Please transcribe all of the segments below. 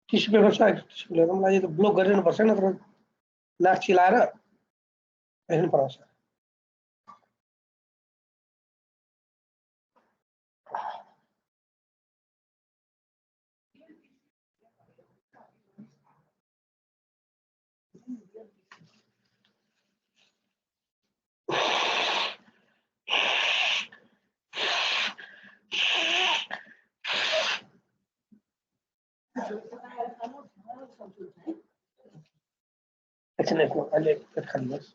Tissue paper छ tissue paper यो त block गरिदिनुपर्छ नत्र नाक चिलाएर हेर्नु पर्छ एकछिन अहिले पेट खाली होस्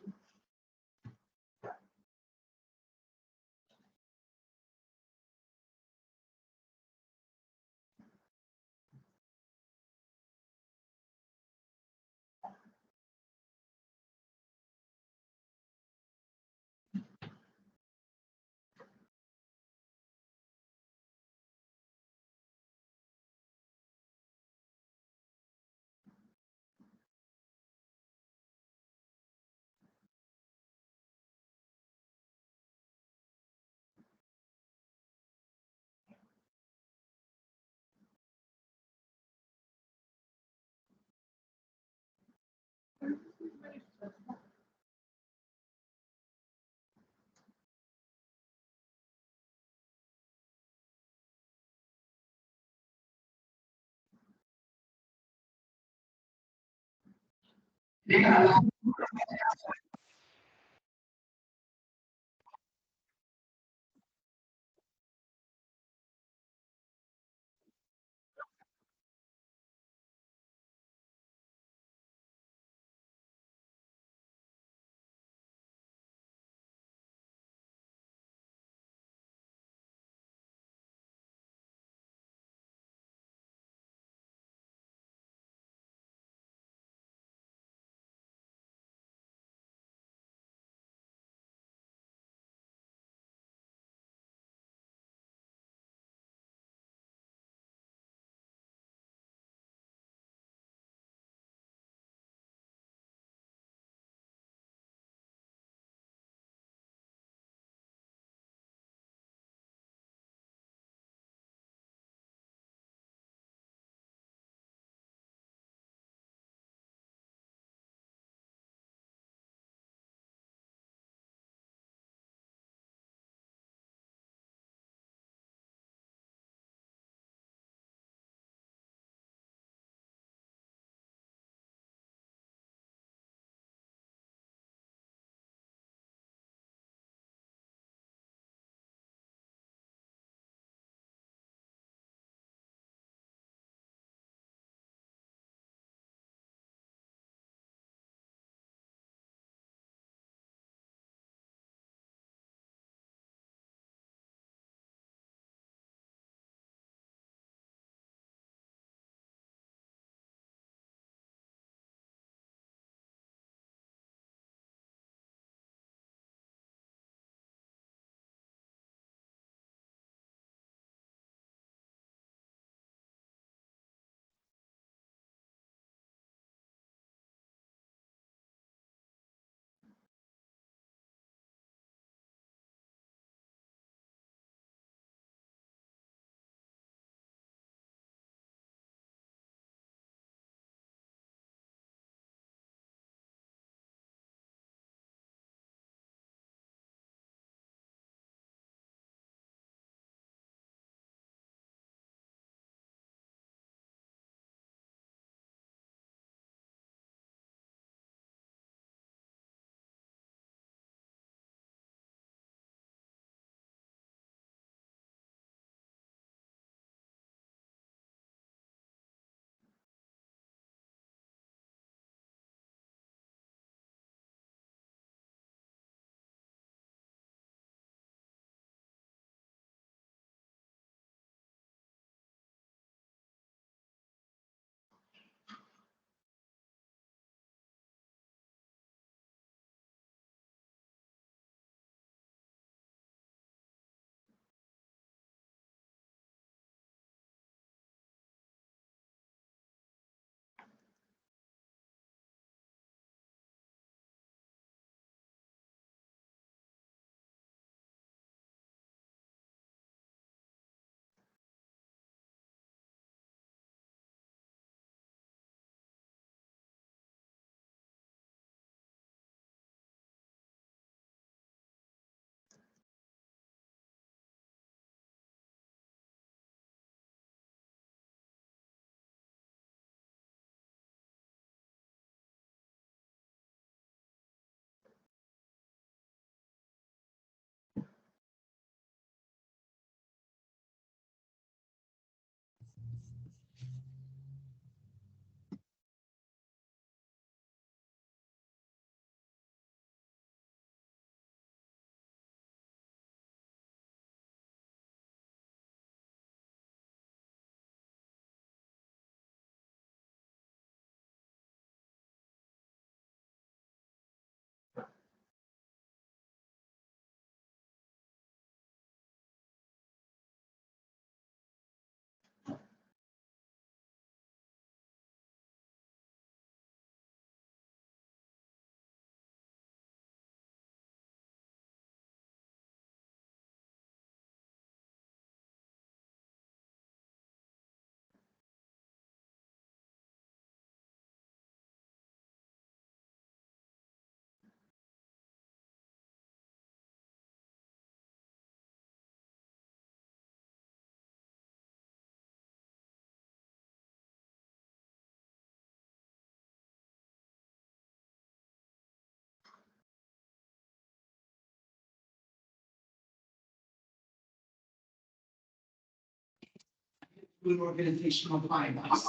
Organizational finance.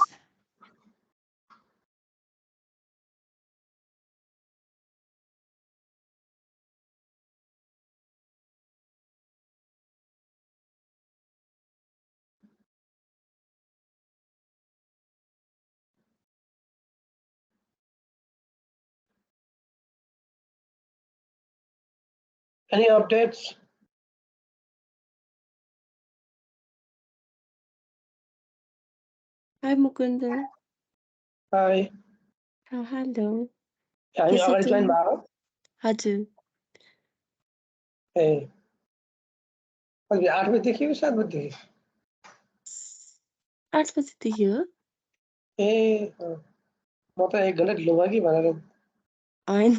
Any updates? Hi Mukunda. Hi. Hello. हामी Yes, अगाडि जोइन भएको हजुर ए अघि 8 बजेदेखि कि 7 बजेदेखि 8 बजेदेखि हो ए म त 1 घन्टा ढिलो भयो कि भनेर होइन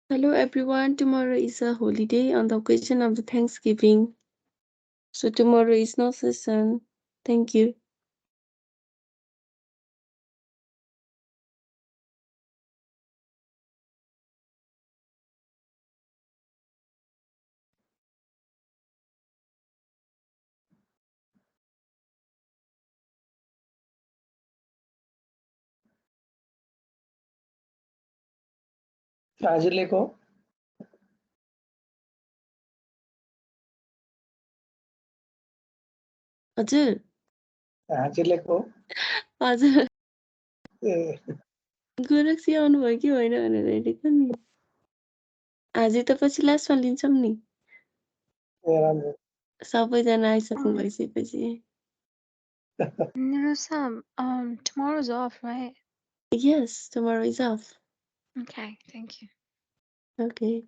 Hello everyone, tomorrow is a holiday on the occasion of the Thanksgiving. So tomorrow is no session. Thank you. हाजिरले को हजुर हाजिरले को हजुर ए गोरक्षी आउनुभयो कि होइन भनेर हेरेको नि आज त पछि लास्टमा लिन्छौँ नि राम्रो सबैजना आइसक्नु भइसकेपछि Nirusa, tomorrow's off, right? Yes, tomorrow is off. Okay, thank you. Okay.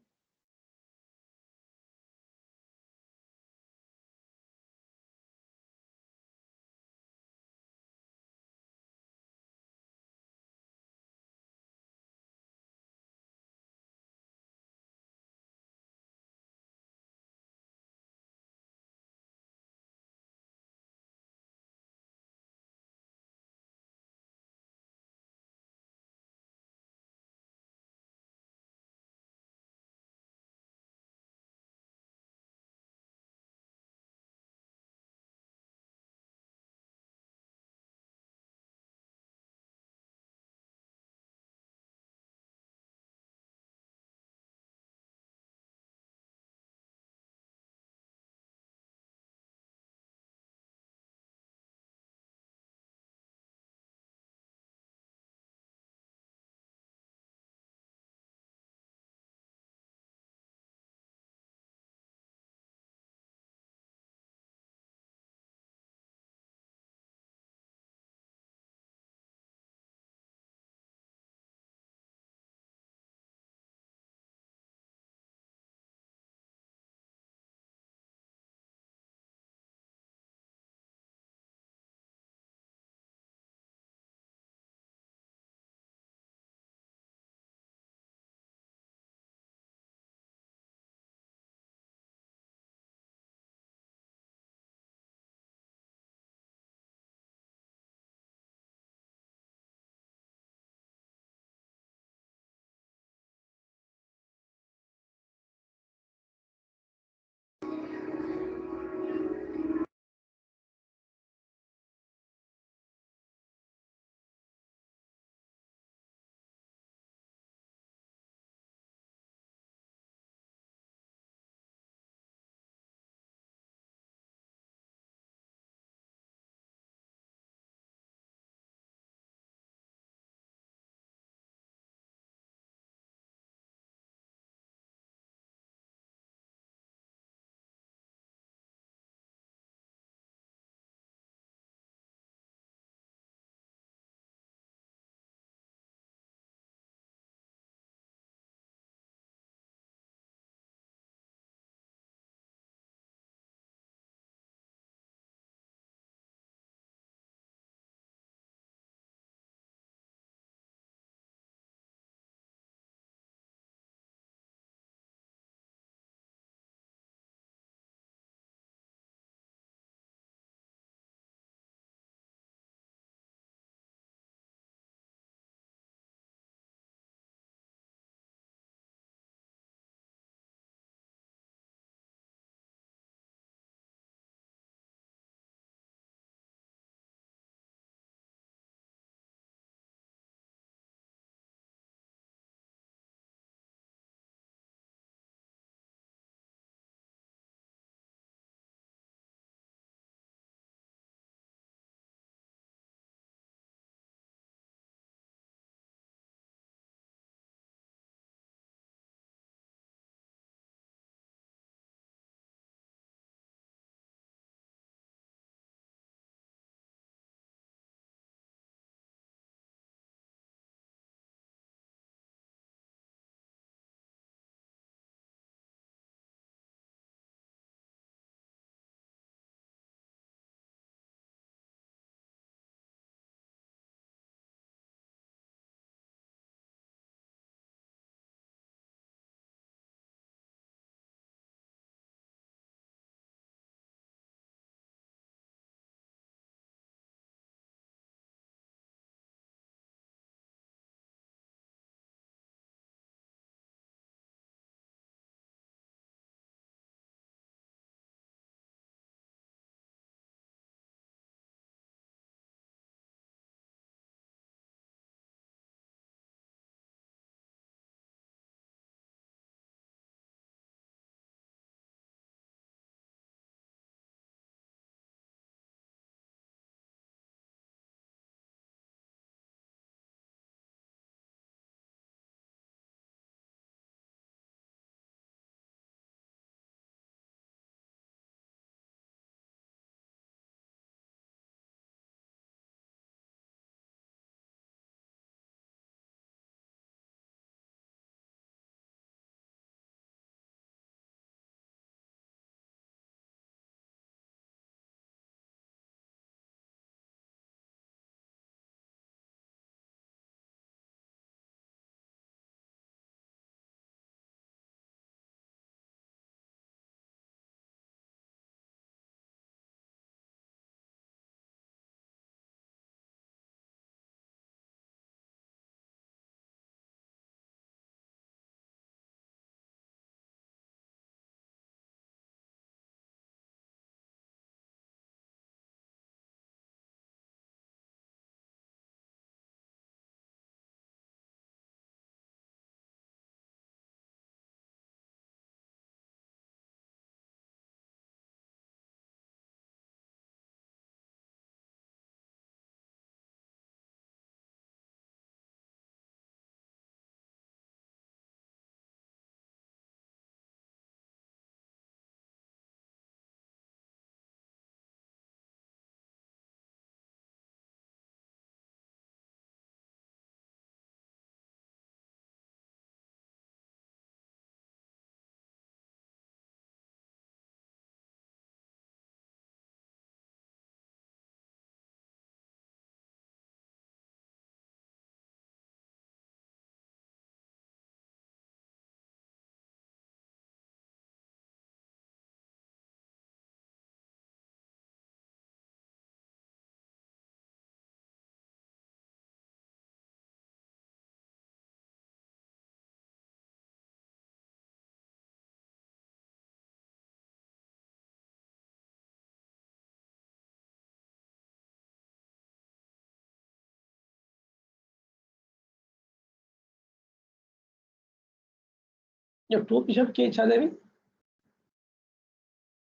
यो टोपी सब के छ देवी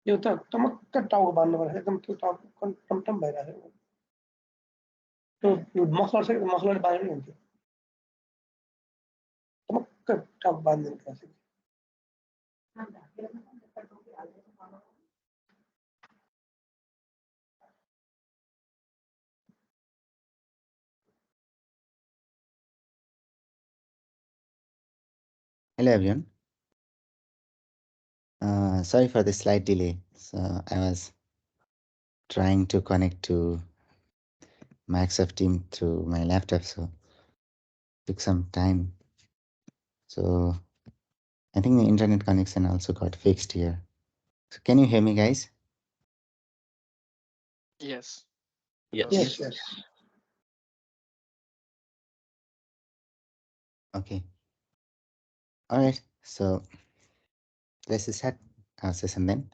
यो त टमक्क टाउको बान्नु पर्छ एकदम त्यो टाउको टमटम भइरहेको छ त्यो मफलर छ मफलर बाँध्नु हुन्थ्यो टमक्क टाउको बाँधिदिनु पर्छ Hello everyone. Sorry for the slight delay. So I was trying to connect to Microsoft Team through my laptop, so took some time. So I think the internet connection also got fixed here. So can you hear me, guys? Yes. yes yes Okay. All right. So let's start our session then.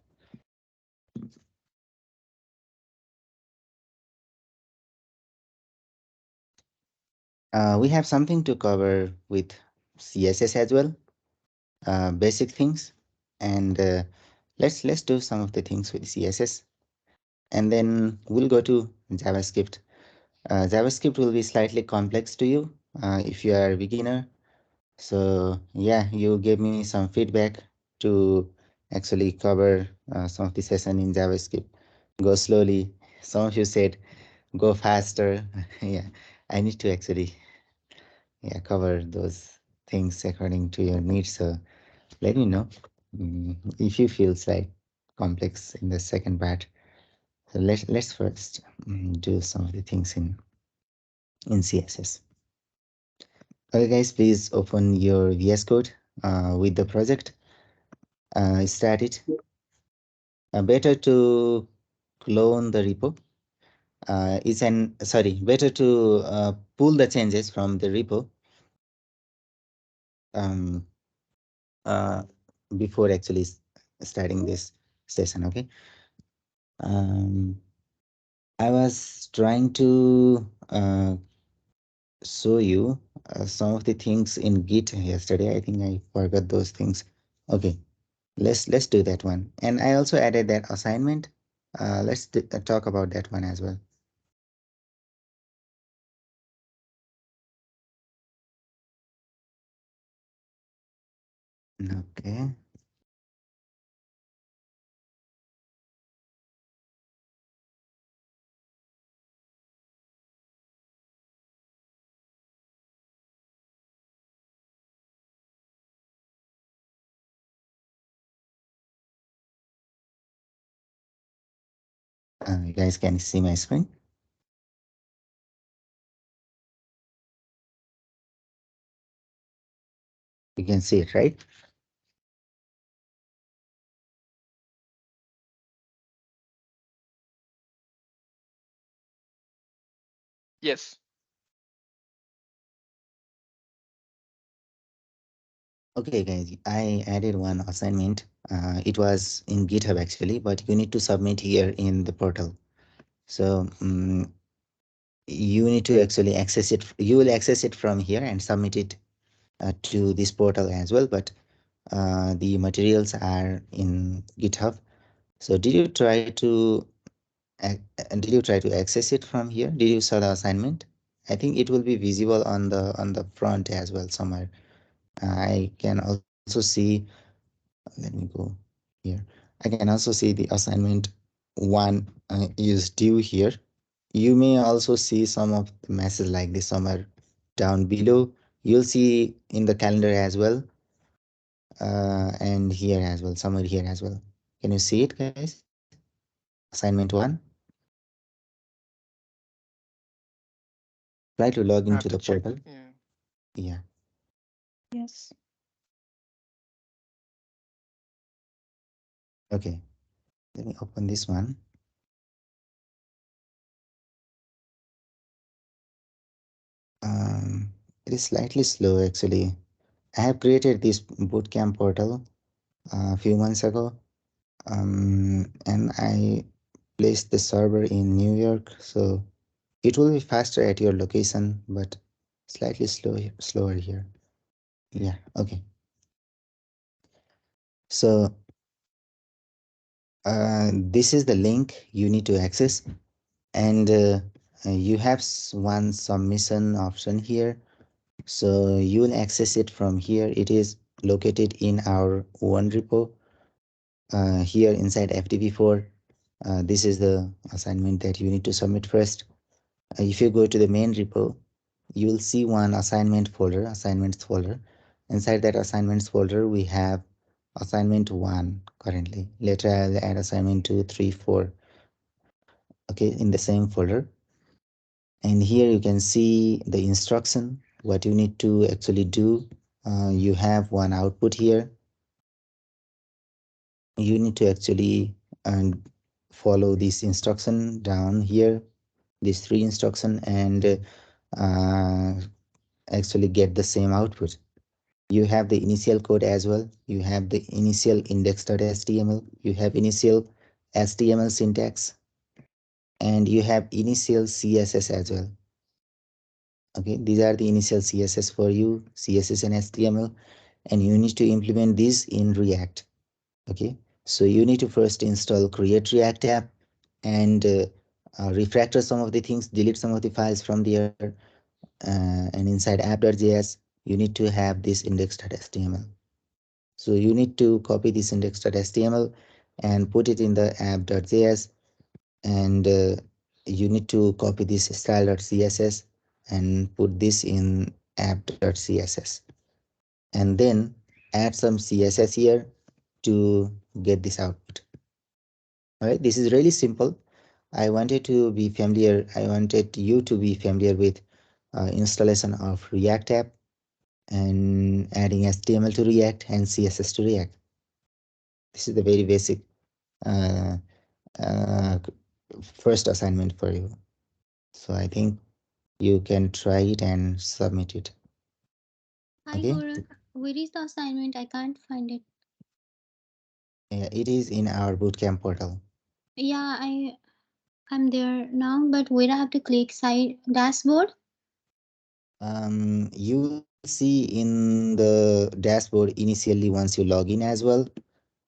We have something to cover with CSS as well, basic things, and let's do some of the things with CSS, and then we'll go to JavaScript. JavaScript will be slightly complex to you if you are a beginner. So yeah, you gave me some feedback to actually cover some of the session in JavaScript. Go slowly. Some of you said go faster. Yeah, I need to actually cover those things according to your needs. So let me know if you feel like complex in the second part. So let's first do some of the things in CSS. Okay guys, please open your VS Code with the project. Start it. Better to clone the repo. Better to pull the changes from the repo um, uh, before actually starting this session, okay? I was trying to show you some of the things in Git yesterday. I think I forgot those things. Okay, let's do that one. And I also added that assignment. Let's talk about that one as well. Okay. You guys can see my screen. You can see it, right? Yes. Okay, guys, I added one assignment. It was in GitHub actually, but you need to submit here in the portal. So you need to actually access it. You will access it from here and submit it to this portal as well. But the materials are in GitHub. So did you try to access it from here? Did you saw the assignment? I think it will be visible on the front as well somewhere. I can also see. Let me go here. I can also see the assignment one is due here. You may also see some of the message like this somewhere down below. You'll see in the calendar as well, and here as well, somewhere here as well. Can you see it, guys? Assignment one. Try to log I have into to the check. portal. Yeah. Yeah. Yes. Okay. Let me open this one. It is slightly slow actually. I have created this bootcamp portal a few months ago, and I placed the server in New York, so it will be faster at your location, but slightly slower here. Yeah, okay. So this is the link you need to access, and you have one submission option here. So you will access it from here. It is located in our one repo here inside FDB4. This is the assignment that you need to submit first. If you go to the main repo, you will see one assignments folder. Inside that assignments folder, we have assignment 1 currently. Later, I'll add assignment 2, 3, 4. Okay, in the same folder. And here you can see the instruction, what you need to actually do. You have one output here. You need to actually follow this instruction down here, these 3 instruction, and actually get the same output. You have the initial code as well. You have the initial index.html. You have initial HTML syntax, and you have initial CSS as well. Okay, these are the initial CSS for you, CSS and HTML, and you need to implement this in React. Okay, so you need to first install Create React app and refactor some of the things, delete some of the files from there, and inside app.js, you need to have this index.html. So you need to copy this index.html and put it in the app.js, and you need to copy this style.css and put this in app.css, and then add some CSS here to get this output. All right, this is really simple. I wanted you to be familiar with installation of React app and adding HTML to React and CSS to React. This is the very basic uh, uh, first assignment for you. So I think you can try it and submit it. Okay. Where is the assignment? I can't find it. It is in our bootcamp portal. Yeah, I'm there now, but where I have to click side dashboard? You will see in the dashboard initially once you log in as well.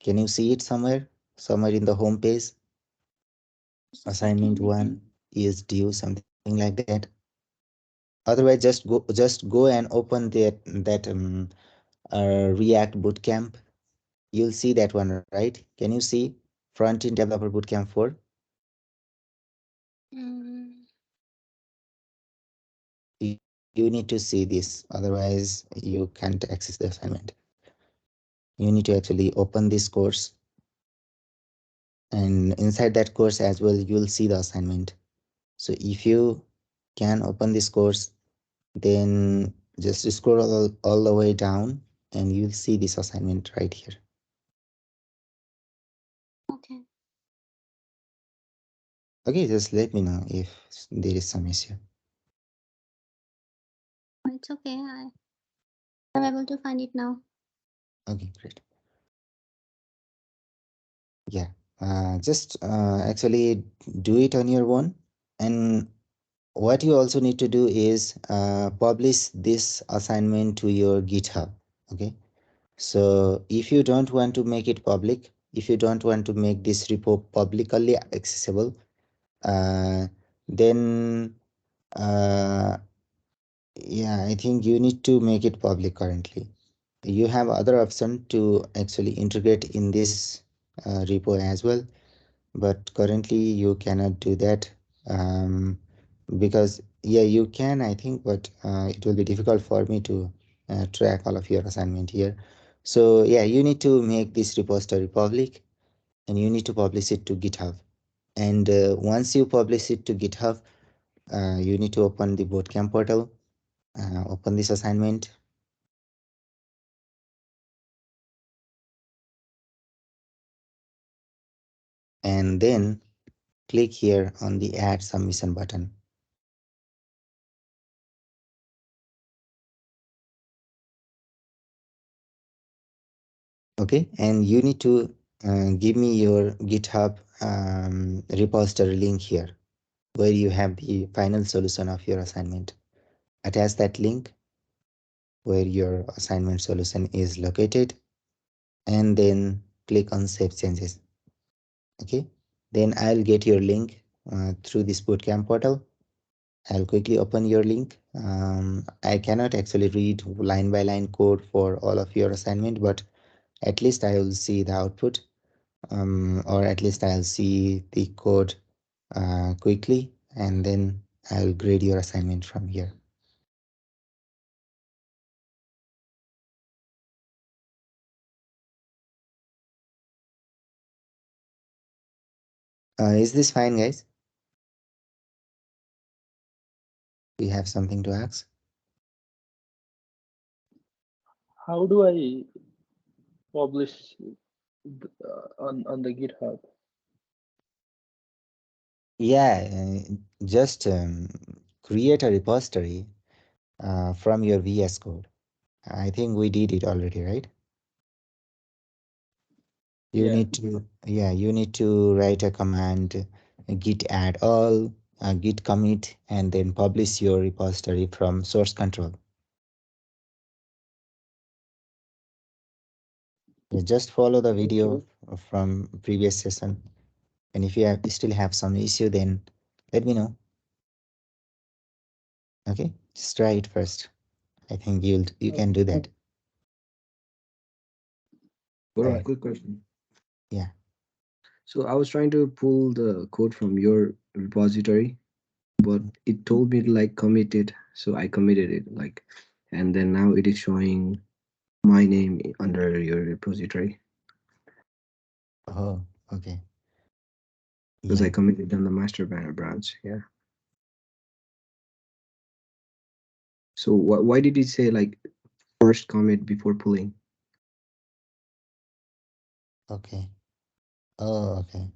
Can you see it somewhere? Somewhere in the home page? Assignment 1 is due, something like that. Otherwise, just go and open that React Bootcamp. You'll see that one, right? Can you see Frontend Developer Bootcamp 4? You need to see this, otherwise you can't access the assignment. You need to actually open this course, and inside that course as well, you'll see the assignment. So if you can open this course, then just scroll all the way down and you'll see this assignment right here. Okay. Okay, just let me know if there is some issue. It's okay. I'm able to find it now. Okay, great. Yeah, just actually do it on your own. And what you also need to do is publish this assignment to your GitHub. Okay, so if you don't want to make it public, if you don't want to make this repo publicly accessible, then yeah, I think you need to make it public currently. You have other option to actually integrate in this repo as well, but currently you cannot do that because yeah, you can, I think, but it will be difficult for me to track all of your assignment here. So yeah, you need to make this repository public and you need to publish it to GitHub. And once you publish it to GitHub, you need to open the bootcamp portal, open this assignment. And then click here on the add submission button. Okay, and you need to give me your GitHub repository link here where you have the final solution of your assignment. Attach that link where your assignment solution is located and then click on Save Changes. Okay, then I'll get your link through this bootcamp portal. I'll quickly open your link. I cannot actually read line by line code for all of your assignment, but at least I will see the output, or at least I'll see the code quickly, and then I'll grade your assignment from here. Is this fine, guys? Do you have something to ask? How do I publish on the GitHub? Yeah, just create a repository from your VS Code. I think we did it already, right? You Yeah. need to, yeah, you need to write a command, git add all, git commit, and then publish your repository from source control. You just follow the video from previous session. And if you still have some issue, then let me know. Okay, just try it first. I think you can do that. Alright, quick question. Yeah. So I was trying to pull the code from your repository, but it told me to like commit it, so I committed it, like, and then now it is showing my name under your repository Oh, okay. because Yeah. I committed on the master branch. Yeah. So why did it say like first commit before pulling? Okay. Oh, okay.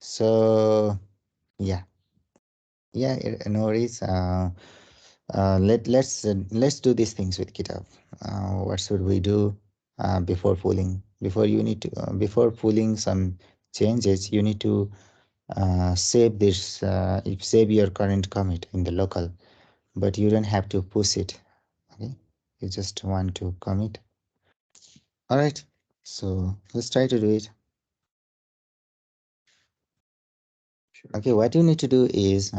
So yeah, no worries. Let's do these things with GitHub. What should we do before pulling? Before pulling some changes, you need to save this. Save your current commit in the local, but you don't have to push it. Okay, you just want to commit. All right. So let's try to do it. Sure. Okay, what you need to do is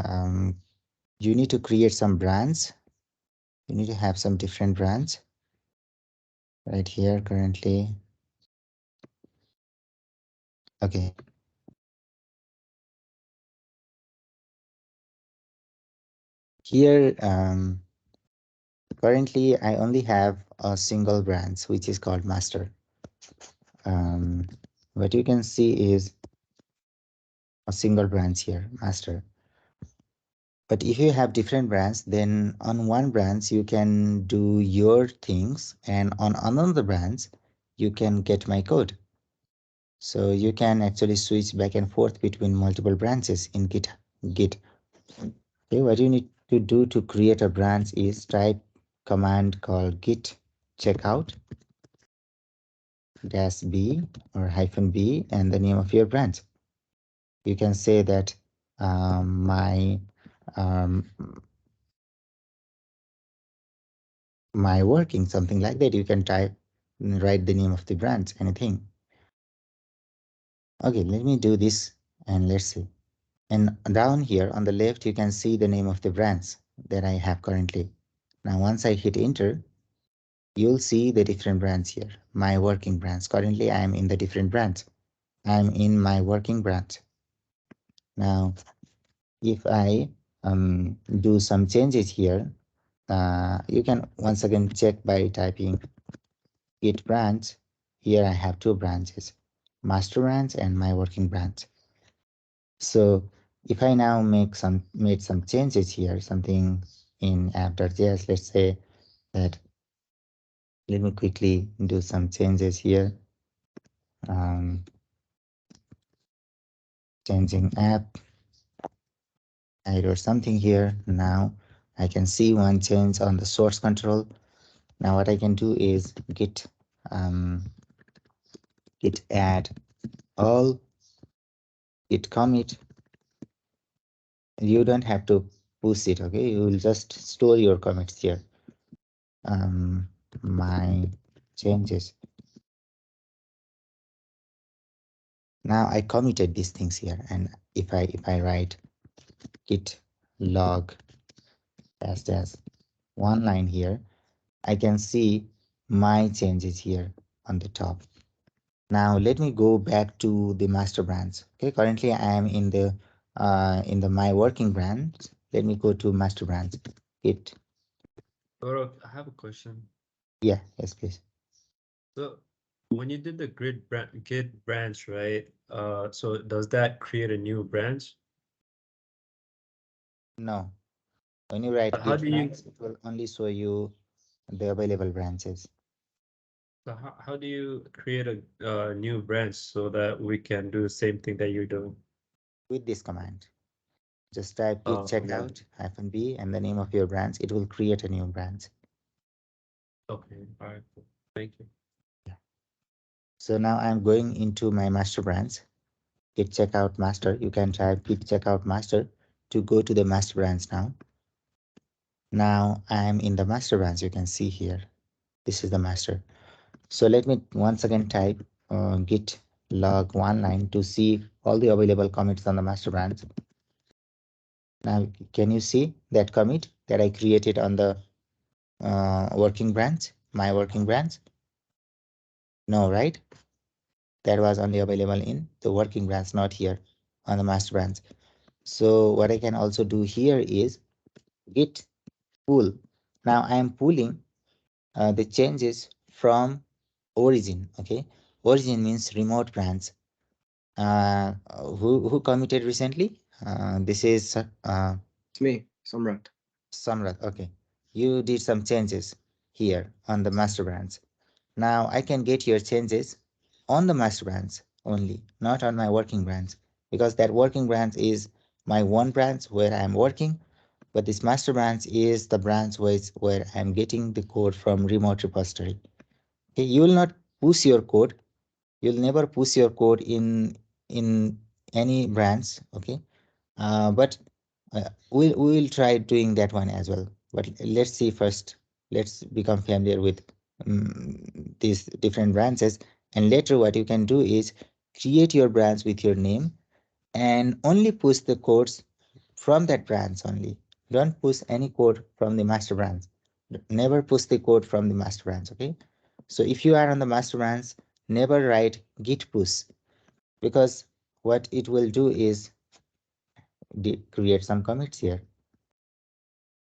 you need to create some brands. You need to have some different brands right here currently. Okay. Here, currently I only have a single branch, which is called master. What you can see is a single branch here, master. But if you have different brands, then on one branch you can do your things, and on another branch you can get my code. So you can actually switch back and forth between multiple branches in Git. Okay, what you need to do to create a branch is type command called git checkout -b or -b and the name of your branch. You can say that um, my working, something like that. You can write the name of the branch, anything. Okay, let me do this and let's see. And down here on the left, you can see the name of the branch that I have currently. Now, once I hit enter, you'll see the different branch here, my working branch. Currently, I am in the different branch. I'm in my working branch. Now, if I do some changes here, you can once again check by typing git branch. Here I have two branches, master branch and my working branch. So if I now made some changes here, something in app.js, let's say that, let me quickly do some changes here. Changing app, I wrote something here. Now I can see one change on the source control. Now what I can do is git add all, git commit. You don't have to push it, okay? You will just store your commits here. My changes. Now I committed these things here, and if I write git log dash one line here, I can see my changes here on the top. Now let me go back to the master branch. Okay, currently I am in the my working branch. Let me go to master branch. Git. Gaurav, I have a question. Yeah, yes, please. So when you did the git branch, right? So does that create a new branch? No, when you write How git do you branch, it will only show you the available branches. so how do you create a new branch so that we can do the same thing that you're doing? With this command, just type git Okay. checkout -b and the name of your branch. It will create a new branch. Okay. All right. Cool. Thank you. Yeah. So now I'm going into my master branch. Git checkout master. You can type git checkout master to go to the master branch now. Now I'm in the master branch. You can see here. This is the master. So let me once again type git log one line to see all the available commits on the master branch. Now, can you see that commit that I created on the working branch, my working branch? No, right? That was only available in the working branch, not here on the master branch. So what I can also do here is git pull. Now I am pulling the changes from origin. Okay, origin means remote branch. Who committed recently? This is It's me, Samrat. Samrat. Okay, you did some changes here on the master branch. Now I can get your changes on the master branch only, not on my working branch, because that working branch is my one branch where I'm working, but this master branch is the branch where I'm getting the code from remote repository. Okay, you will not push your code. You'll never push your code in any branch. Okay, but we'll try doing that one as well. But let's see first. Let's become familiar with these different branches, and later what you can do is create your branch with your name and only push the codes from that branch only. Don't push any code from the master branch. Never push the code from the master branch. Okay. So if you are on the master branch, never write git push, because what it will do is create some commits here.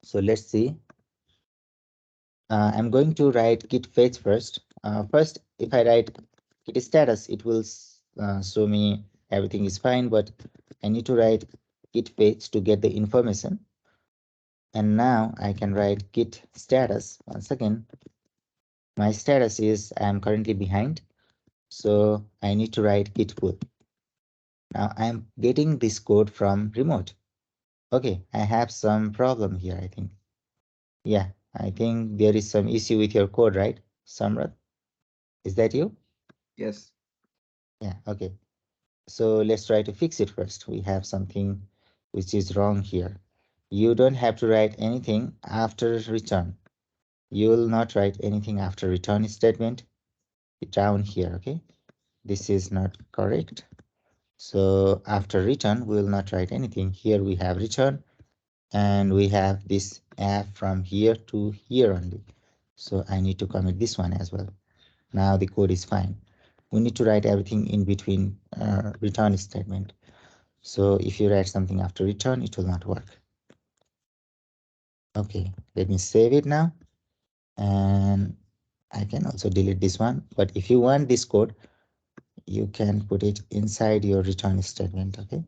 So let's see. I'm going to write git fetch first. First, if I write git status, it will show me everything is fine, but I need to write git fetch to get the information. And now I can write git status. Once again, my status is I am currently behind, so I need to write git pull. Now I am getting this code from remote. Okay, I have some problem here, I think. Yeah, I think there is some issue with your code, right, Samrat? Is that you? Yes. Yeah, okay. So let's try to fix it first. We have something which is wrong here. You don't have to write anything after return. You will not write anything after return statement down here, okay? This is not correct. So after return, we will not write anything. Here we have return, and we have this f from here to here only. So I need to commit this one as well. Now the code is fine. We need to write everything in between return statement. So if you write something after return, it will not work. Okay, let me save it now. And I can also delete this one. But if you want this code, you can put it inside your return statement. Okay.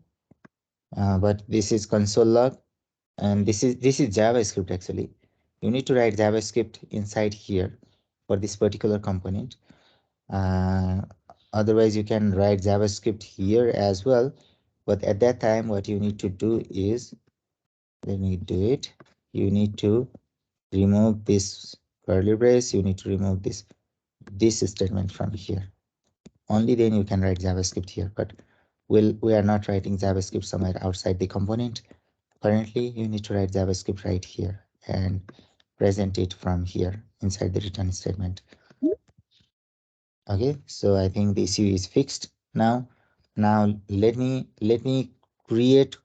But this is console log, and this is JavaScript actually. You need to write JavaScript inside here for this particular component. Otherwise, you can write JavaScript here as well. But at that time, what you need to do is, let me do it. You need to remove this curly brace. You need to remove this statement from here. Only then you can write JavaScript here. But we are not writing JavaScript somewhere outside the component. Currently, you need to write JavaScript right here and present it from here inside the return statement. Okay, so I think the issue is fixed now. Now let me create.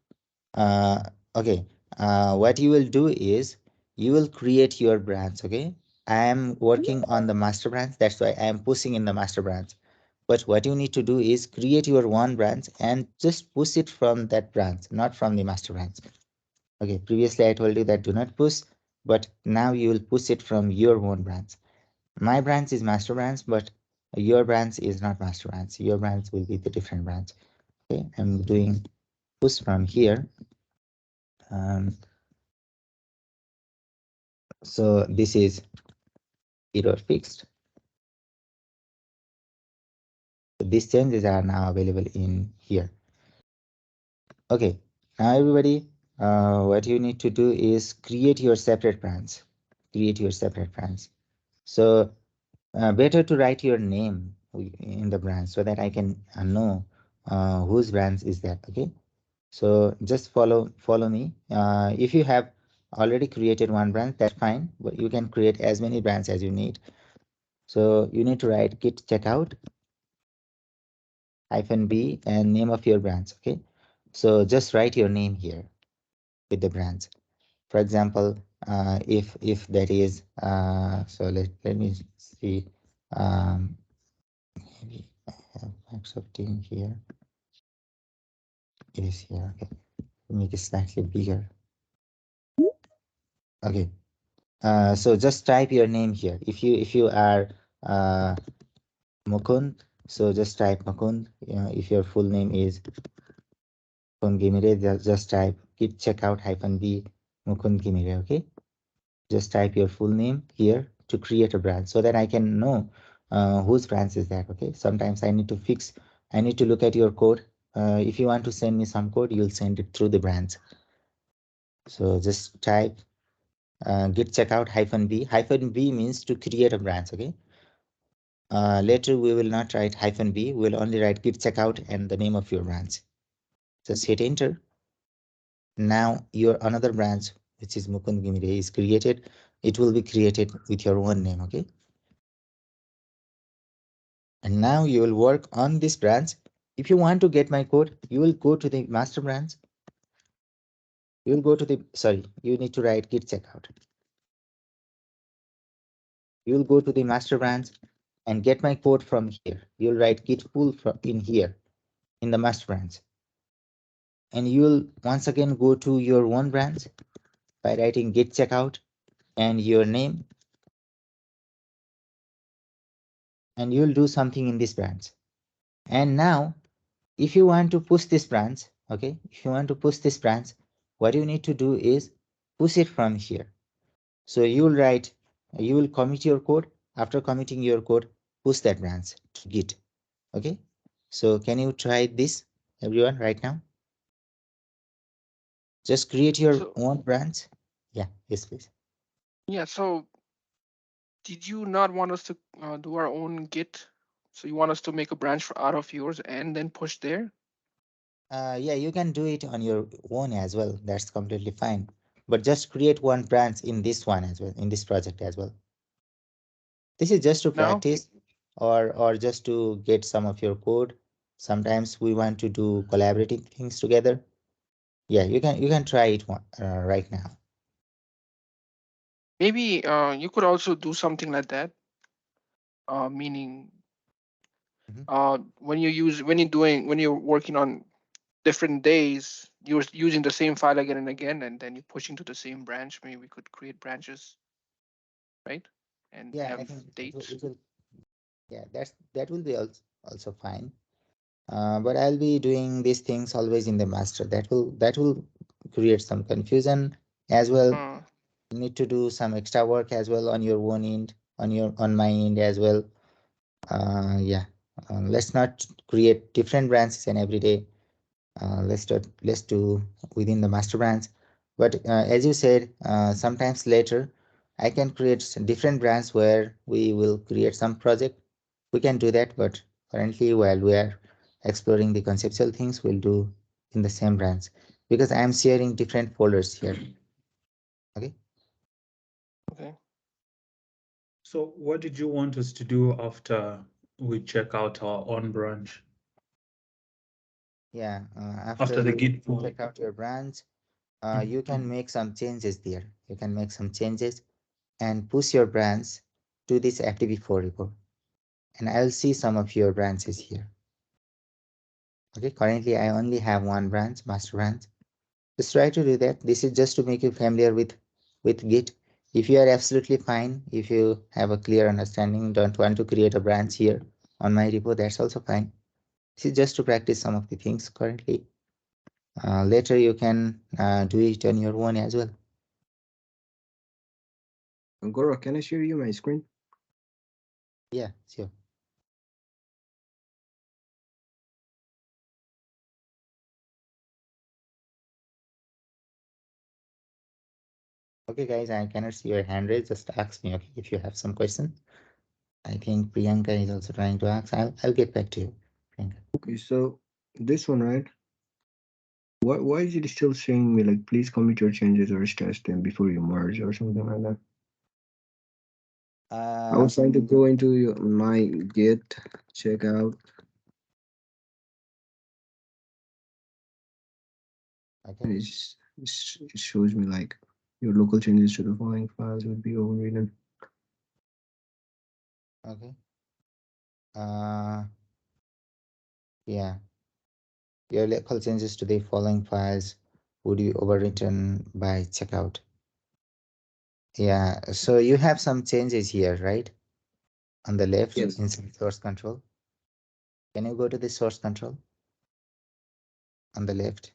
Okay. What you will do is you will create your branch. Okay. I am working on the master branch. That's why I am pushing in the master branch. But what you need to do is create your one branch and just push it from that branch, not from the master branch. Okay. Previously I told you that do not push, but now you will push it from your own branch. My branch is master branch, but your branch is not master branch. Your branch will be the different branch. Okay. I'm doing push from here. So this is error fixed. So these changes are now available in here. Okay, now everybody, what you need to do is create your separate branch. Create your separate branch. So better to write your name in the branch so that I can know whose branch is that. Okay, so just follow me. If you have already created one branch, that's fine, but you can create as many branches as you need. So you need to write git checkout -b and name of your branch. Okay, so just write your name here with the branch. For example, if that is so let me see. Maybe I have Microsoft Team here. It is here. Okay, make it slightly bigger. Okay, so just type your name here. If you are Mukund, so just type Mukund. If your full name is Mukund Gimire, just type git checkout -b Mukund Gimire. Okay, just type your full name here to create a branch so that I can know whose branch is that. Okay, sometimes I need to look at your code. If you want to send me some code, you'll send it through the branch. So just type git checkout -b. -b means to create a branch. Okay, later we will not write -b, we'll only write git checkout and the name of your branch. Just hit enter. Now your another branch, which is Mukund Gimire, is created. It will be created with your own name. Okay, and now you will work on this branch. If you want to get my code, you will go to the master branch. You will go to the, sorry, you need to write git checkout. You will go to the master branch and get my code from here. You'll write git pull from in here in the master branch. And you will once again go to your one branch by writing git checkout and your name. And you'll do something in this branch. And now, if you want to push this branch, okay, if you want to push this branch, what you need to do is push it from here. So you will commit your code. After committing your code, push that branch to Git. Okay. So can you try this, everyone, right now? Just create your own branch. Yeah. Yes, please. Yeah. So did you not want us to do our own Git? So you want us to make a branch out of yours and then push there? Yeah, you can do it on your own as well. That's completely fine. But just create one branch in this one as well, in this project as well. This is just to No. practice or just to get some of your code. Sometimes we want to do collaborative things together. Yeah, you can try it right now. Maybe you could also do something like that. Meaning, when you're working on different days, you're using the same file again and again, and then you're pushing to the same branch. Maybe we could create branches, right? And Yeah, I have think dates. yeah, that will be also fine. But I'll be doing these things always in the master. That will create some confusion as well. You need to do some extra work as well on your own end, on my end as well. Yeah, let's not create different branches and every day. Let's do within the master branch. But as you said, sometimes later I can create some different branch where we will create some project. We can do that, but currently while we are exploring the conceptual things, we'll do in the same branch because I am sharing different folders here. Okay. Okay. So what did you want us to do after we check out our own branch? Yeah, After the git you pull. check out your branch, you can make some changes there. You can make some changes and push your branch to this FDB4 repo. And I'll see some of your branches here. Okay, currently I only have one branch, master branch. Just try to do that. This is just to make you familiar with Git. If you are absolutely fine, if you have a clear understanding, don't want to create a branch here on my repo, that's also fine. This is just to practice some of the things currently. Later you can do it on your own as well. Gora, can I share you my screen? Yeah, sure. Okay, guys, I cannot see your hand raised. Just ask me, okay, if you have some questions. I think Priyanka is also trying to ask. I'll get back to you, Priyanka. Okay, so this one, right? Why is it still saying me like please commit your changes or test them before you merge or something like that? I was trying to go into my Git checkout. Okay. It shows me like your local changes to the following files would be overridden. Okay. Yeah. Your local changes to the following files would be overwritten by checkout. Yeah. So you have some changes here, right? On the left, Yes. inside source control. Can you go to the source control? On the left.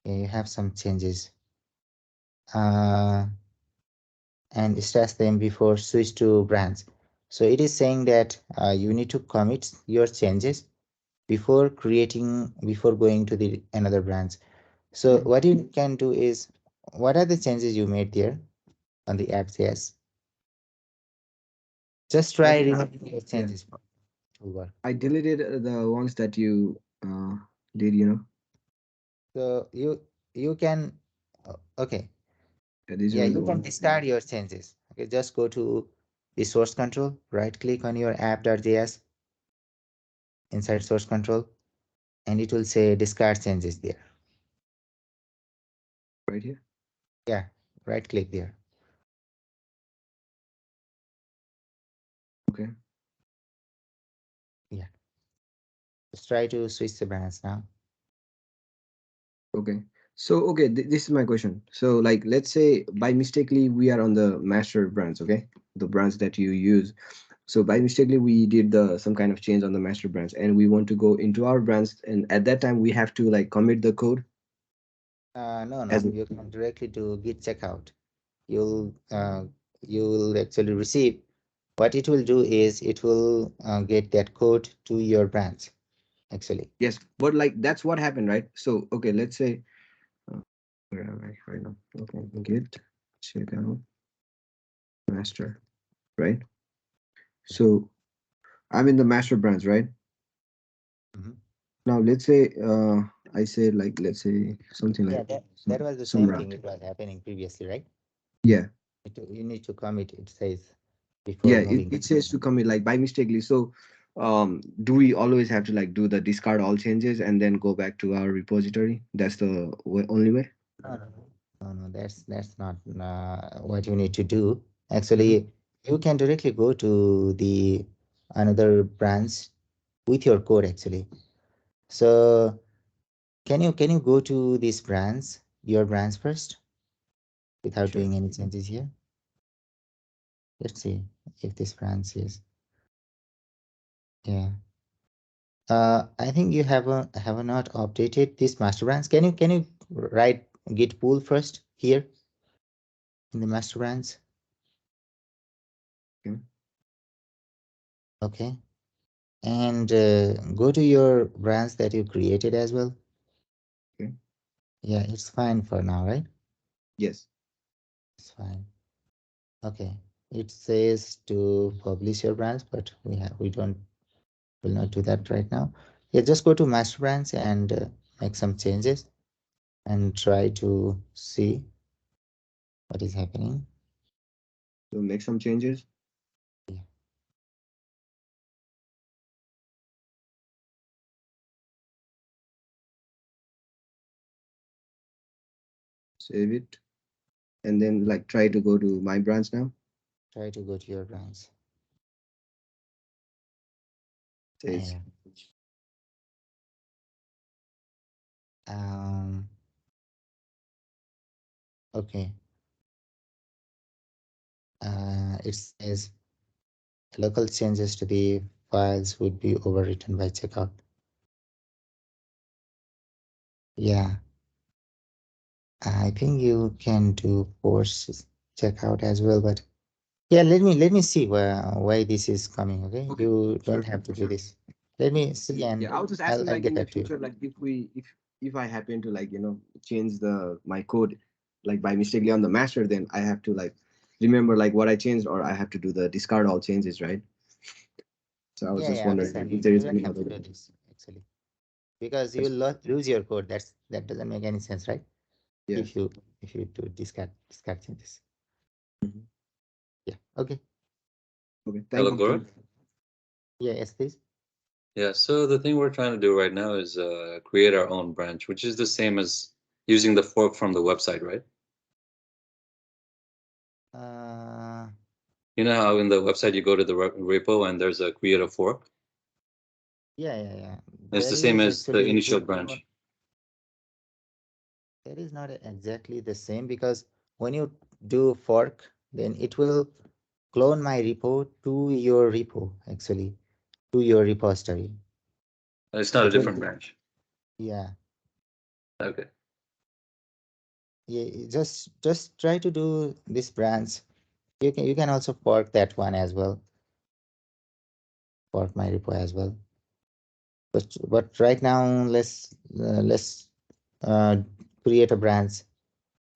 Yeah, you have some changes. And stash them before switch to branch. So it is saying that you need to commit your changes before going to the another branch. So what you can do is, what are the changes you made there on the app.js? Just try removing your changes from toolbar. I deleted the ones that you did, you know. So you can okay, Yeah, these yeah, were the you can ones. discard your changes. Okay, just go to the source control, right click on your app.js inside source control, and it will say discard changes there. Right here. Yeah, right click there. Okay. Yeah, just try to switch the branch now. Okay. So okay, this is my question. So like let's say by mistakenly we are on the master branch, okay? The branch that you use. So by mistakenly we did some kind of change on the master branch and we want to go into our branch, and at that time we have to like commit the code. No, As you can directly do git checkout. You'll actually receive. What it will do is it will get that code to your branch actually. yes, but like that's what happened, right? So okay, let's say where am I right now? Okay, git checkout master, right? So I'm in the master branch, right? Mhm. Now let's say I say like let's say something Yeah, like that was the some same thing route. it was happening previously, right? Yeah, You need to commit, it says, before yeah. moving. It says to commit like by mistakenly. So do we always have to like do the discard all changes and then go back to our repository? That's the only way. No, no, that's not what you need to do. Actually, you can directly go to the another branch with your code actually. So can you go to this branch, your branch first, without Sure. doing any changes here? Let's see if this branch is, yeah. I think you have not updated this master branch. Can you write git pull first here in the master branch? Okay. Okay. And go to your branch that you created as well. Okay. Yeah, it's fine for now, right? Yes. It's fine. Okay. It says to publish your branch, but will not do that right now. Yeah, just go to master branch and make some changes and try to see what is happening. So make some changes. Yeah. Save it. And then like try to go to my branch now. Try to go to your branch. Says Yeah. Um, okay. It says local changes to the files would be overwritten by checkout. Yeah, I think you can do force checkout as well, but yeah, let me see why this is coming. Okay, Okay, you don't sure, have to do sure. this. Let me see, and Yeah, I was just asking I'll like get in the back to you. future, like if I happen to like change the my code like by mistakenly on the master, then I have to like remember like what I changed, or I have to do the discard all changes, right? So I was Yeah, just yeah, wondering like, understand. if there You is don't any have to other do way. this actually, because you Yes. will lose your code. That doesn't make any sense, right? Yeah. If you do discard changes. Mhm. Yeah. Okay. Okay. Hello, Thank Gaurav. you. Yeah. Yes, please. Yeah, so the thing we're trying to do right now is create our own branch, which is the same as using the fork from the website, right? Uh, You know how in the website you go to the repo and there's a create a fork? yeah. It's There the same is as the actually initial it not branch. that is not exactly the same, because when you do fork, then it will clone my repo to your repo, actually, to your repository. It's not a It will, different branch. yeah, Okay. yeah. Just try to do this branch. You can also fork that one as well, fork my repo as well. But right now, let's uh, create a branch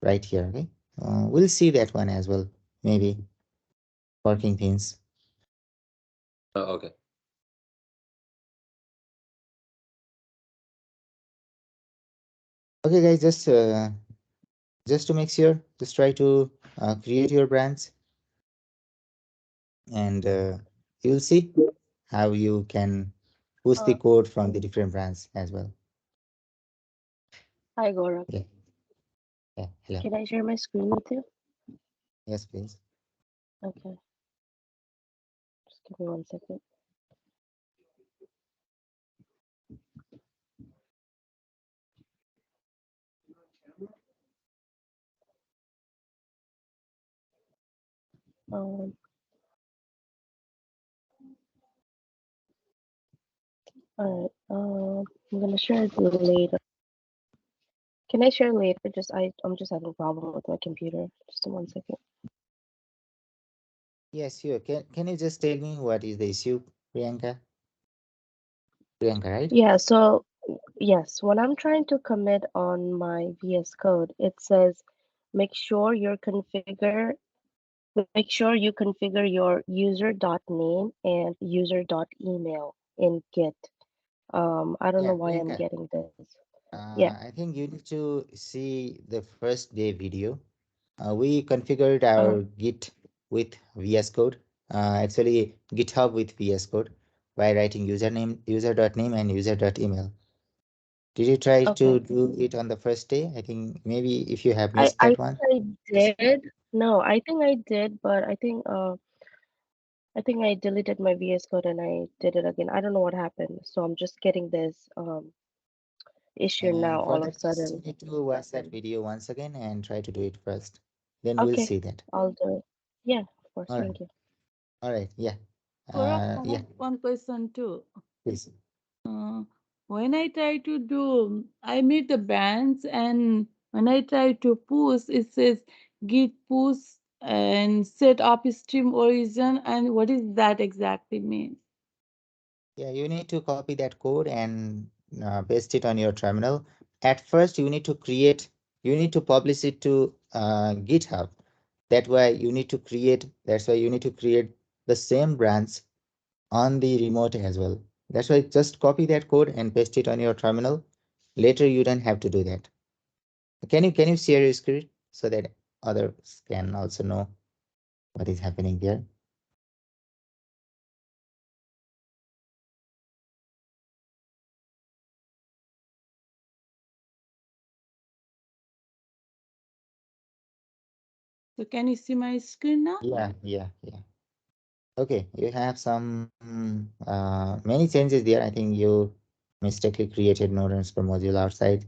right here. Okay, we'll see that one as well, maybe forking things. Okay. Okay, guys, just to make sure, just try to create your branch, and you'll see how you can push the Uh, code from the different branch as well. Hi, Gaurav. Yeah, yeah, hello. Can I share my screen with you? Yes, please. Okay. Just give me 1 second. Um, all right. I'm gonna share it later. Can I share later? I'm just having a problem with my computer. Just 1 second. Yes, sure. Can you just tell me what is the issue, Priyanka? Priyanka, right? Yeah, so yes, when I'm trying to commit on my VS Code, it says make sure make sure you configure your user.name and user.email in Git. I don't know Yeah, why I'm Priyanka. getting this. Yeah. I think you need to see the first day video. We configured Oh, our Git with VS Code, actually GitHub with VS Code, by writing username, user.name, and user.email. Did you try to okay. do it on the first day? I think maybe if you have I missed I that one. think I did. No, I think I did, but I think I deleted my VS Code and I did it again. I don't know what happened. So I'm just getting this issue now For all of a that, just you sudden. need to watch that video once again and try to do it first. Then we'll Okay, see that. I'll do it. Yeah, of course. All right. Thank you. All right. Yeah. Gaurav, I Yeah. have one question too. Please. Uh, when I try to do, I made the branch, and when I try to push, it says git push and set upstream origin. And what is that exactly mean? Yeah, you need to copy that code and paste it on your terminal. At first, you need to publish it to GitHub. That's why you need to create the same branch on the remote as well. That's why just copy that code and paste it on your terminal. Later, you don't have to do that. Can you share your screen so that others can also know what is happening there? So can you see my screen now? Yeah. Okay, you have some many changes there. I think you mistakenly created node underscore module outside.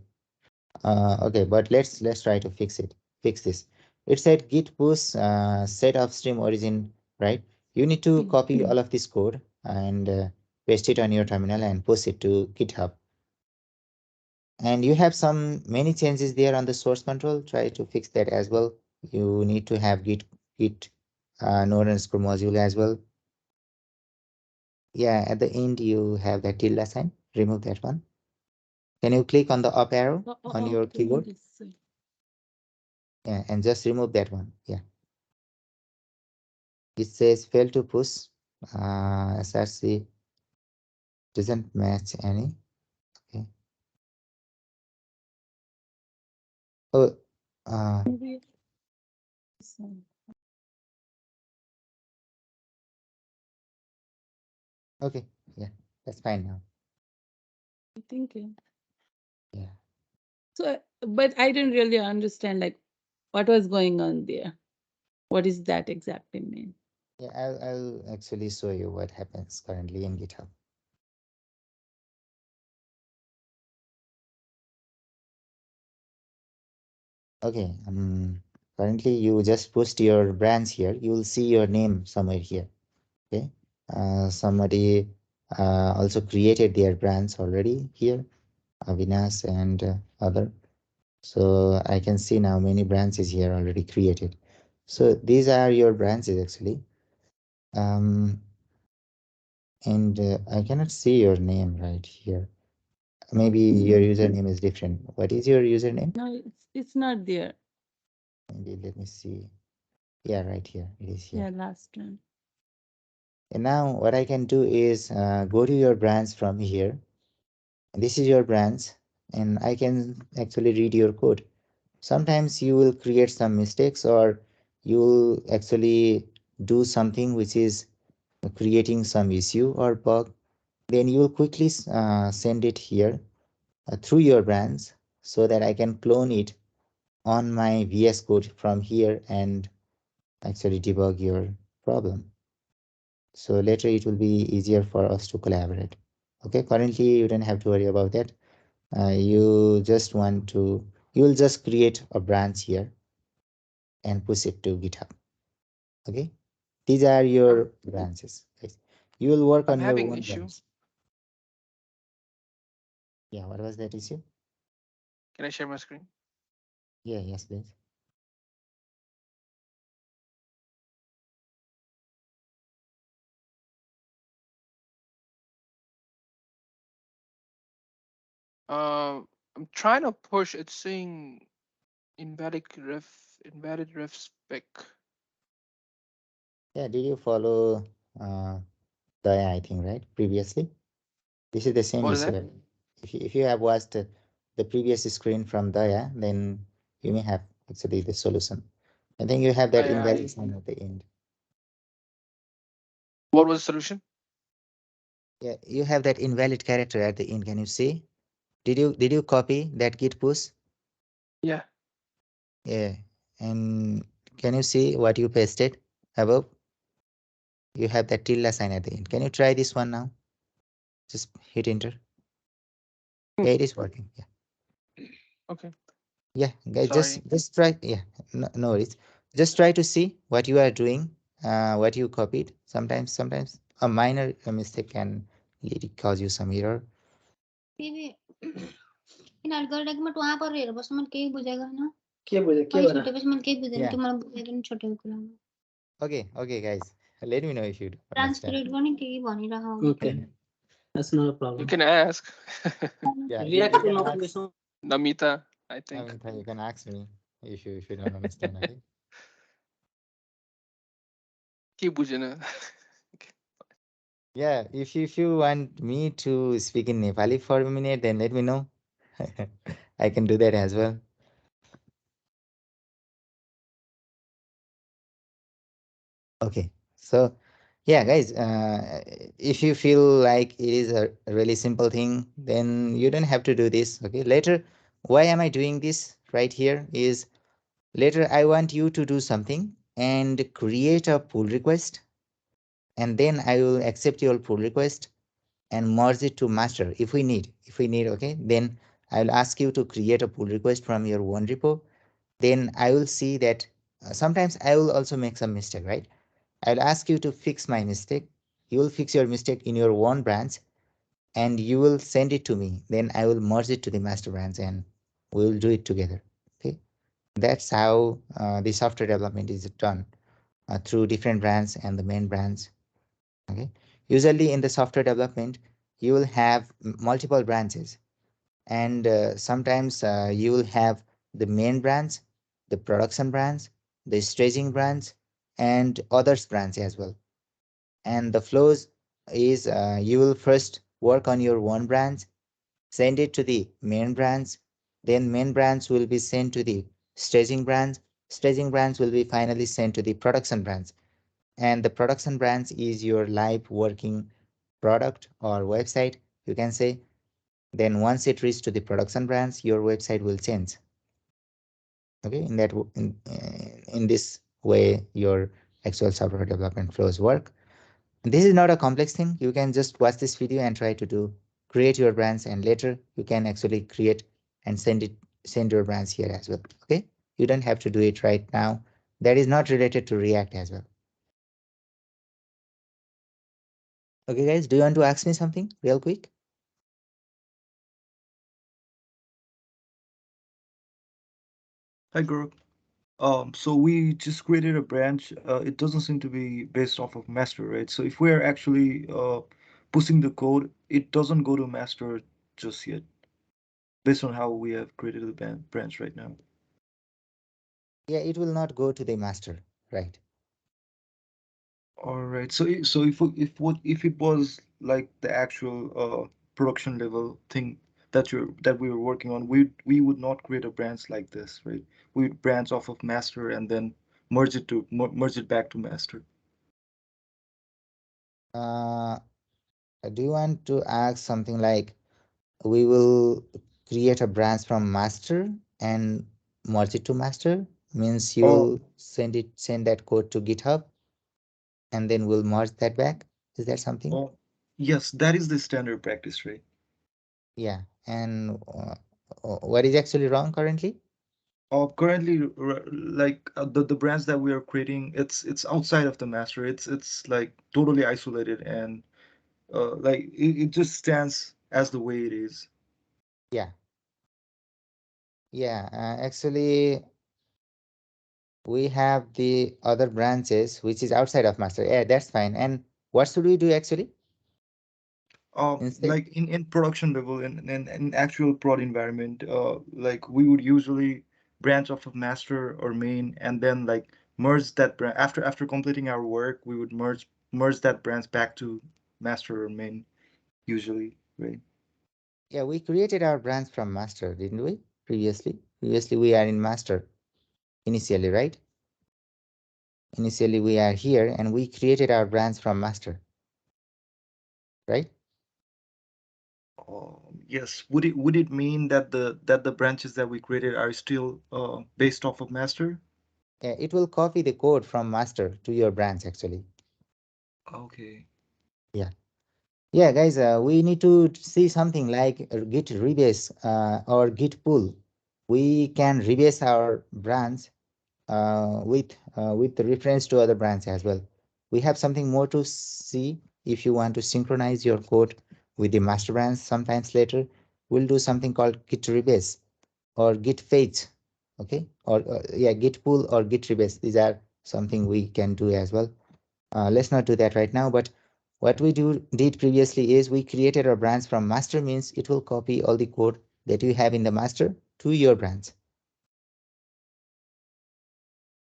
Okay, but let's try to fix this. It said git push set upstream origin, right? You need to copy all of this code and paste it on your terminal and push it to GitHub. And you have some many changes there on the source control. Try to fix that as well. You need to have git node underscore module as well. Yeah, at the end you have that tilde sign. Remove that one. Can you click on the up arrow on your keyboard? Yeah, and just remove that one. Yeah. It says fail to push. SRC doesn't match any. Okay. Oh, Maybe this one. okay. Yeah, that's fine now. I think. Yeah. So, but I didn't really understand like what was going on there. What is that exactly mean? Yeah, I'll actually show you what happens currently in GitHub. Okay. Currently you just post your branch here. You will see your name somewhere here. Okay. Somebody also created their branch already here, Avinash and other. So I can see now many branches here already created. So these are your branches actually. And I cannot see your name right here. Maybe your username is different. What is your username? No, it's not there. Maybe let me see. Yeah, right here. It is here. Yeah, last one. And now what I can do is go to your branch from here. This is your branch, and I can actually read your code. Sometimes you will create some mistakes, or you will actually do something which is creating some issue or bug. Then you will quickly send it here through your branch so that I can clone it on my VS Code from here and actually debug your problem. So later it will be easier for us to collaborate. Okay, currently you don't have to worry about that. You will just create a branch here and push it to GitHub. Okay, these are your branches. Guys. You will work I'm on your having own issue. branch. Yeah, what was that issue? Can I share my screen? Yeah, yes, please. I'm trying to push. It's saying invalid ref spec. Yeah, did you follow Daya, I think, right? Previously? This is the same What is issue. that? Right? If you have watched the previous screen from Daya, then you may have actually the solution. I think you have that Yeah. invalid sign at the end. What was the solution? Yeah, you have that invalid character at the end. Can you see? Did you copy that git push? Yeah. Yeah. And can you see what you pasted above? You have that tilde sign at the end. Can you try this one now? Just hit enter. Yeah, it is working. Yeah. Okay. Yeah, guys, Sorry. just try. Yeah, no worries. Just try to see what you are doing, what you copied. Sometimes a minor mistake can cause you some error. तिमी यिनीहरू गरेर कि म वहाँ पर हेरेर बस्नु मैले केही बुझेको होइन के कहीँ गर्नु छुटेपछि मैले केही बुझेन Yeah. कि मलाई बुझेको नि छुटेको कुरामा Okay, guys. Let me know if you don't trans understand. Create गर्ने के भनिरहेको Okay. That's not a You problem. can ask. Yeah, React to can ask, notification. Namita, I I think. mean, you can ask me if you don't understand. Okay. के बुझेन? Yeah, if you want me to speak in Nepali for a minute, then let me know. I can do that as well. Okay, so yeah, guys, if you feel like it is a really simple thing, then you don't have to do this. Okay, later, why am I doing this right here is Later, I want you to do something and create a pull request, and then I will accept your pull request and merge it to master if we need. Okay, then I'll ask you to create a pull request from your one repo. Then I will see that sometimes I will also make some mistake, right? I'll ask you to fix my mistake. You will fix your mistake in your one branch and you will send it to me. Then I will merge it to the master branch and we will do it together. Okay, that's how the software development is done through different brands and the main branch. Okay, usually in the software development, you will have multiple branches, and sometimes you will have the main branch, the production branch, the staging branch, and others branch as well. And the flows is you will first work on your one branch, send it to the main branch, then main branch will be sent to the staging branch, staging branch will be finally sent to the production branch, and the production branch is your live working product or website, you can say. Then once it reaches to the production branch, your website will change. Okay, in this way your actual software development flows work. This is not a complex thing. You can just watch this video and try to create your branch, and later you can actually create and send your branch here as well. Okay, you don't have to do it right now. That is not related to React as well. Okay, guys, do you want to ask me something real quick? Hi, Gaurav. So we just created a branch. It doesn't seem to be based off of master, right? So if we're actually pushing the code, it doesn't go to master just yet, based on how we have created the branch right now. Yeah, it will not go to the master, right? All right. So if it was like the actual production level thing that we were working on, we would not create a branch like this, right? We would branch off of master and then merge it back to master. Uh, do you want to ask something like we will create a branch from master and merge it to master? Means you Oh, will send that code to GitHub and then we'll merge that back. Is that something? oh, yes, that is the standard practice, right? Yeah. And what is actually wrong currently? Currently, like the branch that we are creating, it's outside of the master. It's like totally isolated and like it just stands as the way it is. Yeah. Yeah. Actually, we have the other branches which is outside of master. Yeah, that's fine. And what should we do actually instead? Like in production level, in actual prod environment, like we would usually branch off of master or main, and then like merge that branch after completing our work. We would merge that branch back to master or main usually, right? Yeah, we created our branch from master, didn't we? Previously we are in master initially, right? Initially we are here and we created our branch from master, right? Yes. Would it mean that the branches that we created are still based off of master? Yeah, it will copy the code from master to your branch actually. Okay. Yeah. Yeah, guys, we need to see something like git rebase or git pull. We can rebase our branch with the reference to other branch as well. We have something more to see. If you want to synchronize your code with the master branch sometimes later, we'll do something called git rebase or git fetch. Okay, or yeah, git pull or git rebase. These are something we can do as well. Let's not do that right now, but what we did previously is we created a branch from master, means it will copy all the code that you have in the master to your branch.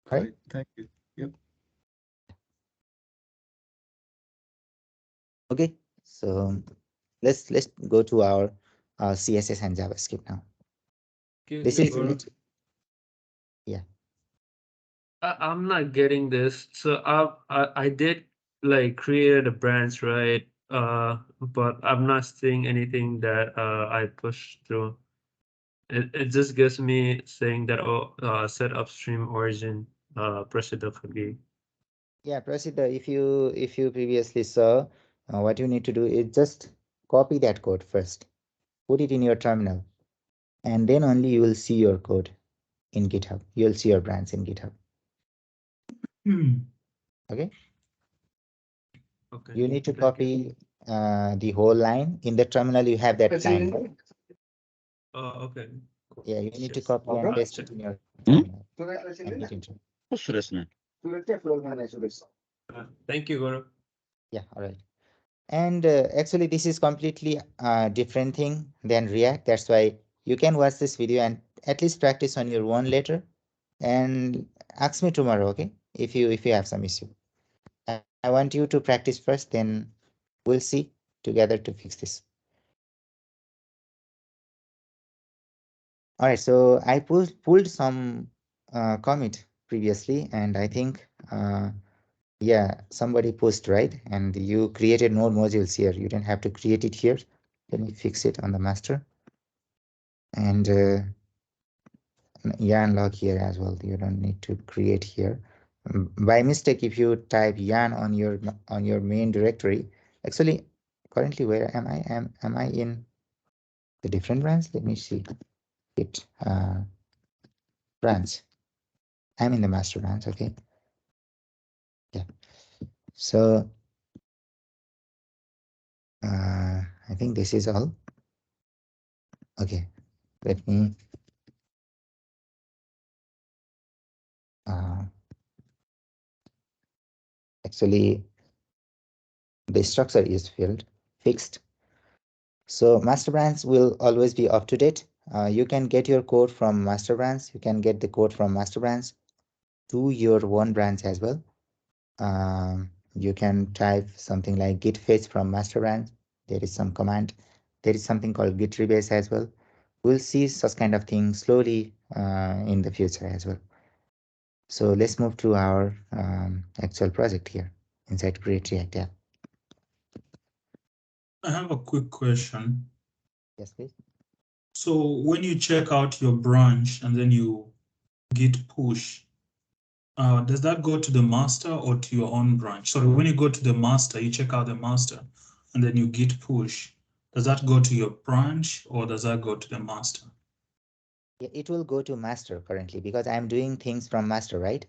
Got Right? it. Thank you. Yep. Okay, so let's go to our CSS and JavaScript now. Excuse This me, is Gaurav. yeah. I'm not getting this. So I did like created a branch, right? But I'm not seeing anything that I pushed through. It just gives me saying that set upstream origin procedure could be. Yeah, Prasida, if you previously saw, what you need to do is just copy that code first, put it in your terminal, and then only you will see your code in GitHub. You'll see your branch in GitHub. Okay. Okay. You need to Thank you. copy the whole line. In the terminal, you have that line. Okay. Yeah, you need to Yes. copy and paste it in your terminal. And hit enter. Thank you, Gaurav. Yeah, all right. And actually, this is completely different thing than React. That's why you can watch this video and at least practice on your own later, and ask me tomorrow, okay? If you have some issue, I want you to practice first. Then we'll see together to fix this. All right. So I pulled some commit previously, and I think yeah, somebody pushed, right? And you created more modules here. You don't have to create it here. Let me fix it on the master. And yarn log here as well. You don't need to create here. By mistake, if you type yarn on your main directory, actually, currently where am I? Am I in the different branch? Let me see. It branch. I'm in the master branch. Okay. Yeah. So I think this is all. Okay. Let me actually, the structure is fixed. So master branch will always be up to date. You can get your code from master branch. You can get the code from master branch to your one branch as well. You can type something like git fetch from master branch. There is some command. There is something called git rebase as well. We'll see such kind of things slowly in the future as well. So let's move to our actual project here inside Create React app. I have a quick question. Yes, please. So when you check out your branch and then you git push, does that go to the master or to your own branch? Sorry, when you go to the master, you check out the master and then you git push. Does that go to your branch or does that go to the master? Yeah, it will go to master currently because I'm doing things from master, right?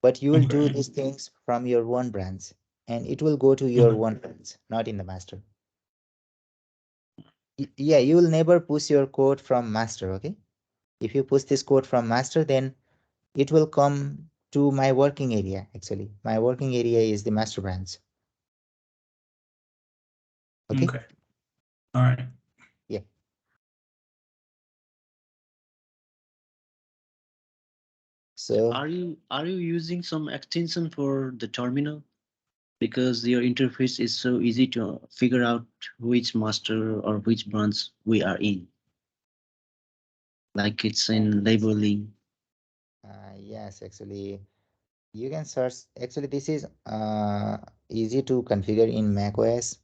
But you will do these things from your one branch and it will go to your one branch, not in the master. Yeah, you will never push your code from master, okay? If you push this code from master, then it will come to my working area, actually. My working area is the master branch. Okay? Okay. All right. Yeah. So are you using some extension for the terminal? Because your interface is so easy to figure out which master or which branch we are in. Like it's in labeling. yes, actually, you can search. Actually, this is easy to configure in macOS.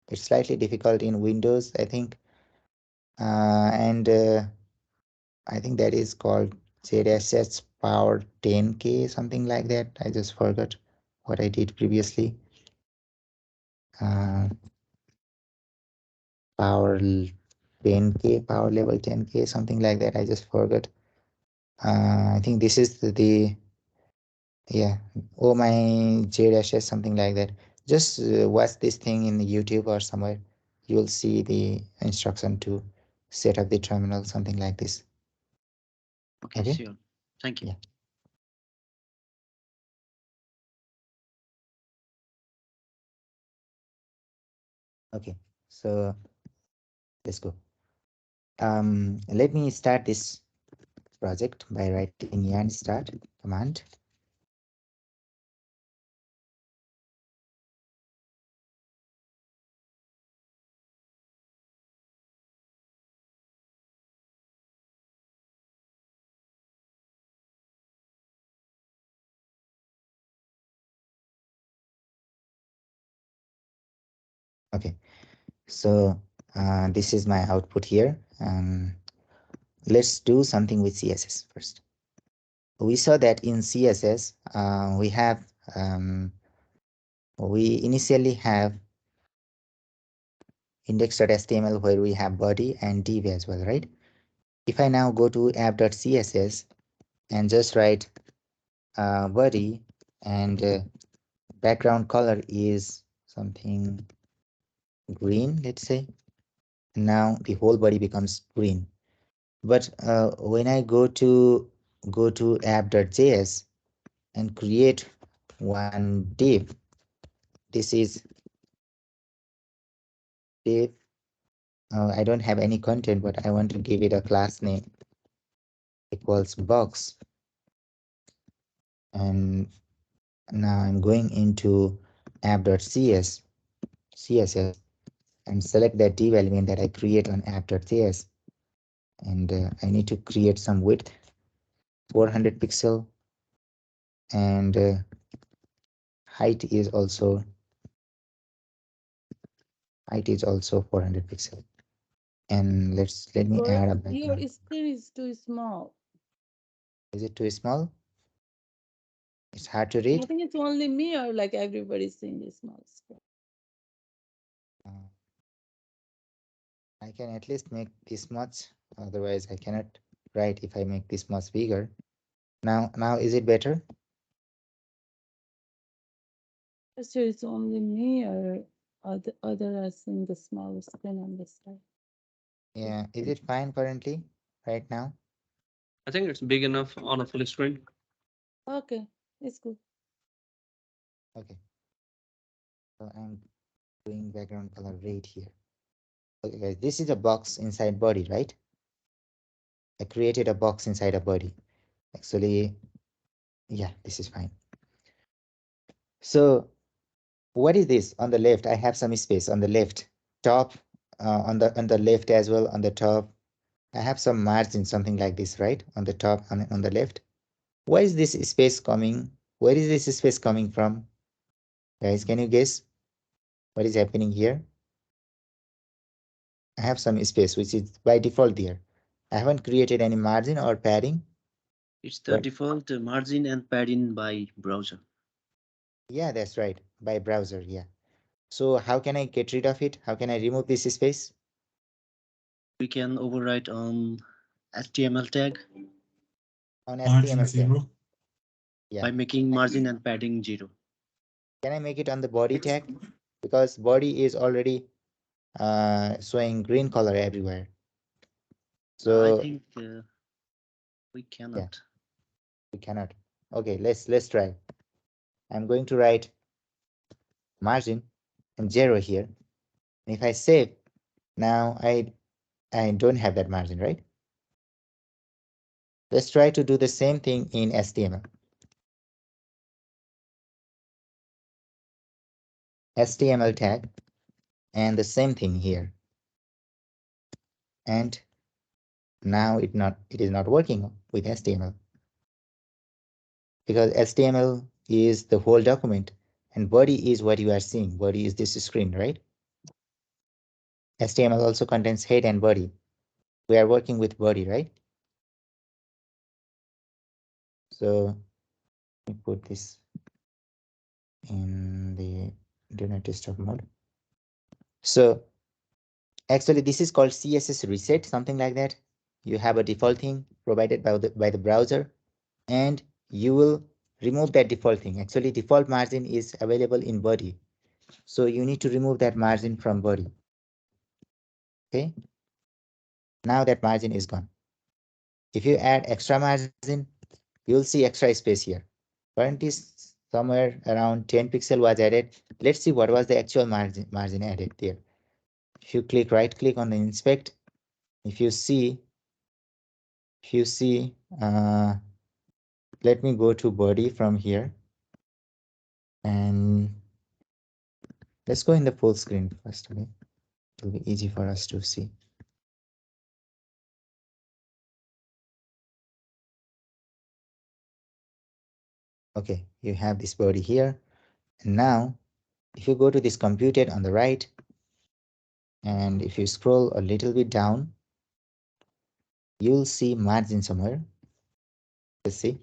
It's slightly difficult in Windows, I think. And I think that is called JSS Power 10K, something like that. I just forgot what I did previously. Power 10K, power level 10K, something like that. I just forgot. I think this is the yeah. Oh my JSS, something like that. Just watch this thing in YouTube or somewhere. You'll see the instruction to set up the terminal, something like this. Okay, sure. Thank you. Yeah. Okay, so let's go. Let me start this project by writing yarn start command. Okay, so this is my output here. let's do something with CSS first. We saw that in CSS, we initially have index.html where we have body and div as well, right? If I now go to app.css and just write body and background color is something green, let's say, now the whole body becomes green. But when I go to app.js and create one div, this is div. I don't have any content, but I want to give it a class name equals box. And now I'm going into app.cs CSS and select that div element that I create on app.js. And I need to create some width, 400 pixel, and height is also 400 pixel. And let me add a Your background. screen is too small. Is it too small? It's hard to I read. think it's only me or like everybody's seeing this small screen. I can at least make this much, otherwise I cannot write if I make this much bigger. Now is it better? So it's only me or other are seeing the small screen on the side. Yeah, is it fine currently, right now? I think it's big enough on a full screen. Okay, it's good. Okay, so I'm doing background color red here. Okay guys, this is a box inside body, right? I created a box inside a body. Actually, yeah, this is fine. So what is this on the left? I have some space on the left top, on the left as well, on the top. I have some margin, something like this, right? On the top, on the left. Where is this space coming? Where is this space coming from? Guys, can you guess what is happening here? I have some space, which is by default there. I haven't created any margin or padding. It's the But default margin and padding by browser. yeah, that's right, by browser, yeah. So how can I get rid of it? How can I remove this space? We can overwrite on HTML tag On Margin HTML tag. 0. Yeah. by making margin and padding 0. Can I make it on the body tag? Because body is already showing green color everywhere. I So think we yeah, cannot. we cannot. Okay, let's try. I'm going to write margin and 0 here. And if I save, now I don't have that margin, right? Let's try to do the same thing in HTML. HTML tag and the same thing here. And now it is not working with HTML because HTML is the whole document and body is what you are seeing. Body is this screen, right? HTML also contains head and body. We are working with body, right? So let me put this in the do not disturb mode. So actually this is called CSS reset, something like that. You have a default thing provided by the browser and you will remove that default thing. Actually default margin is available in body. So you need to remove that margin from body. Okay. Now that margin is gone. If you add extra margin, you'll see extra space here. Currently somewhere around 10 pixel was added. Let's see what was the actual margin added there. If you right click on the inspect, if you see, let me go to body from here and let's go in the full screen first. Okay, it will be easy for us to see. Okay, you have this body here. And now if you go to this computed on the right, and if you scroll a little bit down, you'll see margin somewhere. Let's see.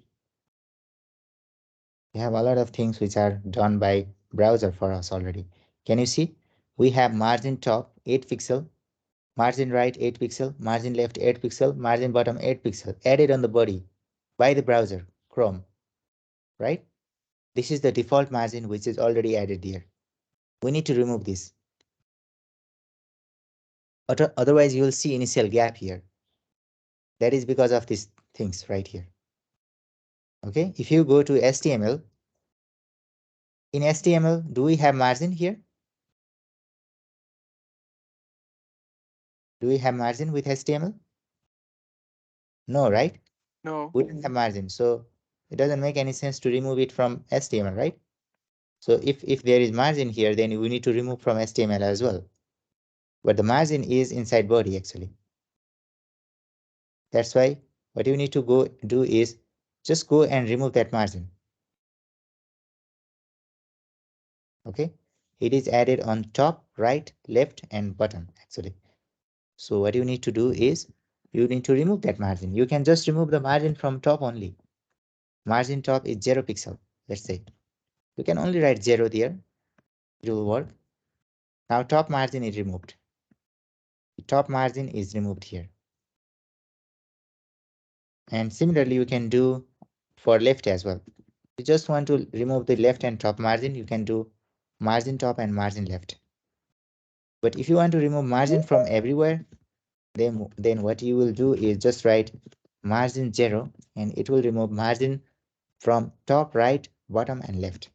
We have a lot of things which are done by browser for us already. Can you see? We have margin top 8 pixel, margin right 8 pixel, margin left 8 pixel, margin bottom 8 pixel added on the body by the browser, Chrome, right? This is the default margin which is already added there. We need to remove this. Otherwise, you will see initial gap here. That is because of these things right here. Okay, if you go to HTML, in HTML, do we have margin here? Do we have margin with HTML? No, right? No. We don't have margin, so it doesn't make any sense to remove it from HTML, right? So if there is margin here, then we need to remove from HTML as well. But the margin is inside body actually. That's why what you need to go do is just go and remove that margin. Okay, it is added on top, right, left, and bottom actually. So what you need to do is you need to remove that margin. You can just remove the margin from top only. Margin top is 0 pixel, let's say. You can only write 0 there. It will work. Now top margin is removed. The top margin is removed here. And similarly, you can do for left as well. You just want to remove the left and top margin, you can do margin top and margin left. But if you want to remove margin from everywhere, then what you will do is just write margin 0 and it will remove margin from top, right, bottom, and left.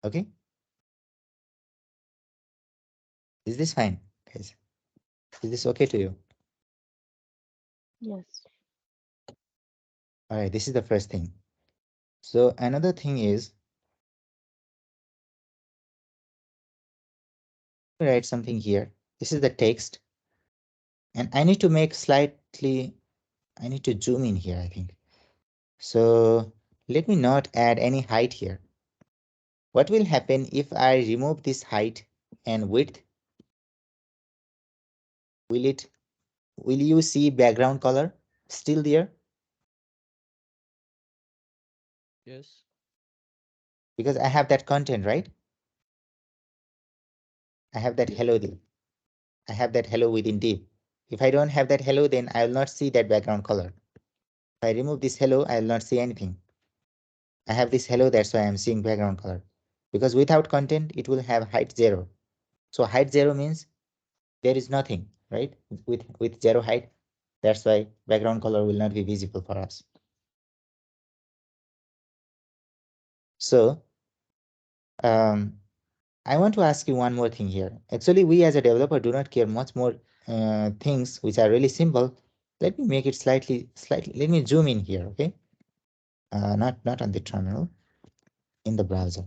Okay? Is this fine, guys? Is this okay to you? Yes. All right, this is the first thing. So another thing is write something here. This is the text. And I need to make slightly, I need to zoom in here, I think. So let me not add any height here. What will happen if I remove this height and width? Will you see background color still there? Yes. Because I have that content, right? I have that hello there. I have that hello within div. If I don't have that hello, then I will not see that background color. If I remove this hello, I will not see anything. I have this hello, that's why I'm seeing background color. Because without content, it will have height 0. So height 0 means there is nothing, right? With 0 height, that's why background color will not be visible for us. So I want to ask you one more thing here. Actually, we as a developer do not care much more things which are really simple. Let me make it slightly, let me zoom in here, okay? Not on the terminal, in the browser.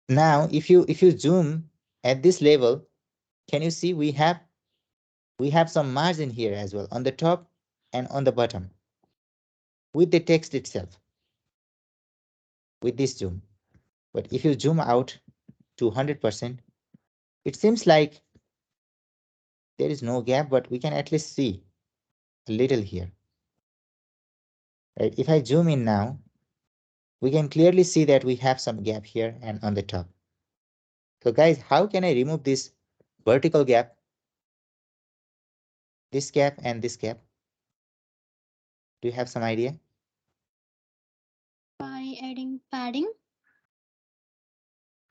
Now, if you zoom at this level, can you see we have some margin here as well on the top and on the bottom with the text itself with this zoom. But if you zoom out to 100%, it seems like there is no gap, but we can at least see a little here. Right? If I zoom in now, we can clearly see that we have some gap here and on the top. So guys, how can I remove this vertical gap, this gap and this gap? Do you have some idea? By adding padding.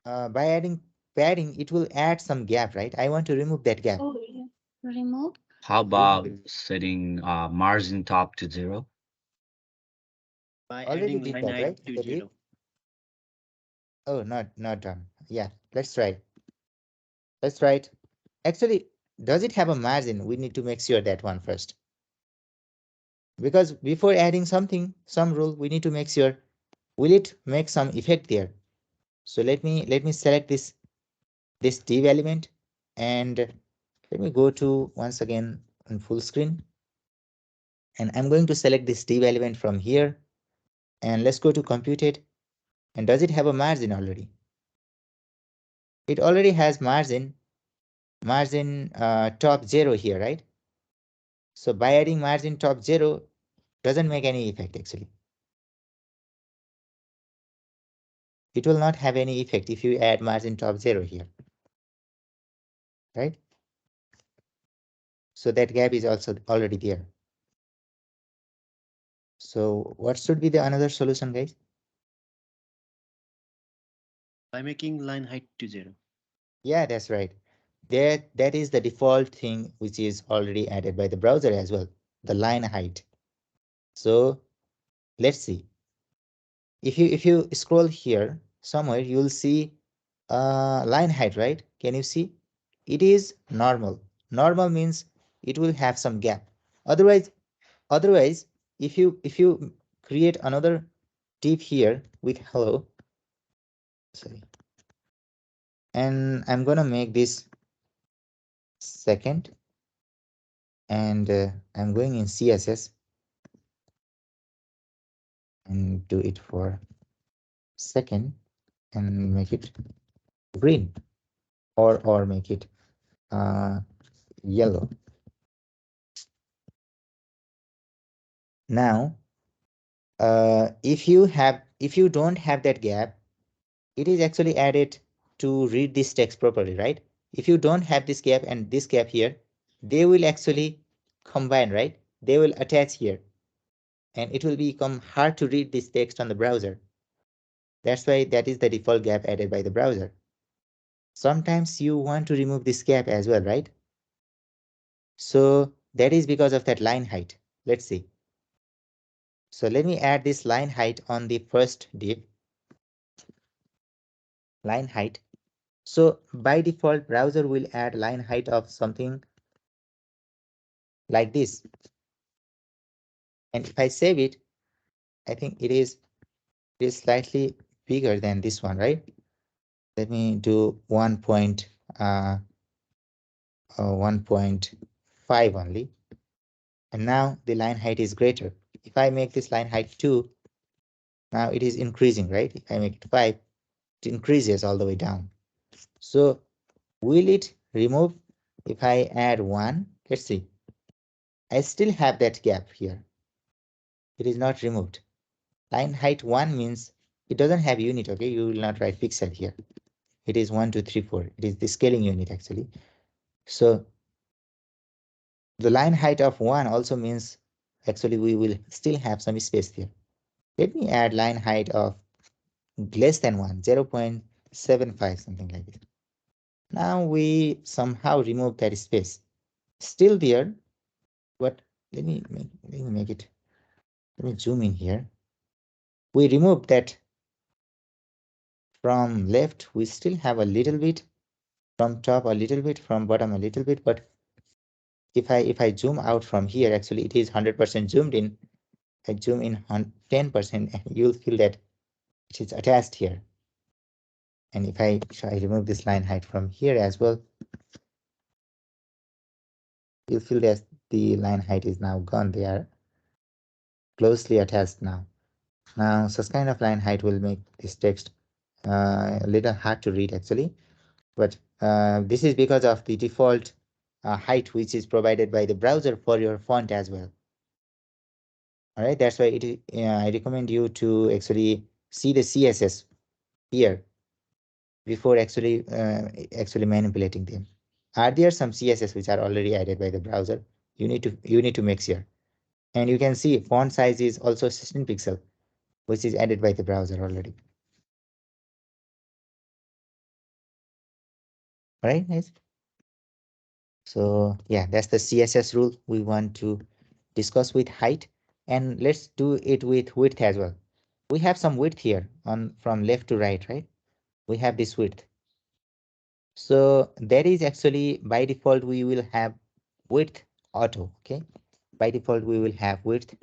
By adding padding, it will add some gap, right? I want to remove that gap. Oh, yeah. Remove. How about setting margin top to 0? By Already adding did line that, right? height to The div? 0. Oh, not done. Yeah, let's try. Let's try it. Actually, does it have a margin? We need to make sure that one first. Because before adding something, some rule, we need to make sure, will it make some effect there? So let me select this div element and let me go to once again on full screen. And I'm going to select this div element from here and let's go to compute it. And does it have a margin already? It already has margin, margin top 0 here, right? So by adding margin top 0 doesn't make any effect actually. It will not have any effect if you add margin top 0 here, right? So that gap is also already there. So what should be the another solution, guys? By making line height to 0. Yeah, that's right. That is the default thing which is already added by the browser as well, the line height. So let's see. If you scroll here somewhere, you'll see line height, right? Can you see? It is normal. Normal means it will have some gap. Otherwise, if you create another div here with hello, sorry, and I'm gonna make this second, and I'm going in CSS and do it for second and make it green, or make it yellow. Now if you don't have that gap, it is actually added to read this text properly, right? If you don't have this gap and this gap here, they will actually combine, right? They will attach here, and it will become hard to read this text on the browser. That's why that is the default gap added by the browser. Sometimes you want to remove this gap as well, right? So that is because of that line height. Let's see. So let me add this line height on the first div. Line height. So by default, browser will add line height of something like this. And if I save it, I think it is slightly bigger than this one, right? Let me do 1.5 only. And now the line height is greater. If I make this line height 2, now it is increasing, right? If I make it 5, it increases all the way down. So will it remove if I add 1? Let's see. I still have that gap here. It is not removed. Line height 1 means it doesn't have unit, okay? You will not write pixel here. It is 1, 2, 3, 4. It is the scaling unit actually. So the line height of 1 also means actually we will still have some space there. Let me add line height of less than 1, 0.75, something like this. Now we somehow remove that space. Still there, but let me make it. Let me zoom in here. We remove that. From left, we still have a little bit, from top a little bit, from bottom a little bit, but if I zoom out from here, actually it is 100% zoomed in. I zoom in 10%, and you'll feel that it is attached here. And if I remove this line height from here as well, you'll feel that the line height is now gone. They are closely attached now. Now, such kind of line height will make this text a little hard to read actually, but this is because of the default height which is provided by the browser for your font as well. All right, that's why I recommend you to actually see the CSS here before actually manipulating them. Are there some CSS which are already added by the browser? You need to make sure. And you can see font size is also 16 pixel, which is added by the browser already. All right, nice. So yeah, that's the CSS rule we want to discuss with height, and let's do it with width as well. We have some width here on from left to right, right? We have this width. So that is actually by default we will have width auto. Okay, by default we will have width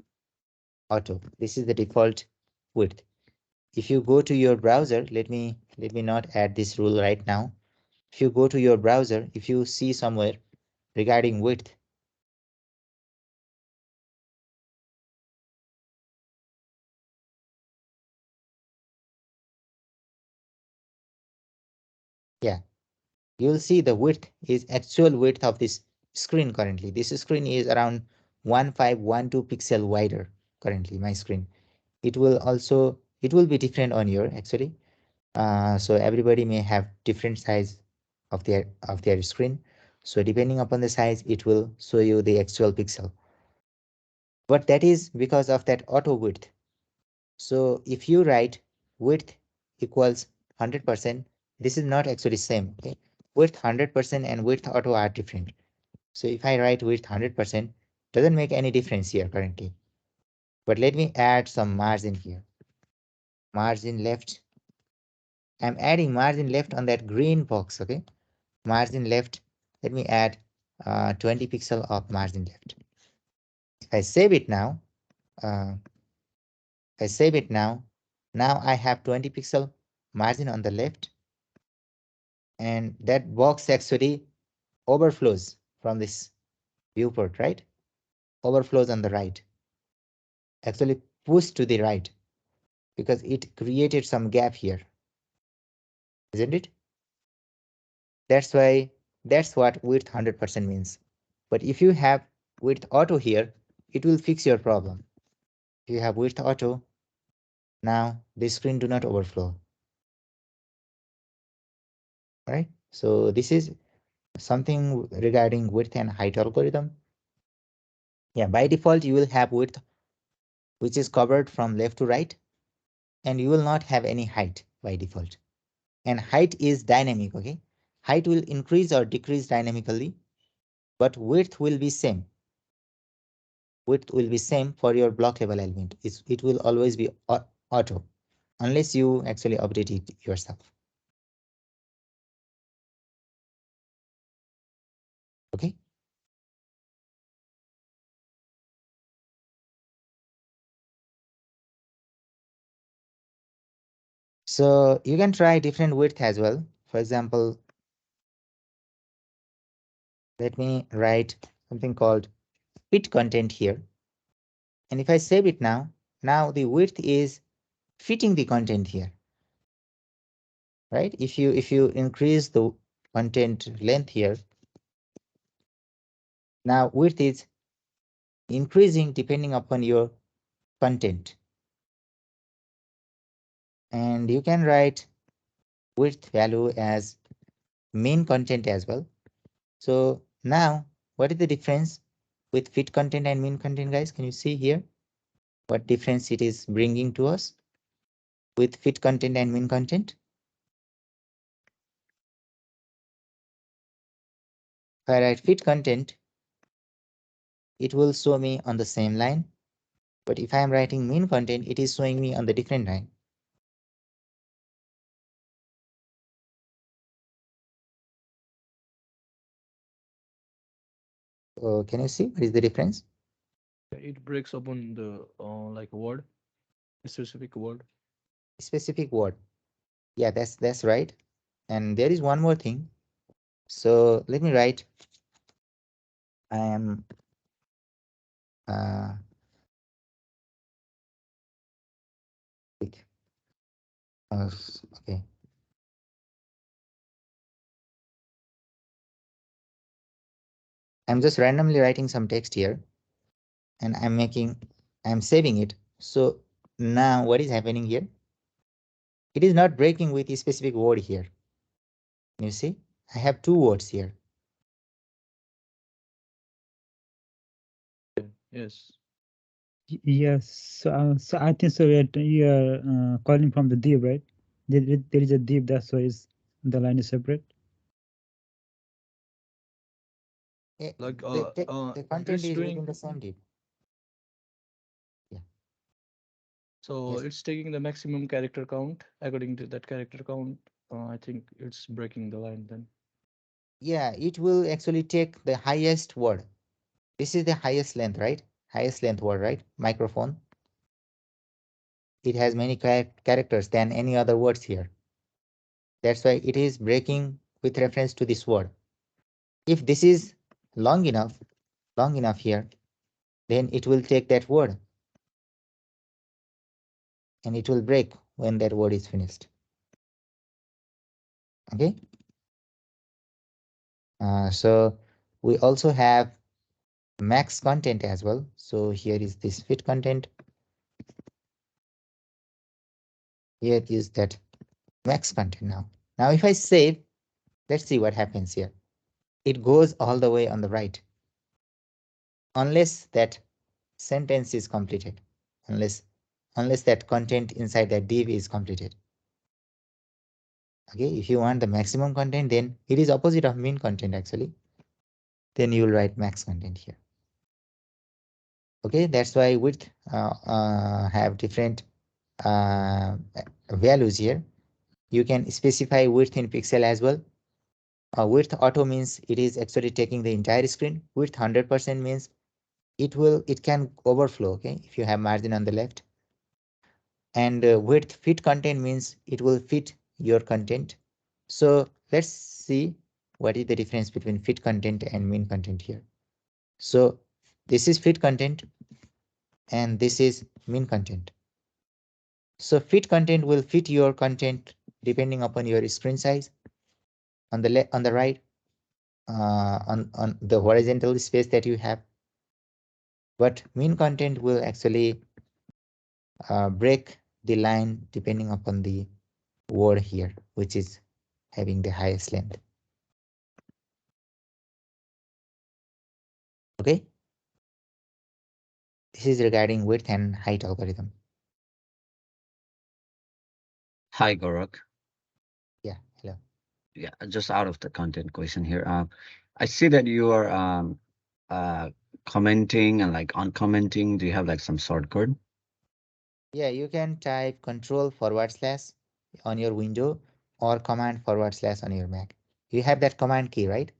auto. This is the default width. If you go to your browser, let me not add this rule right now. If you go to your browser, if you see somewhere regarding width, yeah, you'll see the width is actual width of this screen currently. This screen is around 1512 pixel wider currently, my screen. It will be different on your actually. So everybody may have different size of their screen. So depending upon the size, it will show you the actual pixel. But that is because of that auto width. So if you write width equals 100%, this is not actually same. Okay? Width 100% and width auto are different. So if I write width 100%, doesn't make any difference here currently. But let me add some margin here. Margin left. I'm adding margin left on that green box. Okay. Margin left. Let me add 20 pixel of margin left. If I save it now, uh, now I have 20 pixel margin on the left, and that box actually overflows from this viewport, right? Overflows on the right, actually pushed to the right because it created some gap here, isn't it? That's what width 100% means. But if you have width auto here, it will fix your problem. If you have width auto, now the screen do not overflow. Right? So this is something regarding width and height algorithm. Yeah, by default, you will have width which is covered from left to right, and you will not have any height by default. And height is dynamic, okay? Height will increase or decrease dynamically, but width will be same. Width will be same for your block level element. It will always be auto, unless you actually update it yourself. Okay. So you can try different width as well. For example, let me write something called fit content here. And if I save it now the width is fitting the content here. Right? If you increase the content length here, now width is increasing depending upon your content. And you can write width value as main content as well. So now what is the difference with fit content and main content, guys? Can you see here what difference it is bringing to us with fit content and main content? If I write fit content, it will show me on the same line. But if I am writing main content, it is showing me on the different line. So can you see what is the difference? It breaks upon the like word, a specific word. Specific word. Yeah, that's right. And there is one more thing. So let me write. I am okay. I'm just randomly writing some text here, and I'm saving it. So now what is happening here? It is not breaking with a specific word here. You see, I have two words here. Yes. Yes. So I think so. You are calling from the div, right? There is a div. That's why the line is separate. Like The content it's is doing. within the same div. Yeah. So Yes. it's taking the maximum character count. According to that character count, I think it's breaking the line then. Yeah, it will actually take the highest word. This is the highest length, right? Highest length word, right? Microphone. It has many characters than any other words here. That's why it is breaking with reference to this word. If this is long enough here, then it will take that word and it will break when that word is finished. Okay. So we also have max content as well. So here is this fit content. Here is that max content now. Now if I save, let's see what happens here. It goes all the way on the right. Unless that sentence is completed. Unless that content inside that div is completed. Okay, if you want the maximum content, then it is opposite of min content actually. Then you will write max content here. Okay, that's why width have different values here. You can specify width in pixel as well. Width auto means it is actually taking the entire screen. Width 100% means it can overflow. Okay, if you have margin on the left. And width fit content means it will fit your content. So let's see what is the difference between fit content and min content here. So this is fit content and this is min content. So fit content will fit your content depending upon your screen size. On the left, on the right, on the horizontal space that you have. But min content will actually break the line depending upon the word here, which is having the highest length. Okay. This is regarding width and height algorithm. Hi, Gaurav. Yeah, hello. Yeah, just out of the content question here. I see that you are commenting and like uncommenting. Do you have like some shortcut? Yeah, you can type control / on your window or command / on your Mac. You have that command key, right?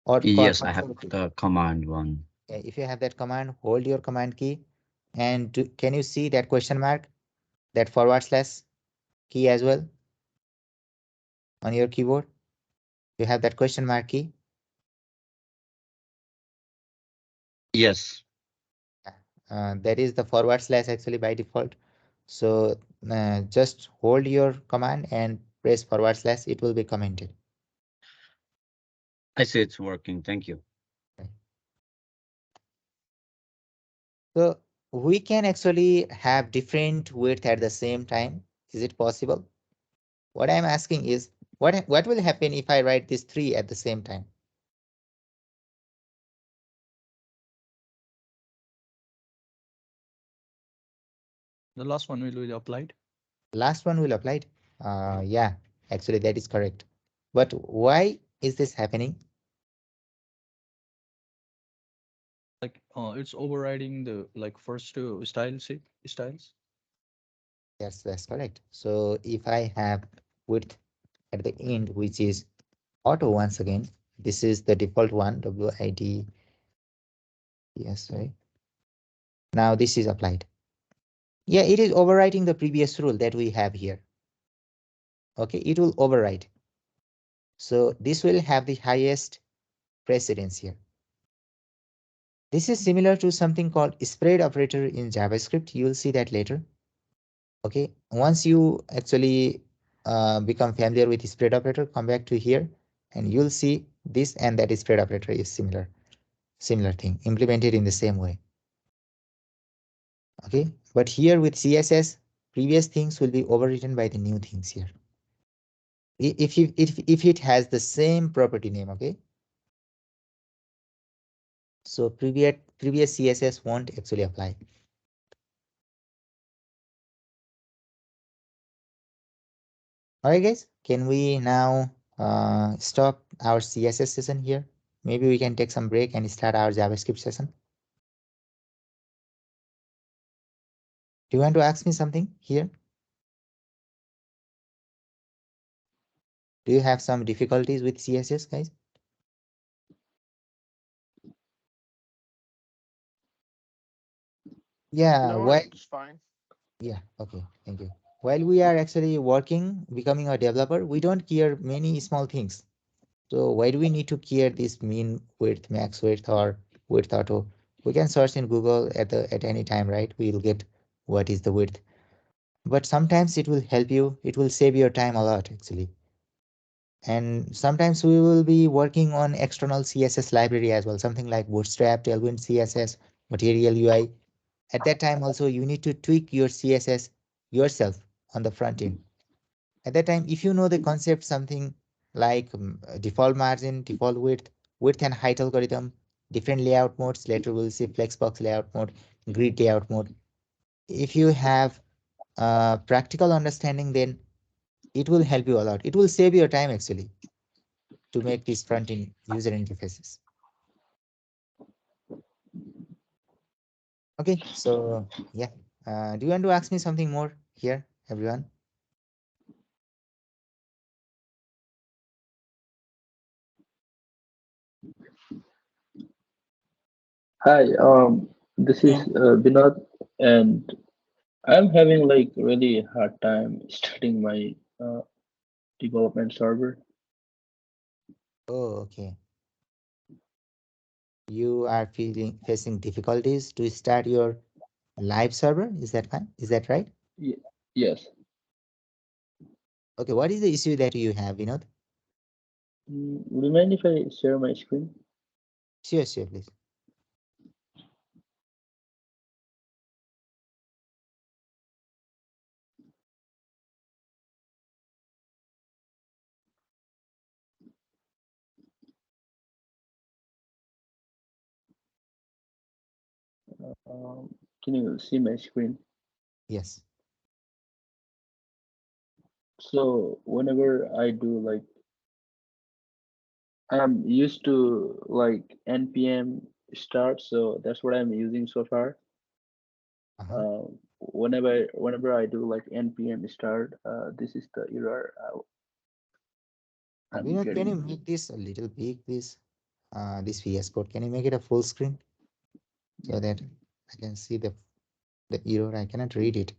Or Yes, I have control key. the command one. If you have that command, hold your command key and can you see that question mark, that / key as well on your keyboard? You have that question mark key. Yes. That is the / actually by default. So just hold your command and press / it will be commented. I see it's working. Thank you. So we can actually have different width at the same time. Is it possible? What I'm asking is what will happen if I write these 3 at the same time? The last one will be applied. Last one will apply. Yeah, actually that is correct. But why is this happening? Like it's overriding the like first two styles. Yes, that's correct. So if I have width at the end, which is auto once again, this is the default one, WID. Yes, right. Now this is applied. Yeah, it is overwriting the previous rule that we have here. Okay, it will override. So this will have the highest precedence here. This is similar to something called spread operator in JavaScript. You will see that later. Okay, once you actually become familiar with spread operator, come back to here and you'll see this and that spread operator is similar thing implemented in the same way. Okay, but here with CSS, previous things will be overwritten by the new things here. If it has the same property name, okay. So previous CSS won't actually apply. All right, guys, can we now stop our CSS session here? Maybe we can take some break and start our JavaScript session. Do you want to ask me something here? Do you have some difficulties with CSS, guys? Yeah, No, why? it's fine. Yeah, okay, thank you. While we are actually working, becoming a developer, we don't care many small things. So why do we need to care this min width, max width, or width auto? We can search in Google at any time, right? We'll get what is the width. But sometimes it will help you. It will save your time a lot, actually. And sometimes we will be working on external CSS library as well, something like Bootstrap, Tailwind CSS, Material UI. At that time also you need to tweak your CSS yourself on the front end. At that time, if you know the concept, something like default margin, default width and height algorithm, different layout modes, later we'll see flexbox layout mode, grid layout mode. If you have practical understanding, then it will help you a lot. It will save your time actually to make these front-end user interfaces. Okay, so yeah. Do you want to ask me something more here, everyone? Hi, this is Binod, and I'm having like really hard time starting my development server. Oh, okay. You are facing difficulties to start your live server. Is that fine? Is that right? Yes. Okay, what is the issue that you have, Vinod? Would you mind if I share my screen? Sure, sure, please. Can you see my screen? Yes. So whenever I do like, I'm used to like npm start, so that's what I'm using so far. Whenever I do like npm start, this is the error I'm Vinod, can you getting. make this a little big, this VS Code? Can you make it a full screen so that I can see the error? I cannot read it.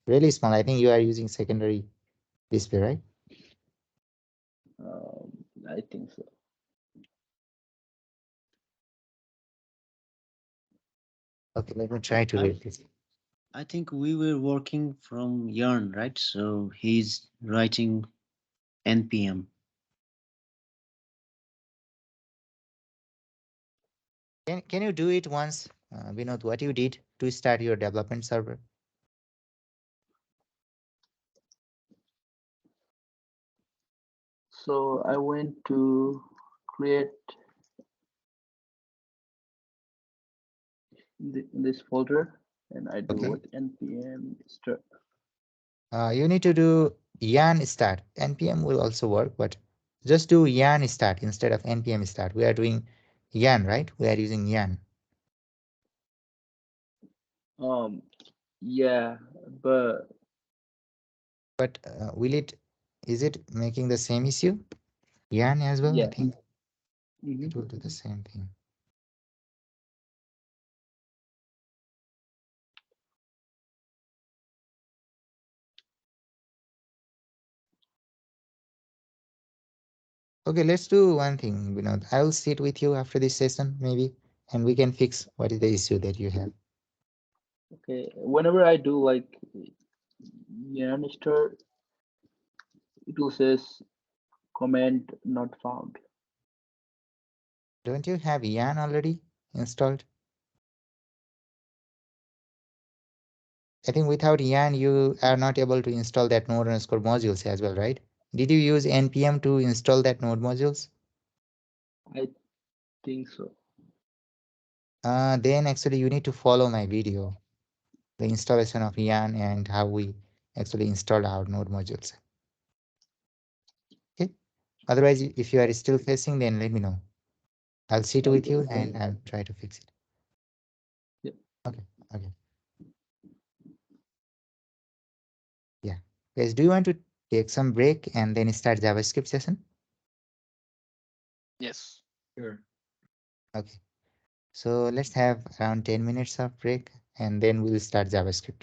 Really small. I think you are using secondary display, right? I think so. Okay, let me try to read this. I think we were working from Yarn, right? So he's writing npm. Can you do it once, Vinod, what you did to start your development server? So I went to create this folder, and I do Okay. like npm start. You need to do yarn start. npm will also work, but just do yarn start instead of npm start. We are doing yarn, right? We are using yarn. Yeah, but Is it making the same issue? Yarn as well? I yes. think it will do the same thing. Okay, let's do one thing, Vinod. I will sit with you after this session, maybe, and we can fix what is the issue that you have. Okay, whenever I do like yarn start, it will says command not found. Don't you have yarn already installed? I think without yarn, you are not able to install that node underscore modules as well, right? Did you use npm to install that node modules? I think so. Then actually you need to follow my video, the installation of yarn and how we actually installed our node modules. Okay. Otherwise, if you are still facing, then let me know. I'll sit with you and I'll try to fix it. Yep. Okay. Okay. Yeah. Guys, do you want to take some break and then start JavaScript session? Yes. Sure. Okay. So let's have around 10 minutes of break and then we'll start JavaScript.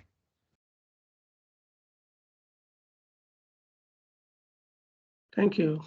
Thank you.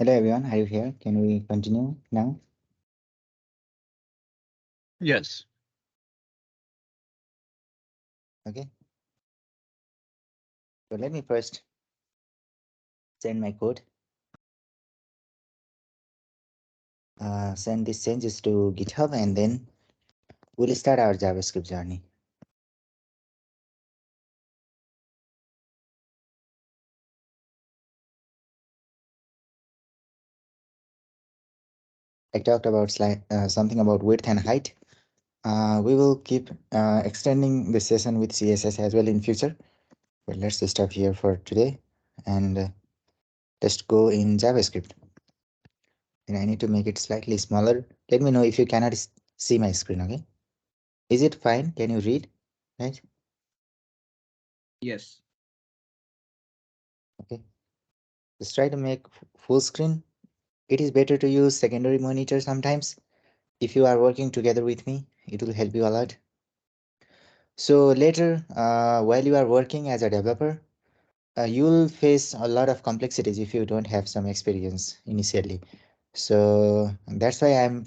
Hello everyone, are you here? Can we continue now? Yes. Okay. So let me first send my code. Send these changes to GitHub, and then we'll start our JavaScript journey. I talked about something about width and height. We will keep extending the session with CSS as well in future. But let's stop here for today, and let's go in JavaScript. And I need to make it slightly smaller. Let me know if you cannot see my screen, okay? Is it fine? Can you read? Right? Yes. Okay. Just try to make full screen. It is better to use secondary monitor sometimes. If you are working together with me, it will help you a lot. So later, while you are working as a developer, you'll face a lot of complexities if you don't have some experience initially. So that's why I'm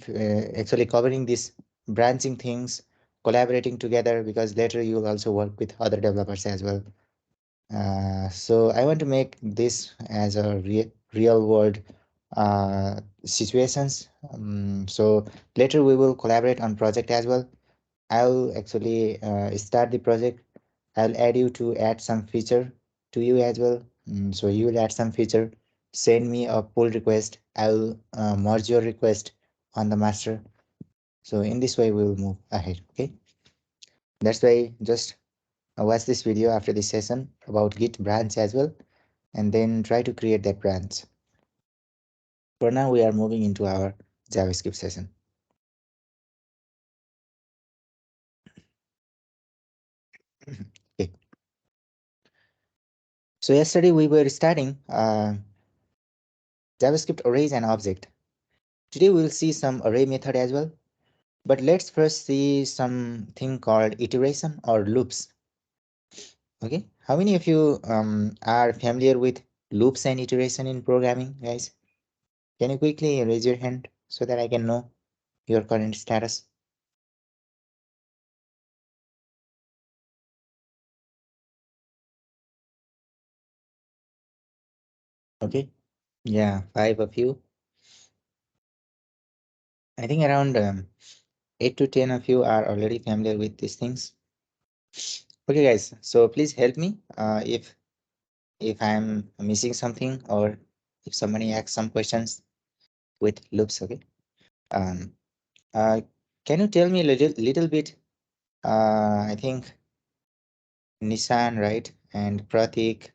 actually covering these branching things, collaborating together, because later you'll also work with other developers as well. So I want to make this as a real world situations. So later we will collaborate on project as well. I'll actually start the project. I'll add you to add some feature to you as well. So you will add some feature, send me a pull request. I'll merge your request on the master. So in this way, we will move ahead. Okay. That's why just watch this video after this session about Git branch as well, and then try to create that branch. For now, we are moving into our JavaScript session. Okay. So yesterday we were studying JavaScript arrays and object. Today we'll see some array method as well. But let's first see something called iteration or loops. Okay, how many of you are familiar with loops and iteration in programming, guys? Can you quickly raise your hand so that I can know your current status? Okay, yeah, 5 of you. I think around 8 to 10 of you are already familiar with these things. Okay, guys, so please help me if I'm missing something, or if somebody asks some questions with loops. Okay. Um, can you tell me a little bit? I think Nissan, right, and Pratik.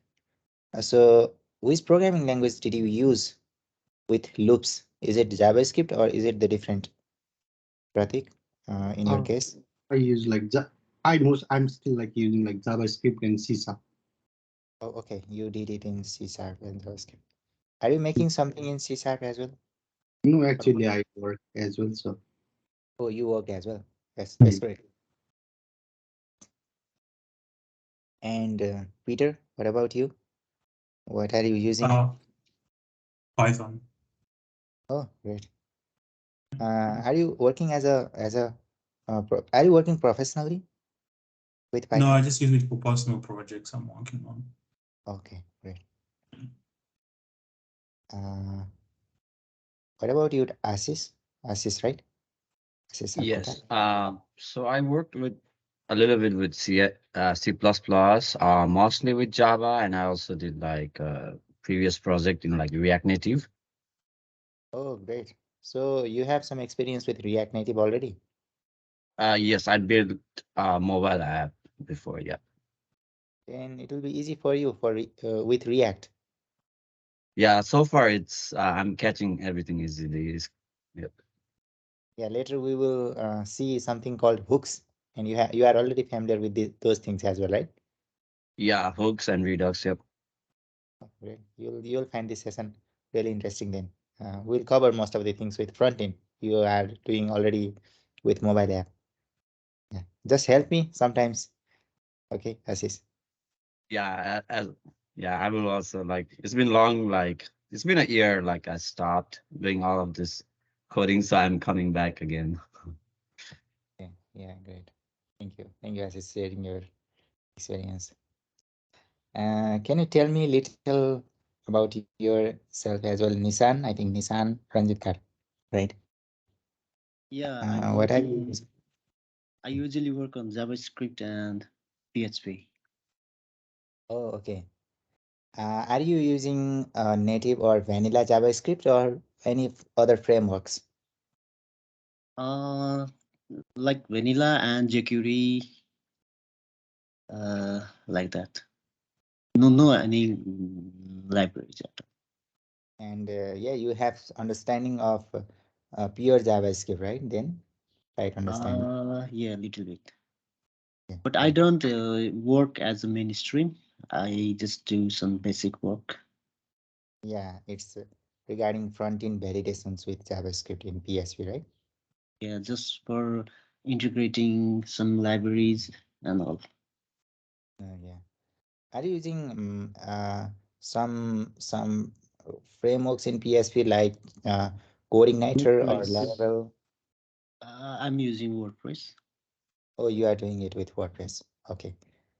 So, which programming language did you use with loops? Is it JavaScript or is it the different? Pratik, in your case? I use like I'm still like using like JavaScript and C#. Oh, okay. You did it in C# and JavaScript. Are you making something in C# as well? No, actually I work as well. So Oh, you work as well. That's great. And Peter, what about you? What are you using? Python. Oh, great. Are you working as a are you working professionally with No, Python? I just use it for personal projects I'm working on. Okay, great. What about you, Asis? Asis, right? Asis Sarkota? Yes. So I worked with a little bit with C++, mostly with Java, and I also did like a previous project in like React Native. Oh, great. So you have some experience with React Native already? Yes, I built a mobile app before, yeah. Then it will be easy for you with React. Yeah, so far it's I'm catching everything easily. Yep. Yeah, later we will see something called hooks, and you are already familiar with those things as well, right? Yeah, hooks and Redux, yep. Oh, great. You'll find this session really interesting then. We'll cover most of the things with Frontend. You are doing already with mobile app. Yeah, just help me sometimes. Okay, Asis. Yeah, yeah, I will also like it's been long like it's been a year. Like I stopped doing all of this coding, so I'm coming back again. Okay, yeah, great. Thank you, Ashish, sharing your experience. Can you tell me a little about yourself as well? Nissan, I think Nissan Ranjit, right? Yeah, What are you using? I usually work on JavaScript and PHP. Oh, okay. Are you using native or vanilla JavaScript or any other frameworks? Uh, like vanilla and jQuery, like that. No, any libraries at And yeah, you have understanding of pure JavaScript, right? Then, right understanding. all. Yeah, little bit. Yeah, But I great. don't work as a mainstream. I just do some basic work. Yeah, it's regarding front-end validations with JavaScript in PHP, right? Yeah, just for integrating some libraries and all. Yeah. Are you using some frameworks in PHP like CodingNitre or WordPress. Laravel? I'm using WordPress. Oh, you are doing it with WordPress. Okay.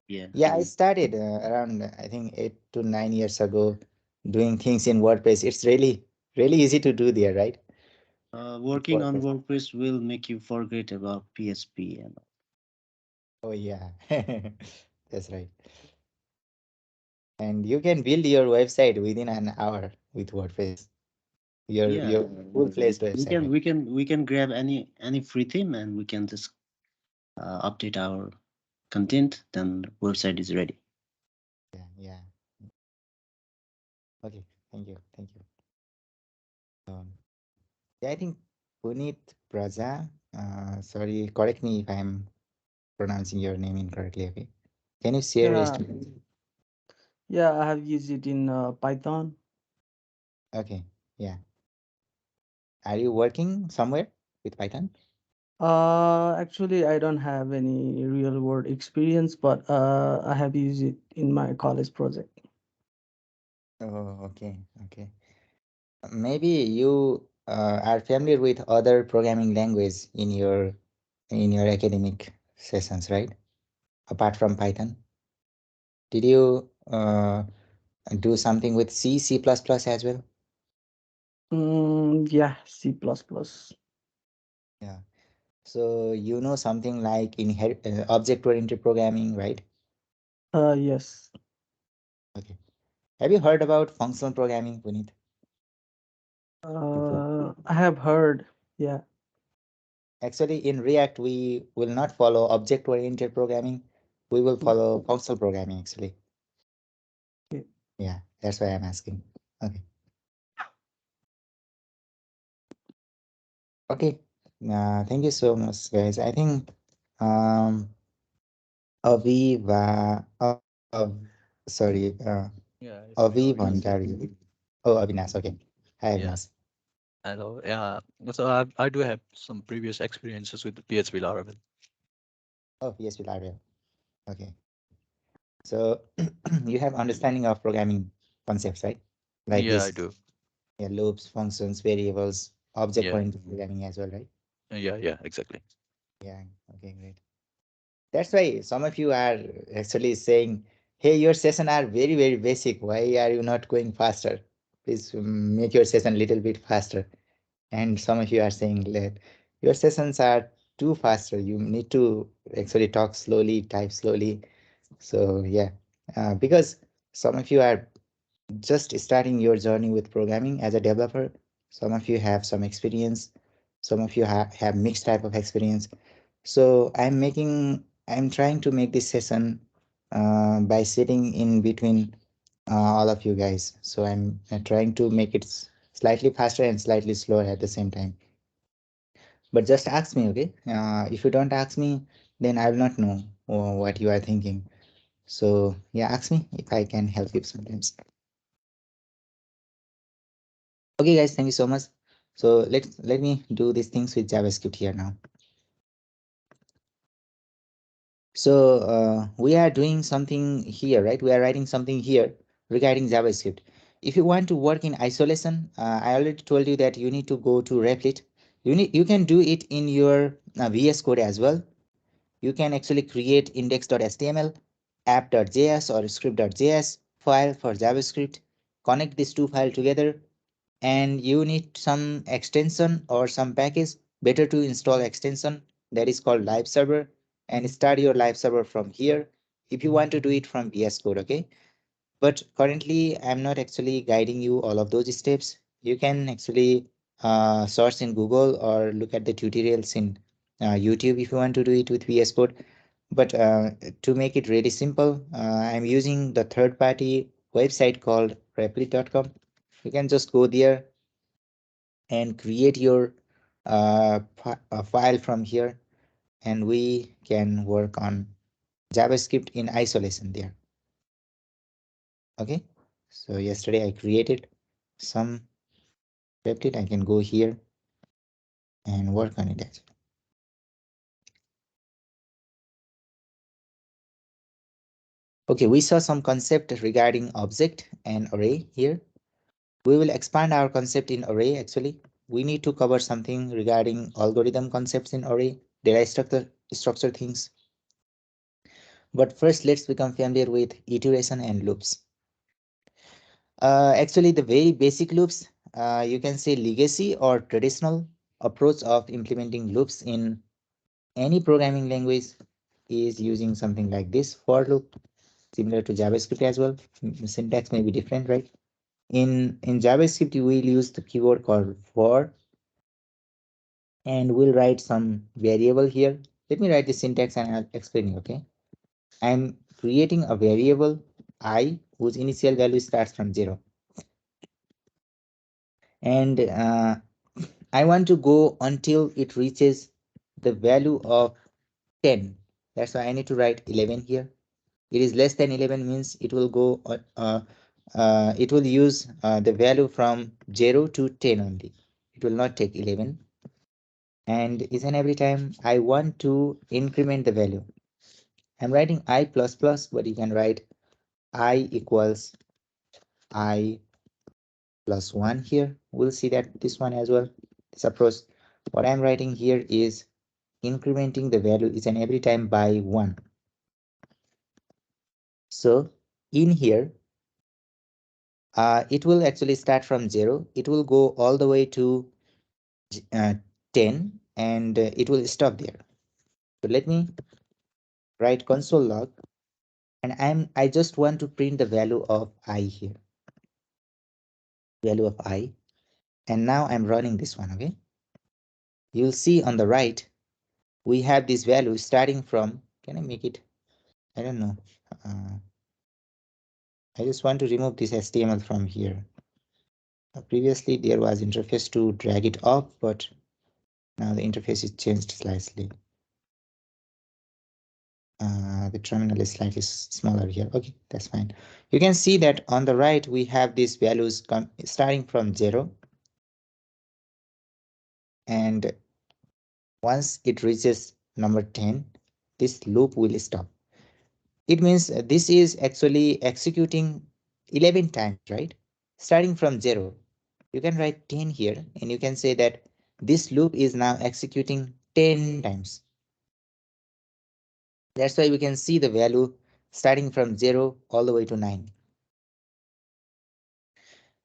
Yeah. Yeah, I started around I think 8 to 9 years ago doing things in WordPress. It's really easy to do there, right? With Working on WordPress. WordPress will make you forget about PHP and all. Oh yeah, that's right. And you can build your website within an hour with WordPress. Yeah, Your full-fledged website, right? we can grab any free theme and we can just update our content. Then website is ready. Yeah, yeah. Okay, thank you. Yeah, I think Puneet Praja. Sorry, correct me if I'm pronouncing your name incorrectly. Okay, can you share your Yeah, story? yeah, I have used it in Python. Okay, yeah. Are you working somewhere with Python? Actually, I don't have any real world experience, but I have used it in my college project. Oh, okay. Maybe you are familiar with other programming language in your academic sessions, right? Apart from Python, did you do something with C++ as well? Yeah, C++. plus plus. Yeah. So you know something like object-oriented programming, right? Yes. Okay. Have you heard about functional programming, Puneet? Before? I have heard. Yeah. Actually, in React, we will not follow object-oriented programming. We will follow functional programming, actually. Okay. Yeah, that's why I'm asking. Okay. Okay. Thank you so much, guys. I think um, Aviva, sorry, Yeah, if you Avi allow me to say. Bhandari. Oh, Avinash. Okay. Hi, Yeah. Avinash. Hello. Yeah. So I do have some previous experiences with the PHP Laravel. Oh, PHP Laravel. Okay. So you have understanding of programming concepts, right? Like Yeah, I this, do. yeah, loops, functions, variables, Yeah. object-oriented programming as well, right? Yeah, exactly. Yeah. Okay, great. That's why some of you are actually saying, hey, your session are very basic. Why are you not going faster? Please make your session a little bit faster. And some of you are saying that your sessions are too faster. You need to actually talk slowly, type slowly. So yeah, because some of you are just starting your journey with programming as a developer. Some of you have some experience. Some of you have mixed type of experience. So I'm trying to make this session by sitting in between all of you guys. So I'm trying to make it slightly faster and slightly slower at the same time. But just ask me, okay? If you don't ask me, then I will not know what you are thinking. So yeah, ask me if I can help you sometimes. Okay, guys, thank you so much. So let me do these things with JavaScript here now. So we are doing something here, right? We are writing something here regarding JavaScript. If you want to work in isolation, I already told you that you need to go to Replit. You can do it in your VS Code as well. You can actually create index.html, app.js or script.js file for JavaScript, connect these two files together, and you need some extension or some package. Better to install extension that is called live server and start your live server from here if you want to do it from VS Code, okay? But currently I'm not actually guiding you all of those steps. You can actually search in Google or look at the tutorials in YouTube if you want to do it with VS Code. But to make it really simple, I'm using the third-party website called replit.com. You can just go there and create your file from here, and we can work on JavaScript in isolation there. Okay, so yesterday I created some Replit. I can go here and work on it as well. Okay, we saw some concept regarding object and array here. We will expand our concept in array. Actually, we need to cover something regarding algorithm concepts in array, data structure things. But first, let's become familiar with iteration and loops. Actually, the very basic loops, you can say legacy or traditional approach of implementing loops in any programming language is using something like this for loop, similar to JavaScript as well. Syntax may be different, right? In JavaScript, you will use the keyword called for, and we'll write some variable here. Let me write the syntax and I'll explain you, okay? I'm creating a variable I whose initial value starts from 0. And I want to go until it reaches the value of 10. That's why I need to write 11 here. It is less than 11 means it will go it will use the value from 0 to 10 only. It will not take 11. And each and every time I want to increment the value, I'm writing I plus plus, but you can write I equals I plus 1 here. We'll see that this one as well. Suppose what I'm writing here is incrementing the value each and every time by 1. So in here, it will actually start from 0. It will go all the way to 10 and it will stop there. So let me write console log, and I just want to print the value of I here. Value of I. And now I'm running this one, okay? You'll see on the right, we have this value starting from, can I make it? I don't know. I just want to remove this HTML from here. Previously, there was interface to drag it up, but now the interface is changed slightly. The terminal is slightly smaller here. Okay, that's fine. You can see that on the right, we have these values starting from 0. And once it reaches number 10, this loop will stop. It means this is actually executing 11 times, right? Starting from 0. You can write 10 here, and you can say that this loop is now executing 10 times. That's why we can see the value starting from 0 all the way to 9.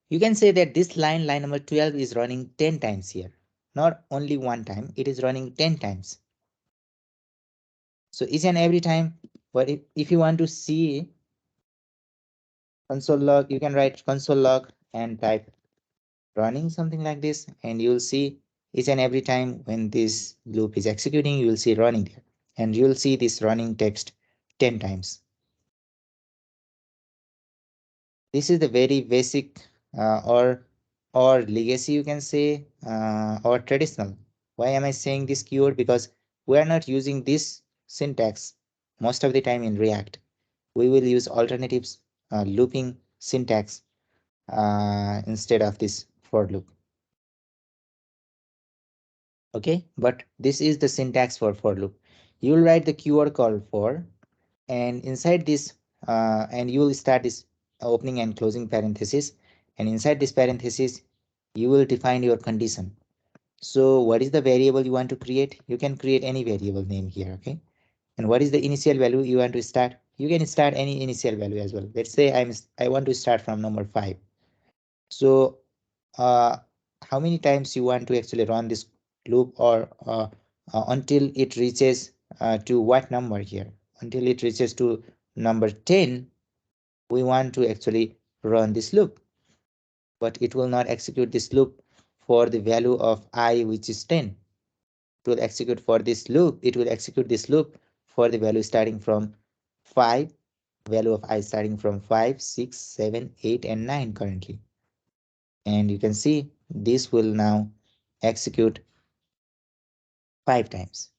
You can say that this line number 12, is running 10 times here. Not only one time, it is running 10 times. So each and every time, but if you want to see console log, you can write console log and type running something like this, and you'll see each and every time when this loop is executing, you will see running there, and you'll see this running text 10 times. This is the very basic or legacy, you can say, or traditional. Why am I saying this keyword? Because we are not using this syntax most of the time in React. We will use alternatives, looping syntax instead of this for loop. Okay, but this is the syntax for loop. You will write the keyword called for, and inside this, and you will start this opening and closing parenthesis, and inside this parenthesis, you will define your condition. So what is the variable you want to create? You can create any variable name here, okay? And what is the initial value you want to start? You can start any initial value as well. Let's say I want to start from number 5. So how many times you want to actually run this loop, or until it reaches to what number here? Until it reaches to number 10, we want to actually run this loop, but it will not execute this loop for the value of I, which is 10. It will execute for this loop. It will execute this loop for the value starting from 5, value of I starting from 5, 6, 7, 8, and 9 currently. And you can see this will now execute 5 times.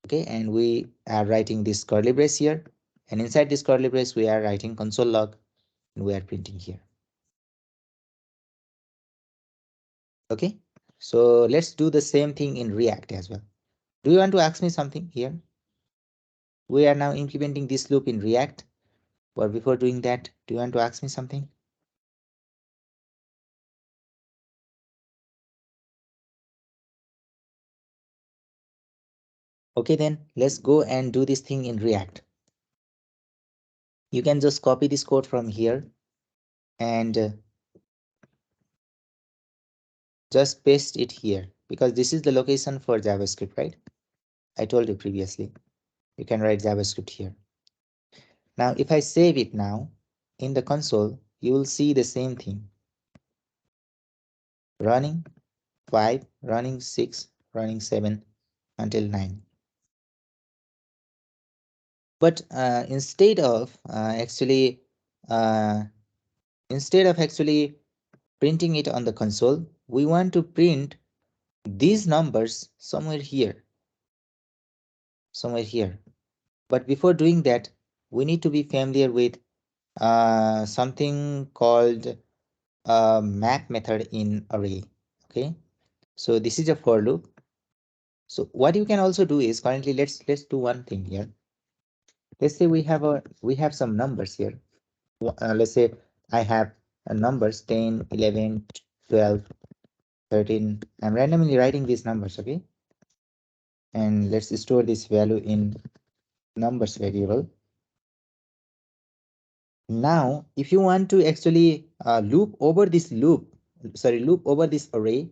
Okay, and we are writing this curly brace here, and inside this curly brace we are writing console log, and we are printing here. Okay, so let's do the same thing in React as well. Do you want to ask me something here? We are now implementing this loop in React, but before doing that, do you want to ask me something? Okay, then let's go and do this thing in React. You can just copy this code from here and just paste it here, because this is the location for JavaScript, right? I told you previously, you can write JavaScript here. Now, if I save it now in the console, you will see the same thing. Running 5, running 6, running 7 until 9. But instead of actually printing it on the console, we want to print these numbers somewhere here. But before doing that, we need to be familiar with something called map method in array. Okay, so this is a for loop. So what you can also do is, currently let's do one thing here. Let's say we have some numbers here. Let's say I have numbers 10, 11, 12, 13. I'm randomly writing these numbers, okay? And let's store this value in numbers variable. Now, if you want to actually loop over this array,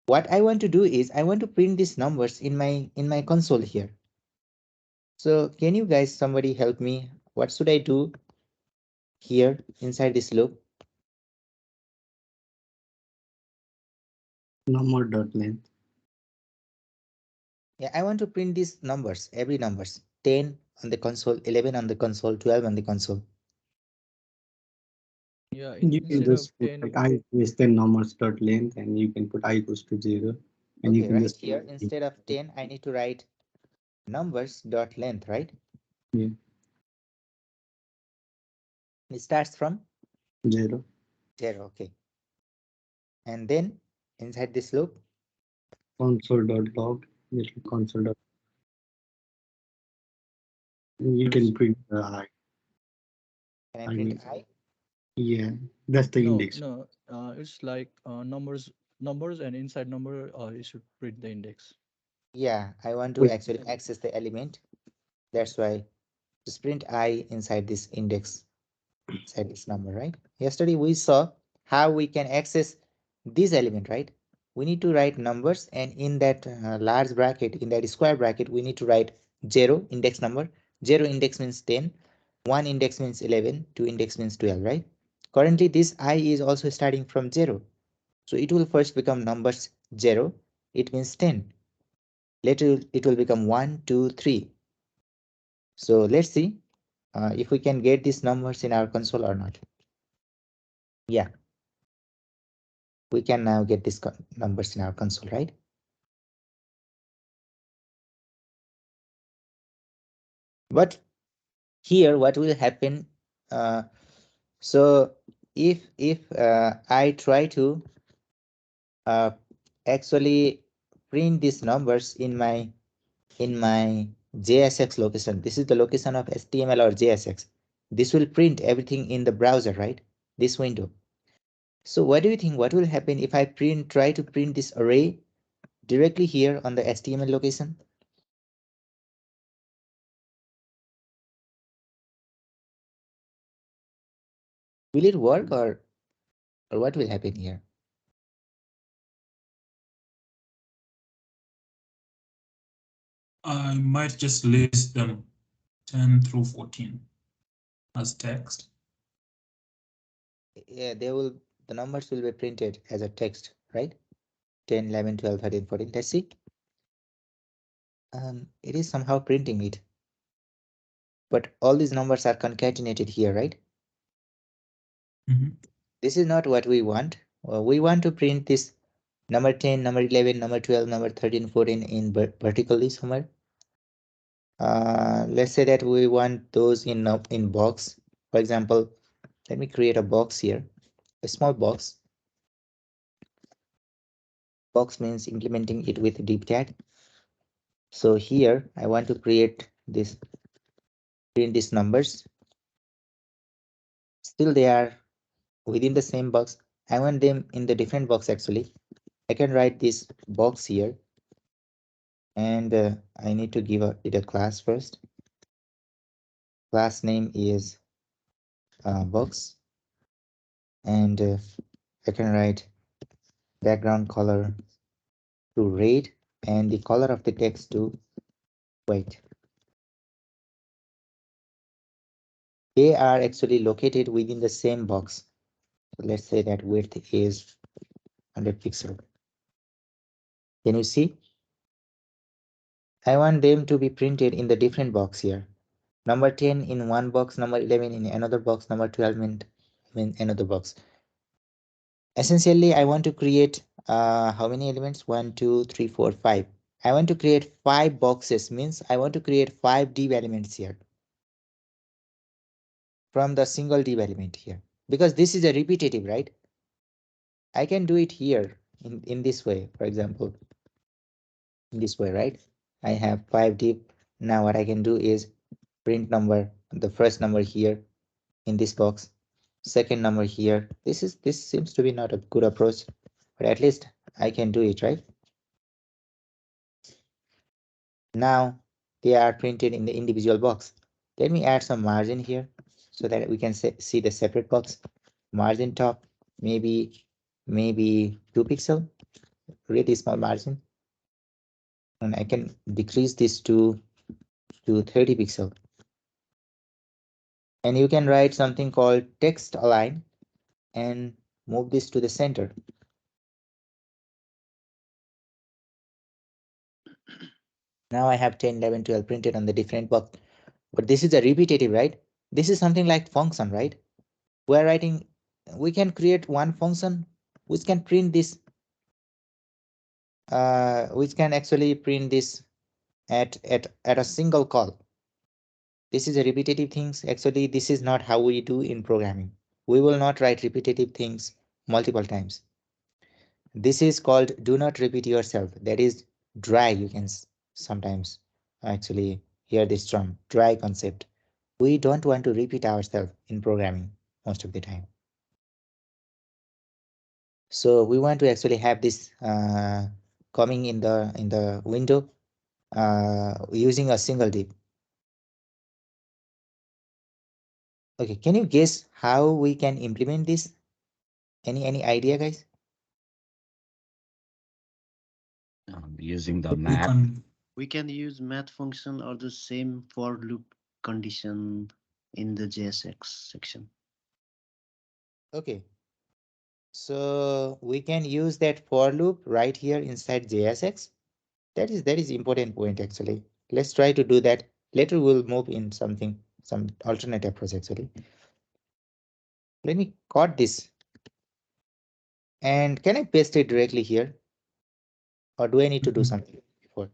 what I want to do is I want to print these numbers in my console here. So can you guys, somebody help me? What should I do here inside this loop? Number.length. Yeah, I want to print these numbers, every numbers, 10 on the console, 11 on the console, 12 on the console. Yeah, You can instead of just put 10, like I equals 10 numbers.length, and you can put I equals to 0, and you Okay, can right just here, instead of 10, I need to write numbers dot length, right? yeah, It starts from 0. 0, okay. And then inside this loop, Console.log, little console dot. You can print the I. can I I print mean, I? yeah, that's the no, index. no, it's like numbers, and inside number, you should print the index. Yeah, I want to Wait, actually access the element. That's why just print I inside this index, inside this number, right? Yesterday we saw how we can access this element, right? We need to write numbers, and in that large bracket, in that square bracket, we need to write 0 index number. 0 index means 10, 1 index means 11, 2 index means 12, right? Currently this I is also starting from 0. So it will first become numbers 0, it means 10. Later it will become 1, 2, 3. So let's see if we can get these numbers in our console or not. Yeah, we can now get these numbers in our console, right? But here what will happen, so if I try to actually print these numbers in my JSX location, this is the location of HTML or JSX. this will print everything in the browser, right? This window. So what do you think, what will happen if I try to print this array directly here on the HTML location? Will it work, or what will happen here? I might just list them 10 through 14 as text. Yeah, the numbers will be printed as a text, right? 10, 11, 12, 13, 14. Let's see. It is somehow printing it. But all these numbers are concatenated here, right? This is not what we want. We want to print this number 10, number 11, number 12, number 13, 14 in vertically somewhere. Let's say that we want those in box. For example, let me create a box here, a small box. Box means implementing it with div tag. So here I want to print these numbers. Still they are within the same box. I want them in the different box actually. I can write this box here, and I need to give it a class first. Class name is box, and I can write background color to red and the color of the text to white. They are actually located within the same box. So let's say that width is 100 pixel. Can you see? I want them to be printed in the different box here. Number 10 in one box, number 11 in another box, number 12 in another box. Essentially, I want to create how many elements? 1, 2, 3, 4, 5. I want to create 5 boxes, means I want to create 5 div elements here from the single div element here, because this is a repetitive, right? I can do it here in this way, for example, in this way, right? I have 5 div. Now what I can do is print number, the first number here in this box, second number here. This seems to be not a good approach, but at least I can do it, right? Now they are printed in the individual box. Let me add some margin here so that we can see the separate box. Margin top, maybe 2 pixel, really small margin. And I can decrease this to 30 pixel. And you can write something called text align and move this to the center. Now I have 10, 11, 12 printed on the different box. But this is a repetitive, right? This is something like function, right? We're writing, we can create one function which can print this, which can actually print this at a single call. This is a repetitive things. Actually, this is not how we do in programming. We will not write repetitive things multiple times. This is called do not repeat yourself. That is dry. You can sometimes actually hear this term, dry concept. We don't want to repeat ourselves in programming most of the time. So we want to actually have this coming in the window using a single div. Okay, can you guess how we can implement this? Any idea, guys? Using the We map. We can use math function or the same for loop condition in the JSX section. Okay. So we can use that for loop right here inside JSX. That is important point actually. Let's try to do that. Later we'll move in some alternate approach actually. Let me cut this. And can I paste it directly here? Or do I need to do something before?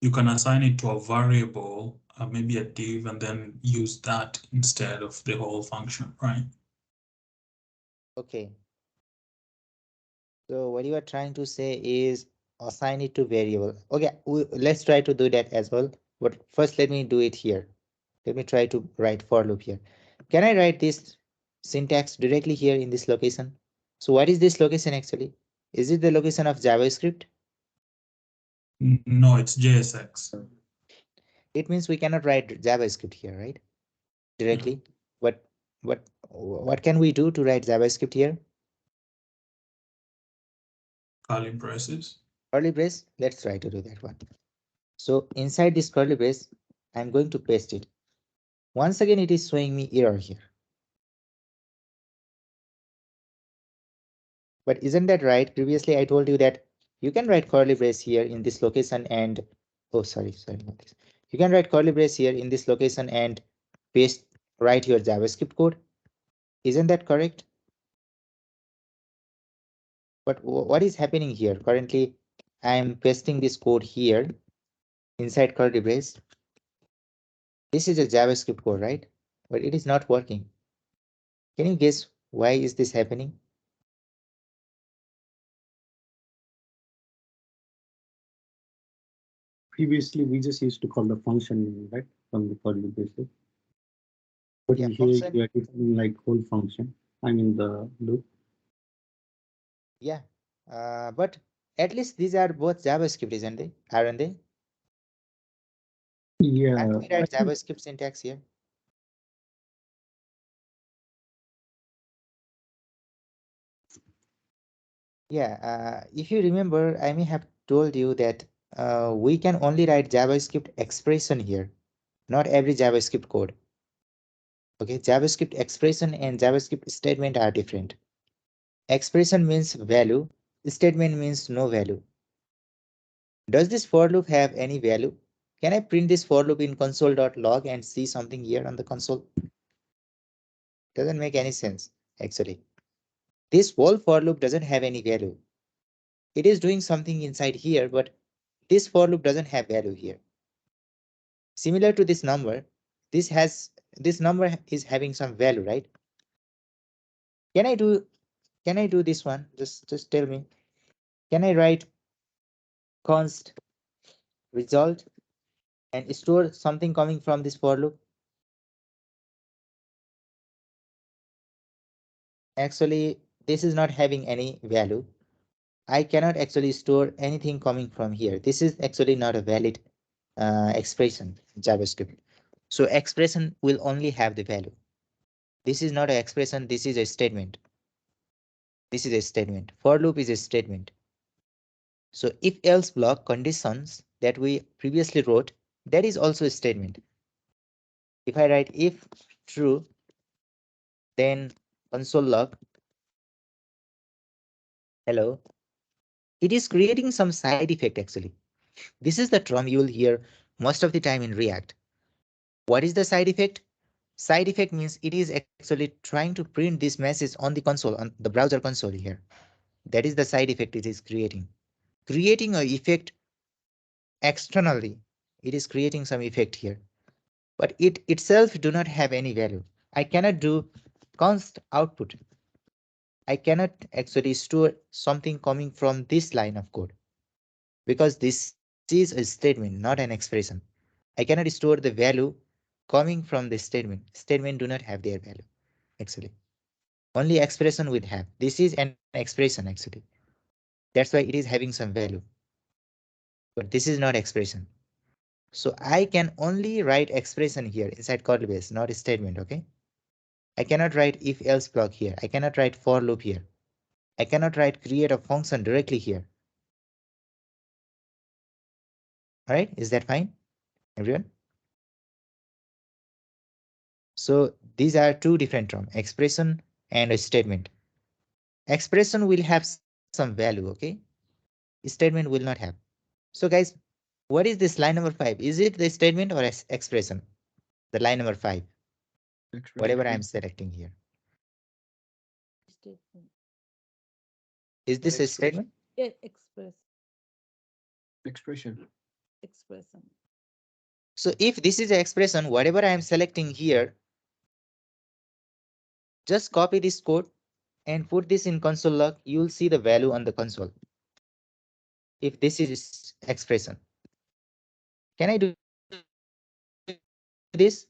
You can assign it to a variable, maybe a div, and then use that instead of the whole function, right? Okay. So what you are trying to say is assign it to variable. Okay, let's try to do that as well. But first let me do it here. Let me try to write for loop here. Can I write this syntax directly here in this location? So what is this location actually? Is it the location of JavaScript? No, it's JSX. It means we cannot write JavaScript here, right? Directly. What what can we do to write JavaScript here? Curly braces. Curly brace. Let's try to do that one. So inside this curly brace, I'm going to paste it. Once again, it is showing me error here. But isn't that right? Previously, I told you that you can write curly brace here in this location and, oh, sorry, not this. You can write curly brace here in this location and paste, write your JavaScript code. Isn't that correct? But what is happening here? Currently, I am pasting this code here inside curly brace. This is a JavaScript code, right? But it is not working. Can you guess why is this happening? Previously, we just used to call the function, right, from the curly braces. But Yeah, in here, function. you are defining like whole function. I mean the loop. Yeah, but at least these are both JavaScript, isn't they? Aren't they? Yeah, Can't we I write think JavaScript syntax here? Yeah, if you remember, I may have told you that we can only write JavaScript expression here, not every JavaScript code. Okay, JavaScript expression and JavaScript statement are different. Expression means value, statement means no value. Does this for loop have any value? Can I print this for loop in console.log and see something here on the console? Doesn't make any sense, actually. This whole for loop doesn't have any value. It is doing something inside here, but this for loop doesn't have value here. Similar to this number, this number is having some value, right? Can I do this one? Just tell me. Can I write const result and store something coming from this for loop? Actually, this is not having any value. I cannot actually store anything coming from here. This is actually not a valid expression, JavaScript. So expression will only have the value. This is not an expression, this is a statement. This is a statement. For loop is a statement. So if else block conditions that we previously wrote, that is also a statement. If I write if true, then console log hello. It is creating some side effect actually. This is the term you will hear most of the time in React. What is the side effect? Side effect means it is actually trying to print this message on the console, on the browser console here. That is the side effect it is creating. Creating an effect externally. It is creating some effect here. But it itself do not have any value. I cannot do const output. I cannot actually store something coming from this line of code because this is a statement, not an expression. I cannot store the value coming from the statement. Statement do not have their value, actually. Only expression will have. This is an expression, actually. That's why it is having some value. But this is not expression. So I can only write expression here inside curly brace, not a statement, okay? I cannot write if else block here. I cannot write for loop here. I cannot write create a function directly here. All right, is that fine, everyone? So these are two different terms, expression and a statement. Expression will have some value, okay? Statement will not have. So guys, what is this line number 5? Is it the statement or expression? The line number 5, whatever I'm selecting here. Statement. Is this a statement? Yeah, express. Expression. Expression. So if this is an expression, whatever I am selecting here, just copy this code and put this in console log. You will see the value on the console. If this is expression, can I do this?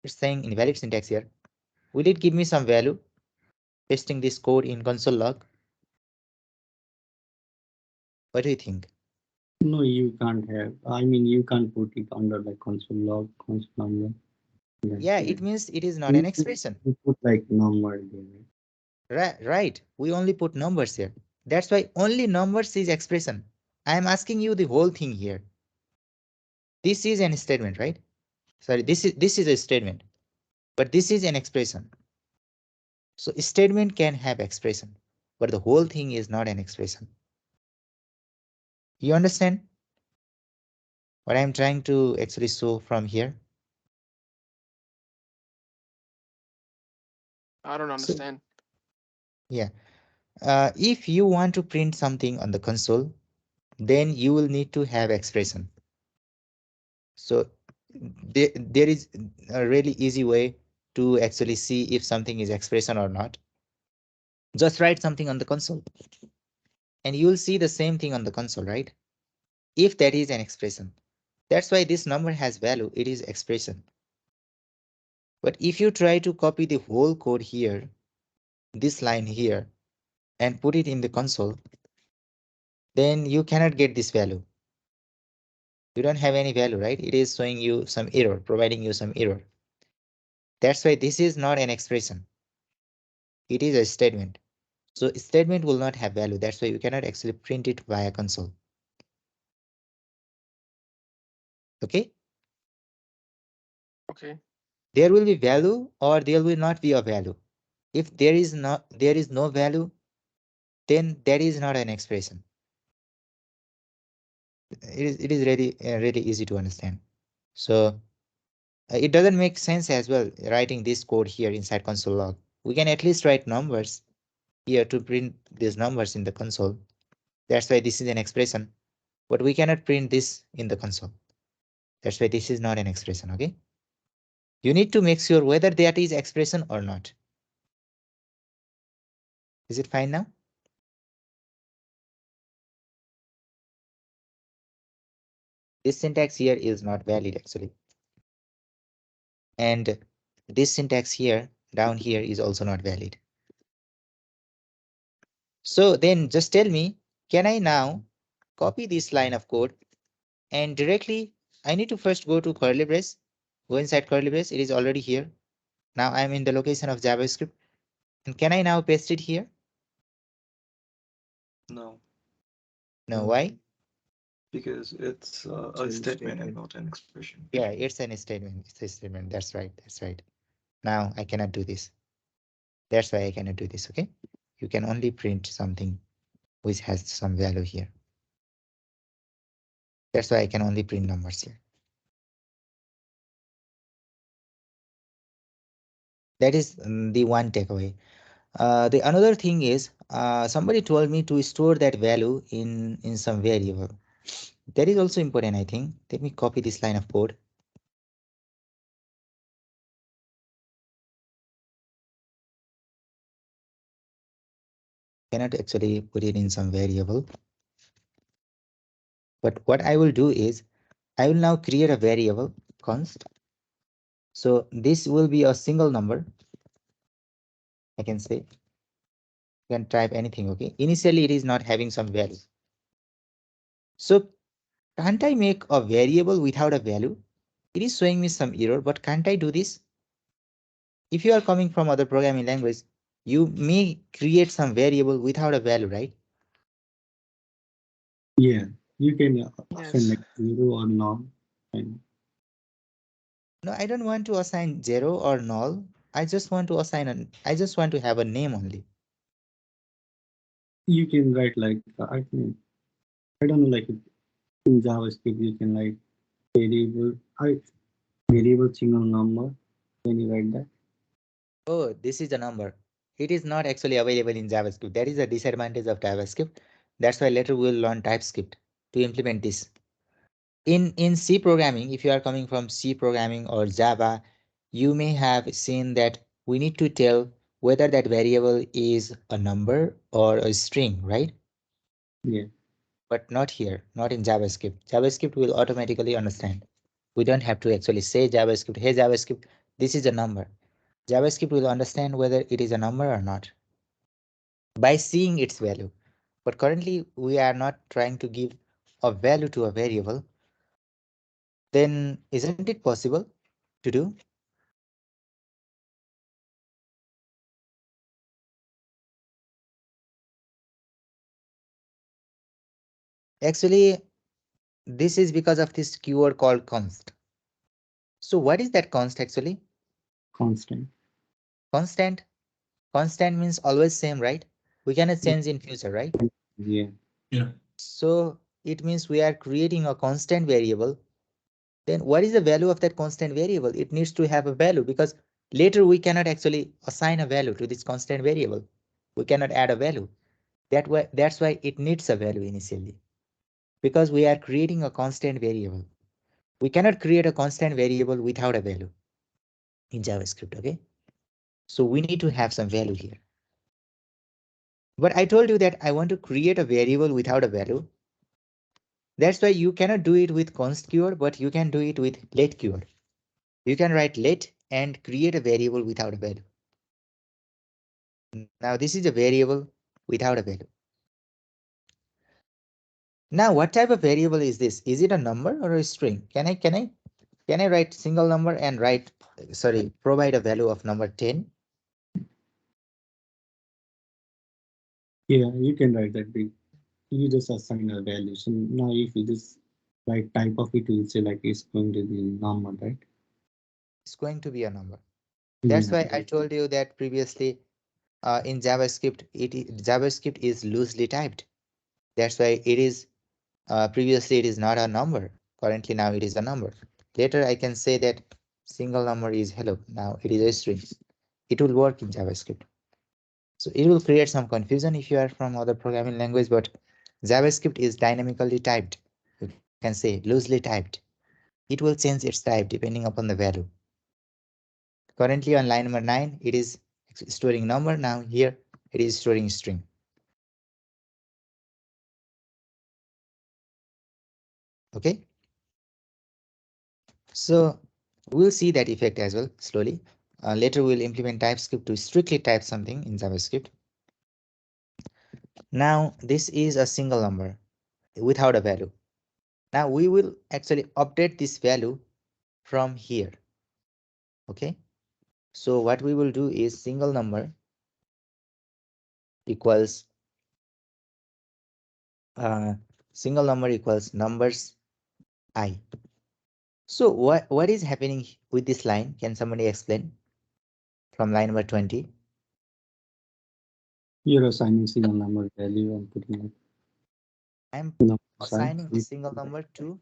It's saying invalid syntax here. Will it give me some value? Pasting this code in console log. What do you think? No, you can't have. I mean, you can't put it under like console log, console number. Yeah, it means it is not You an expression. put like number there. Right. We only put numbers here. That's why only numbers is expression. I am asking you the whole thing here. This is an statement, right? Sorry, this is a statement, but this is an expression. So statement can have expression, but the whole thing is not an expression. You understand what I'm trying to actually show from here? I don't understand. Yeah. If you want to print something on the console, then you will need to have expression. So there is a really easy way to actually see if something is expression or not. Just write something on the console and you will see the same thing on the console, right? If that is an expression. That's why this number has value, it is expression. But if you try to copy the whole code here, this line here, and put it in the console, then you cannot get this value. You don't have any value, right? It is showing you some error, providing you some error. That's why this is not an expression. It is a statement. So statement will not have value. That's why you cannot actually print it via console. Okay? Okay. There will be value or there will not be a value. If there is no value, then that is not an expression. It is really easy to understand. So it doesn't make sense as well writing this code here inside console log. We can at least write numbers here to print these numbers in the console. That's why this is an expression, but we cannot print this in the console. That's why this is not an expression, okay? You need to make sure whether that is expression or not. Is it fine now? This syntax here is not valid actually. And this syntax here down here is also not valid. So then just tell me, can I now copy this line of code and directly I need to first go to curly brace, go inside curly brace. It is already here. Now I'm in the location of JavaScript. And can I now paste it here? No. No, why? Because it's a statement and not an expression. Yeah, it's an statement. It's a statement. That's right. That's right. Now I cannot do this. That's why I cannot do this. Okay. You can only print something which has some value here. That's why I can only print numbers here. That is the one takeaway. The another thing is somebody told me to store that value in some variable. That is also important, I think. Let me copy this line of code. Cannot actually put it in some variable. But what I will do is I will now create a variable const. So this will be a single number. I can say you can type anything. Okay. Initially, it is not having some value. So can't I make a variable without a value? It is showing me some error, but can't I do this? If you are coming from other programming language, you may create some variable without a value, right? Yeah, you can assign Yes. like 0 or null. And No, I don't want to assign 0 or null. I just want to I just want to have a name only. you can write like, I don't know, like in JavaScript, you can like variable, variable single number. When you write that. Oh, this is a number. It is not actually available in JavaScript. That is a disadvantage of JavaScript. That's why later we'll learn TypeScript to implement this. In C programming, if you are coming from C programming or Java, you may have seen that we need to tell whether that variable is a number or a string, right? Yeah. But not here, not in JavaScript. JavaScript will automatically understand. We don't have to actually say JavaScript, hey JavaScript, this is a number. JavaScript will understand whether it is a number or not by seeing its value. But currently we are not trying to give a value to a variable. Then isn't it possible to do? Actually, this is because of this keyword called const. So what is that const actually? Constant. Constant. Constant means always same, right? We cannot change in future, right? Yeah. Yeah. So it means we are creating a constant variable. Then what is the value of that constant variable? It needs to have a value because later we cannot actually assign a value to this constant variable. We cannot add a value. That's why it needs a value initially, because we are creating a constant variable. We cannot create a constant variable without a value in JavaScript, okay? So we need to have some value here. But I told you that I want to create a variable without a value. That's why you cannot do it with const keyword, but you can do it with let keyword. You can write let and create a variable without a value. Now this is a variable without a value. Now what type of variable is this? Is it a number or a string? Can I write single number and provide a value of number 10? Yeah, you can write that big. You just assign a value. So now if you just write type of it, will say like it's going to be number, right? It's going to be a number. Yeah. That's why I told you that previously in JavaScript, JavaScript is loosely typed. That's why it is previously it is not a number. Currently now it is a number. Later I can say that single number is hello. Now it is a string. It will work in JavaScript. So it will create some confusion if you are from other programming language, but JavaScript is dynamically typed. You can say loosely typed. It will change its type depending upon the value. Currently on line number 9, it is storing number. Now here it is storing string. Okay. So we'll see that effect as well slowly. Later we'll implement TypeScript to strictly type something in JavaScript. Now this is a single number without a value. Now we will actually update this value from here. Okay. So what we will do is single number equals numbers I. So what is happening with this line? Can somebody explain from line number 20? You're assigning single number value and putting it. I'm number side. assigning a single number to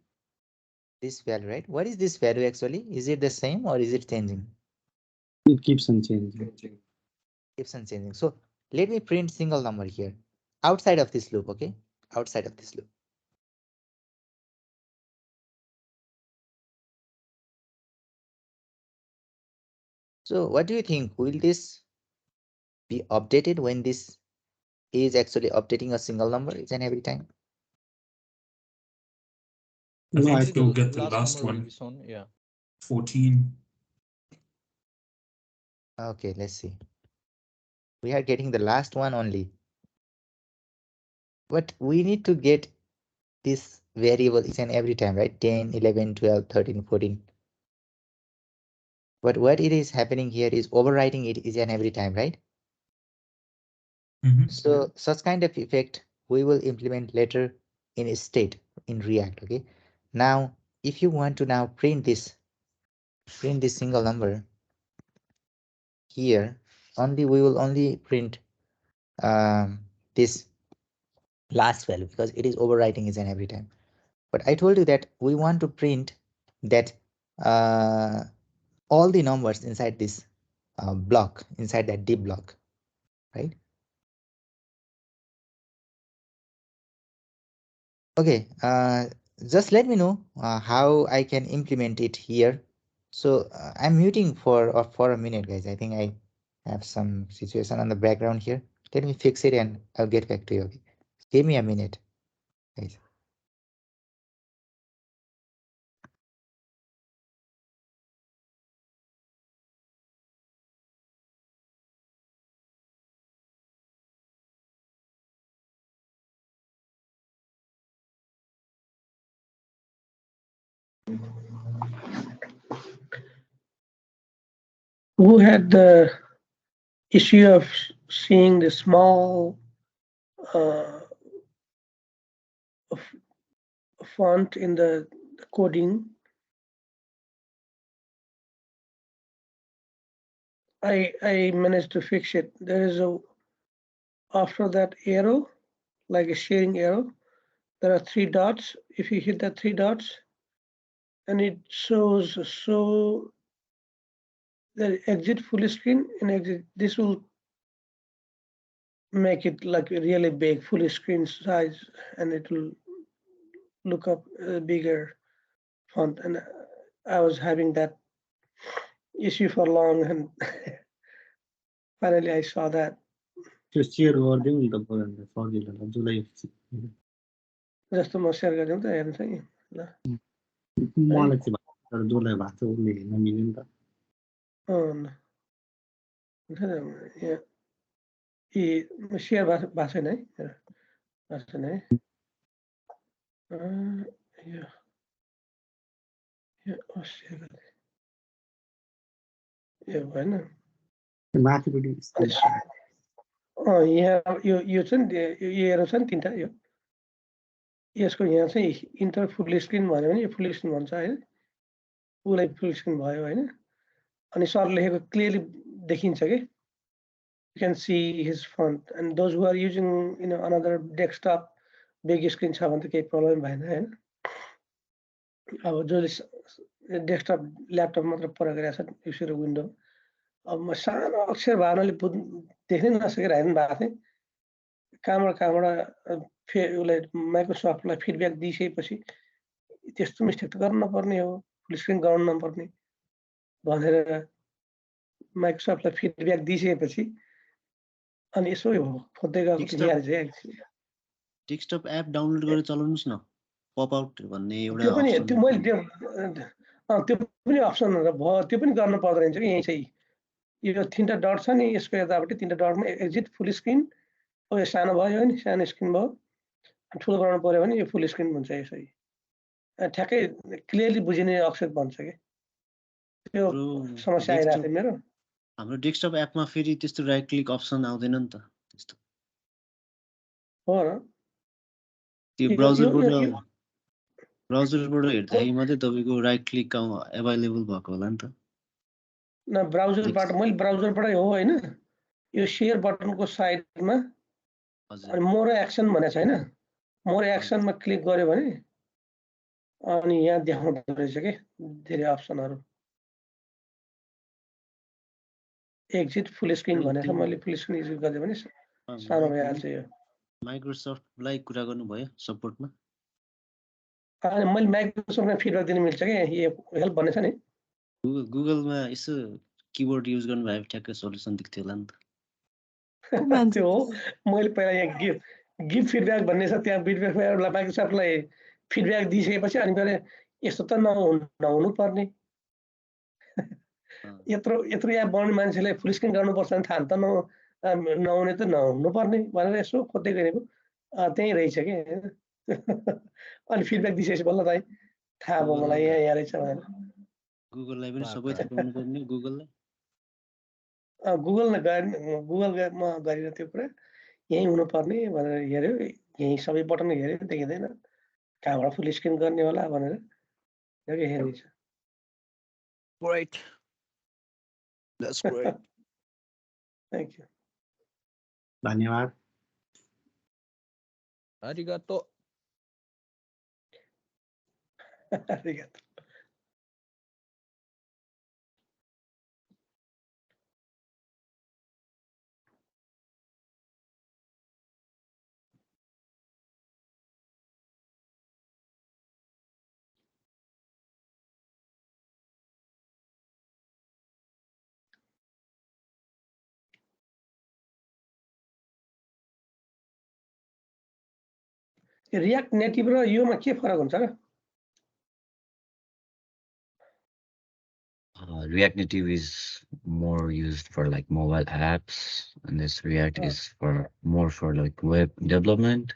this value, right? What is this value actually? Is it the same or is it changing? It keeps on changing. Keeps on changing. So let me print single number here outside of this loop, okay? Outside of this loop. So what do you think? Will this be updated when this is actually updating a single number each and every time? I No, I think you'll think get the Last last number will one. be shown. Yeah. 14. Okay, let's see. We are getting the last one only. But we need to get this variable each and every time, right? 10, 11, 12, 13, 14. But what it is happening here is overwriting it each and every time, right? So such kind of effect we will implement later in a state in React. Okay. Now, if you want to now print this single number here, we will only print this last value because it is overwriting each and every time. But I told you that we want to print that all the numbers inside this block, inside that div block, right? Okay, just let me know how I can implement it here. So I'm muting for a minute, guys. I think I have some situation on the background here. Let me fix it and I'll get back to you. Okay? Give me a minute, guys. Who had the issue of seeing the small font in the coding? I managed to fix it. There is a, after that arrow, like a sharing arrow, there are 3 dots. If you hit the 3 dots, and it shows so the exit full screen and exit, this will make it like a really big full screen size, and it will look up a bigger font. And I was having that issue for long, and finally I saw that. त्यो share गरिदिउँ नि त बरु हामीलाई सजिलो होला जसलाई जस्तो म सेयर गरिदिउँ त हेर्नुहोस् है ल मलाई चाहिँ तर जसलाई भएको छ उसले हेर्न मिल्यो नि त यहाँ सेयर भएको छैन है भएको छैन है सेयर गर्ने यो भएन माथिपट्टि यहाँ यो छ नि यो एरो छ नि 3टा यो यसको यहाँ चाहिँ इन्टर फुल स्क्रिन भन्यो भने यो फुल स्क्रिन भन्छ हैन उसलाई फुल स्क्रिन भयो हैन अनि सर लेखेको क्लियरली देखिन्छ के you can see his font, and those who are using another desktop big screen छ भने त केही प्रब्लम भएन हैन अब जसले डेस्कटप ल्यापटप मात्र प्रयोग गरेको छ युजर विन्डो अब म सानो अक्षर भावनाले देख्नै नसकेर हेर्नु भएको थिएँ कहाँबाट उसलाई माइक्रोसफ्टलाई फिडब्याक दिइसकेपछि त्यस्तो मिस्टेक त गर्नु नपर्ने हो फुल स्क्रिन गर्नु नपर्ने भनेर माइक्रोसफ्टलाई फिडब्याक दिइसकेपछि अनि यसो खोज्दै गएको डेस्कटप एप डाउनलोड गरेर चलाउनुस् न पप आउट भन्ने एउटा त्यो पनि त्यो मैले त्यो पनि अप्सन भयो त्यो पनि गर्न पर्दैन रहेछ कि यही चाहिँ यो 3टा डट छ नि यसको यतापट्टि 3टा डटमा एक्जिट फुल स्क्रिन यो सानो भयो नि सानो स्क्रिन भयो ठुलो बनाउनु पर्यो भने यो फुल स्क्रिन हुन्छ यसै ठ्याक्कै क्लियरली बुझिने अक्षर बन्छ के त्यो समस्या आइरहेको थियो मेरो हाम्रो डेस्कटप एपमा फेरि त्यस्तो राइट क्लिक अप्सन आउँदैन नि त त्यस्तो हो र त्यो ब्राउजरबाट हेर्दाखेरि मात्रै तपाईको राइट क्लिक अभाइलेबल भएको होला नि त न ब्राउजरबाट मैले ब्राउजरबाटै हो हैन यो शेयर बटनको साइडमा अनि मोर एक्सन भनेको छैन मोर एक्सनमा क्लिक गर्यो भने अनि यहाँ देखाउँदो रहेछ के धेरै अप्सनहरु एक्जिट फुल स्क्रिन भनेको मैले फुल स्क्रिन युज गर्दै भने सानो भइहाल्छ यो माइक्रोसफ्टलाई कुरा गर्नुभयो सपोर्टमा अनि मैले माइक्रोसफ्टमा फिडब्याक दिन मिल्छ के यो हेल्प भन्ने छ नि गुगलमा यसो किबोर्ड युज गर्नु भए ठ्याक्कै सल्युसन दिन्थ्यो होला नि त त्यो हो मैले पहिला यहाँ गिभ फिडब्याक भन्ने छ त्यहाँ फिडब्याक माइक्रोसफ्टलाई फिडब्याक दिइसकेपछि अनि फेरि यस्तो त नहुनु पर्ने यत्रो एप बनाउने मान्छेले फुल स्क्रिन गर्नुपर्छ भने थाहा त नहुने त नहुनु पर्ने भनेर यसो खोज्दै गरेको त्यही रहेछ के अनि फिडब्याक दिइसकेपछि बल्ल त थाहा भयो मलाई यहाँ रहेछ भनेर गुगललाई पनि सबै थाहा पाउनु पर्ने गुगललाई गुगलमा गरिन त्यो कुरा यही हुनुपर्ने भनेर हेर्यो यही सबै बटन हेर्यो देखिँदैन कहाँबाट फुल स्क्रिन गर्ने होला भनेर हेरिन्छ Great. That's great. Thank you. धन्यवाद Arigato. Arigato. रिएक्ट नेटिभ र योमा के फरक हुन्छ र React Native is more used for like mobile apps, and this React is for more for like web development.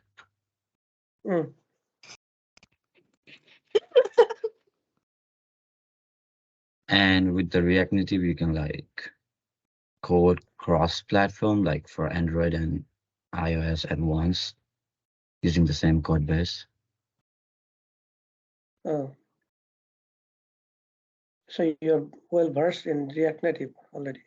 And with the React Native, you can like code cross-platform, like for Android and iOS at once, using the same code base. Oh. So you're well versed in React Native already.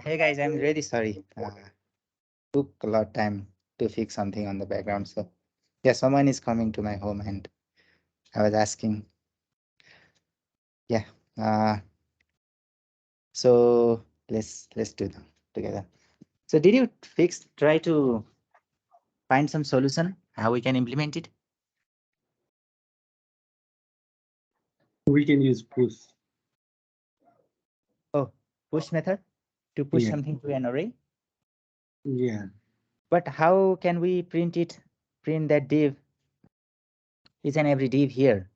Hey guys, I'm really sorry. Took a lot of time to fix something on the background. So yeah, someone is coming to my home and I was asking. Yeah. So let's do them together. So did you try to find some solution how we can implement it? We can use push. Oh, push method to push Yeah. something to an array. Yeah. But how can we print that div, each and every div here?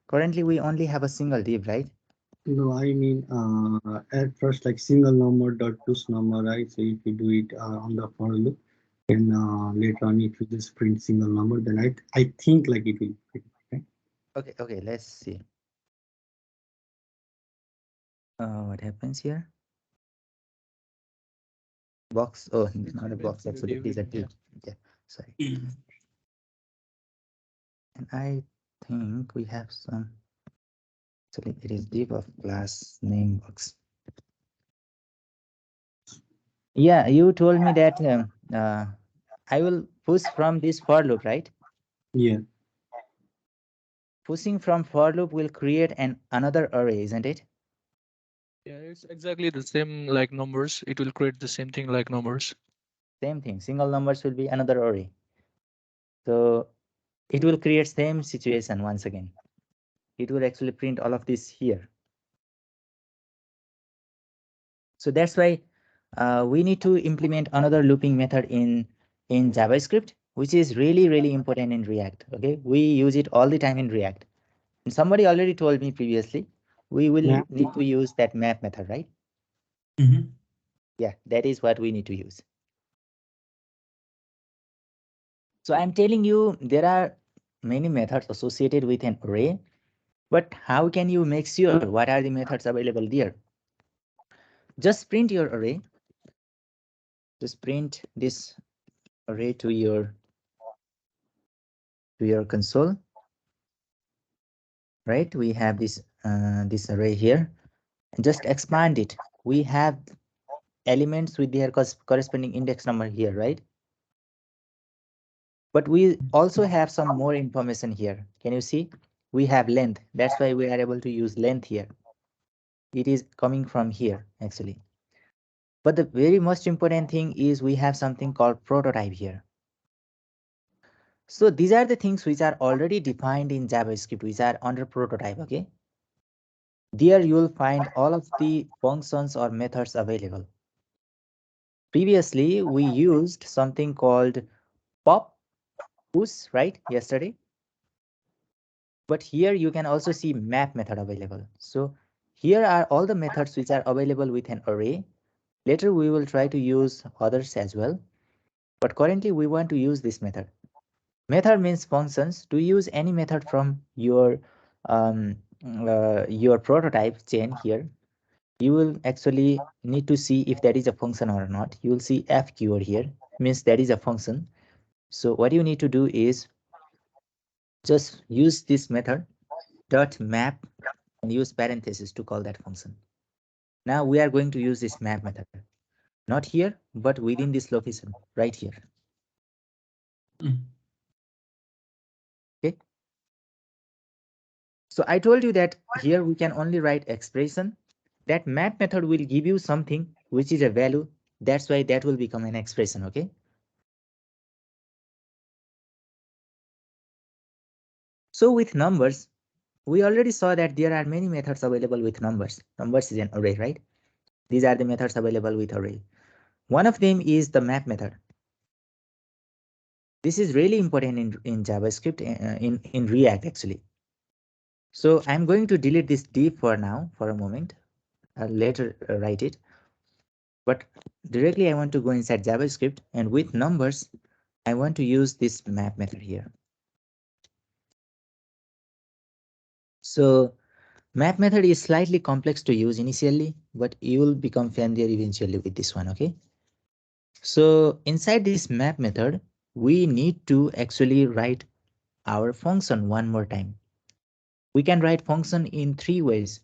Currently, we only have a single div, right? No, I mean, at first, like single number dot push number, right? So if you do it on the for loop, and later on, if you just print single number, then I think like it will print, right? Okay, let's see. What happens here? Box. Oh, not a box. Actually, it is a div. Yeah, sorry. And I think we have some. Actually, it is div of class name box. Yeah, you told me that I will push from this for loop, right? Yeah. Pushing from for loop will create another array, isn't it? Yeah, it's exactly the same like numbers. It will create the same thing like numbers. Same thing. Single numbers will be another array. So it will create same situation once again. It will actually print all of this here. So that's why we need to implement another looping method in JavaScript, which is really important in React. Okay, we use it all the time in React. And somebody already told me previously, we will need to use that map method, right? Mm-hmm. Yeah, that is what we need to use. So I'm telling you, there are many methods associated with an array, but how can you make sure what are the methods available there? Just print your array. Just print this array to your console. Right? We have this this array here. And just expand it. We have elements with their corresponding index number here, right? But we also have some more information here. Can you see? We have length. That's why we are able to use length here. It is coming from here, actually. But the very most important thing is we have something called prototype here. So these are the things which are already defined in JavaScript, which are under prototype, okay? There you will find all of the functions or methods available. Previously, we used something called pop, push, right, yesterday. But here you can also see map method available. So here are all the methods which are available with an array. Later we will try to use others as well. But currently we want to use this method. Method means functions. To use any method from your your prototype chain here, you will actually need to see if that is a function or not. You will see f keyword here, means that is a function. So what you need to do is just use this method dot map and use parentheses to call that function. Now we are going to use this map method, not here, but within this location right here. Okay. So I told you that here we can only write expression. That map method will give you something which is a value. That's why that will become an expression. Okay. So with numbers, we already saw that there are many methods available with numbers. Numbers is an array, right? These are the methods available with array. One of them is the map method. This is really important in JavaScript, in React actually. So I'm going to delete this div for now, for a moment. I'll later write it. But directly I want to go inside JavaScript, and with numbers, I want to use this map method here. So map method is slightly complex to use initially, but you will become familiar eventually with this one, okay? So inside this map method, we need to actually write our function one more time. We can write function in three ways.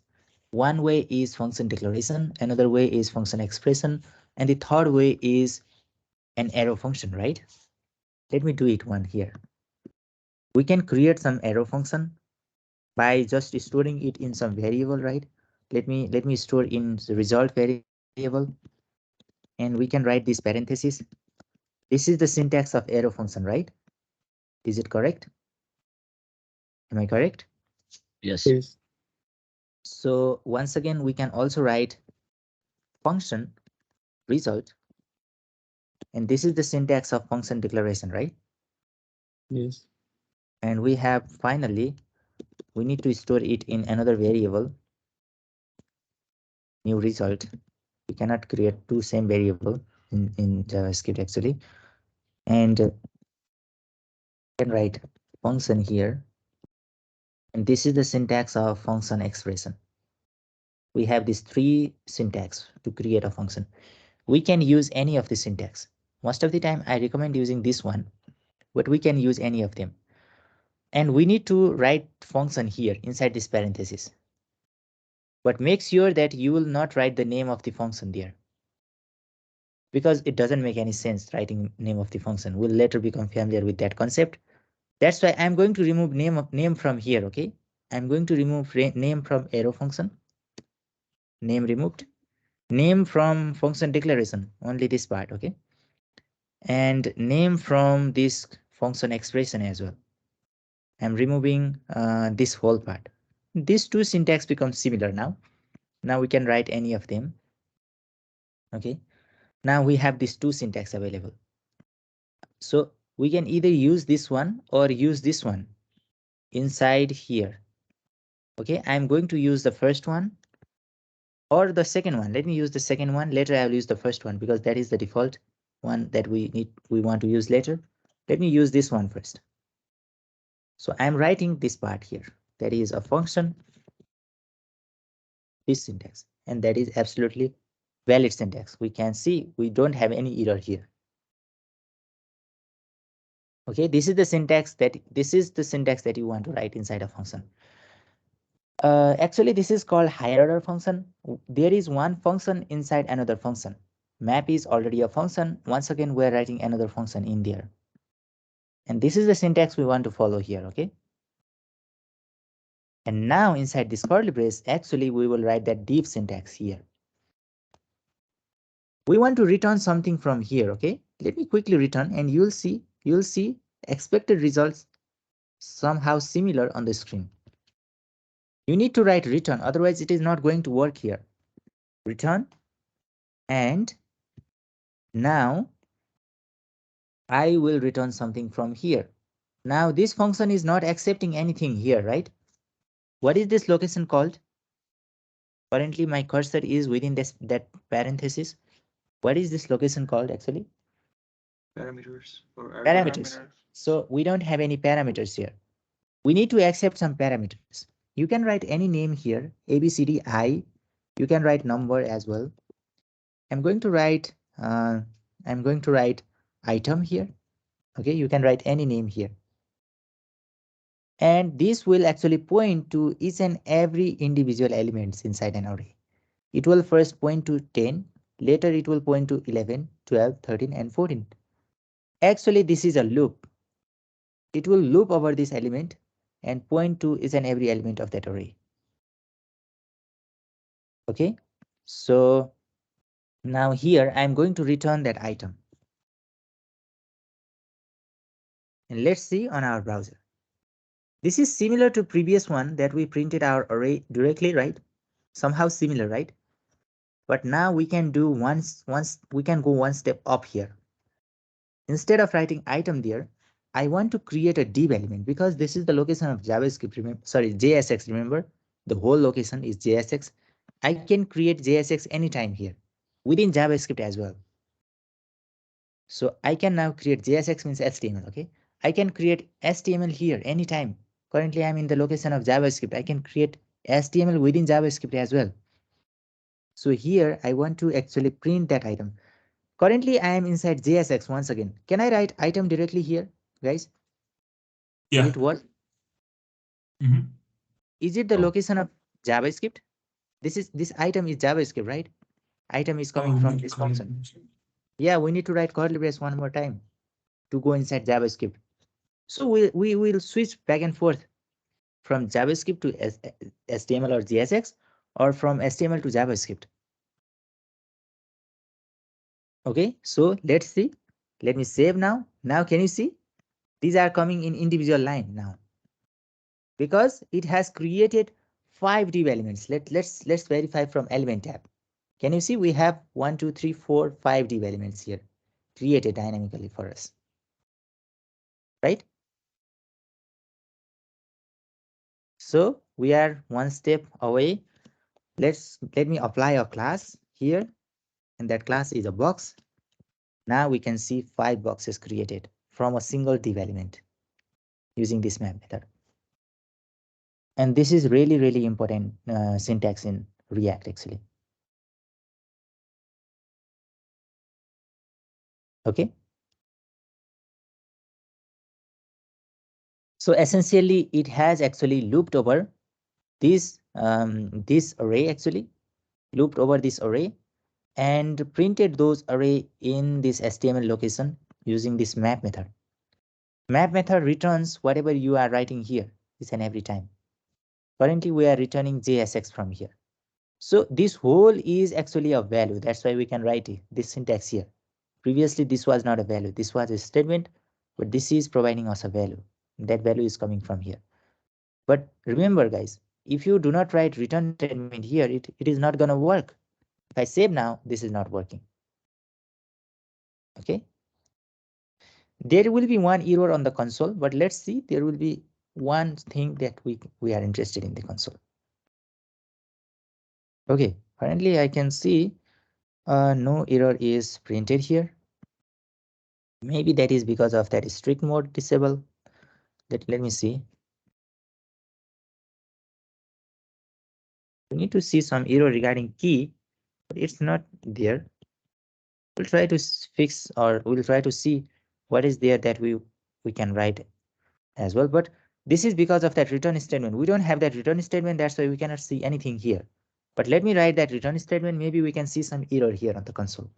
One way is function declaration, another way is function expression, and the third way is an arrow function, right? Let me do it one here. We can create some arrow function by just storing it in some variable, right? Let me store in the result variable, and we can write this parenthesis. This is the syntax of arrow function, right? Is it correct? Am I correct? Yes. Yes. So once again, we can also write function result, and this is the syntax of function declaration, right? Yes. And we have finally, we need to store it in another variable, new result. We cannot create two same variable in JavaScript actually. And can write function here. And this is the syntax of function expression. We have these three syntax to create a function. We can use any of the syntax. Most of the time I recommend using this one, but we can use any of them. And we need to write function here inside this parenthesis. But make sure that you will not write the name of the function there, because it doesn't make any sense writing name of the function. We'll later become familiar with that concept. That's why I'm going to remove name from here, okay? I'm going to remove name from arrow function. Name removed. Name from function declaration, only this part, okay? And name from this function expression as well. I'm removing this whole part. These two syntax become similar now. Now we can write any of them. Okay. Now we have these two syntax available. So we can either use this one or use this one inside here. Okay, I'm going to use the first one or the second one. Let me use the second one. Later I will use the first one because that is the default one that we want to use later. Let me use this one first. So I'm writing this part here. That is a function, this syntax, and that is absolutely valid syntax. We can see we don't have any error here. Okay, this is the syntax that you want to write inside a function. Actually, this is called higher order function. There is one function inside another function. Map is already a function. Once again, we're writing another function in there. And this is the syntax we want to follow here, okay? And now inside this curly brace, actually, we will write that div syntax here. We want to return something from here, okay? Let me quickly return and you'll see expected results somehow similar on the screen. You need to write return, otherwise it is not going to work here. Return, and now I will return something from here. Now this function is not accepting anything here, right? What is this location called? Currently my cursor is within that parenthesis. What is this location called actually? Parameters or Parameters. So we don't have any parameters here. We need to accept some parameters. You can write any name here, ABCDI. You can write number as well. I'm going to write item here. Okay, you can write any name here. And this will actually point to each and every individual elements inside an array. It will first point to 10, later it will point to 11, 12, 13, and 14. Actually, this is a loop. It will loop over this element and point to each and every element of that array. Okay, so now here I'm going to return that item. And let's see on our browser. This is similar to previous one that we printed our array directly, right? Somehow similar, right? But now we can do we can go one step up here. Instead of writing item there, I want to create a div element because this is the location of JavaScript. JSX. Remember, the whole location is JSX. I can create JSX anytime here within JavaScript as well. So I can now create JSX means HTML. Okay, I can create HTML here anytime. Currently, I'm in the location of JavaScript. I can create HTML within JavaScript as well. So here I want to actually print that item. Currently, I am inside JSX once again. Can I write item directly here, guys? Yeah. Will it work? Is it the location of JavaScript? This item is JavaScript, right? Item is coming from this function. Yeah, we need to write curly brace one more time to go inside JavaScript. So we will switch back and forth from JavaScript to HTML or JSX, or from HTML to JavaScript. Okay, so let's see. Let me save now. Now can you see? These are coming in individual line now. Because it has created 5 div elements. Let's verify from element tab. Can you see we have 1, 2, 3, 4, 5 div elements here created dynamically for us, right? So we are one step away. Let me apply a class here, and that class is a box. Now we can see 5 boxes created from a single div element using this map method. And this is really important syntax in React actually. Okay. So essentially, it has actually looped over this array, actually looped over this array and printed those array in this HTML location using this map method. Map method returns whatever you are writing here each and every time. Currently, we are returning JSX from here. So this whole is actually a value. That's why we can write it, this syntax here. Previously, this was not a value. This was a statement, but this is providing us a value. That value is coming from here. But remember, guys, if you do not write return statement here, it is not going to work. If I save now, this is not working. Okay. There will be one error on the console, but let's see, there will be one thing that we are interested in the console. Okay, currently I can see no error is printed here. Maybe that is because of that strict mode disable. Let me see. We need to see some error regarding key, but it's not there. We'll try to fix, or we'll try to see what is there that we can write as well. But this is because of that return statement. We don't have that return statement. That's why we cannot see anything here. But let me write that return statement. Maybe we can see some error here on the console.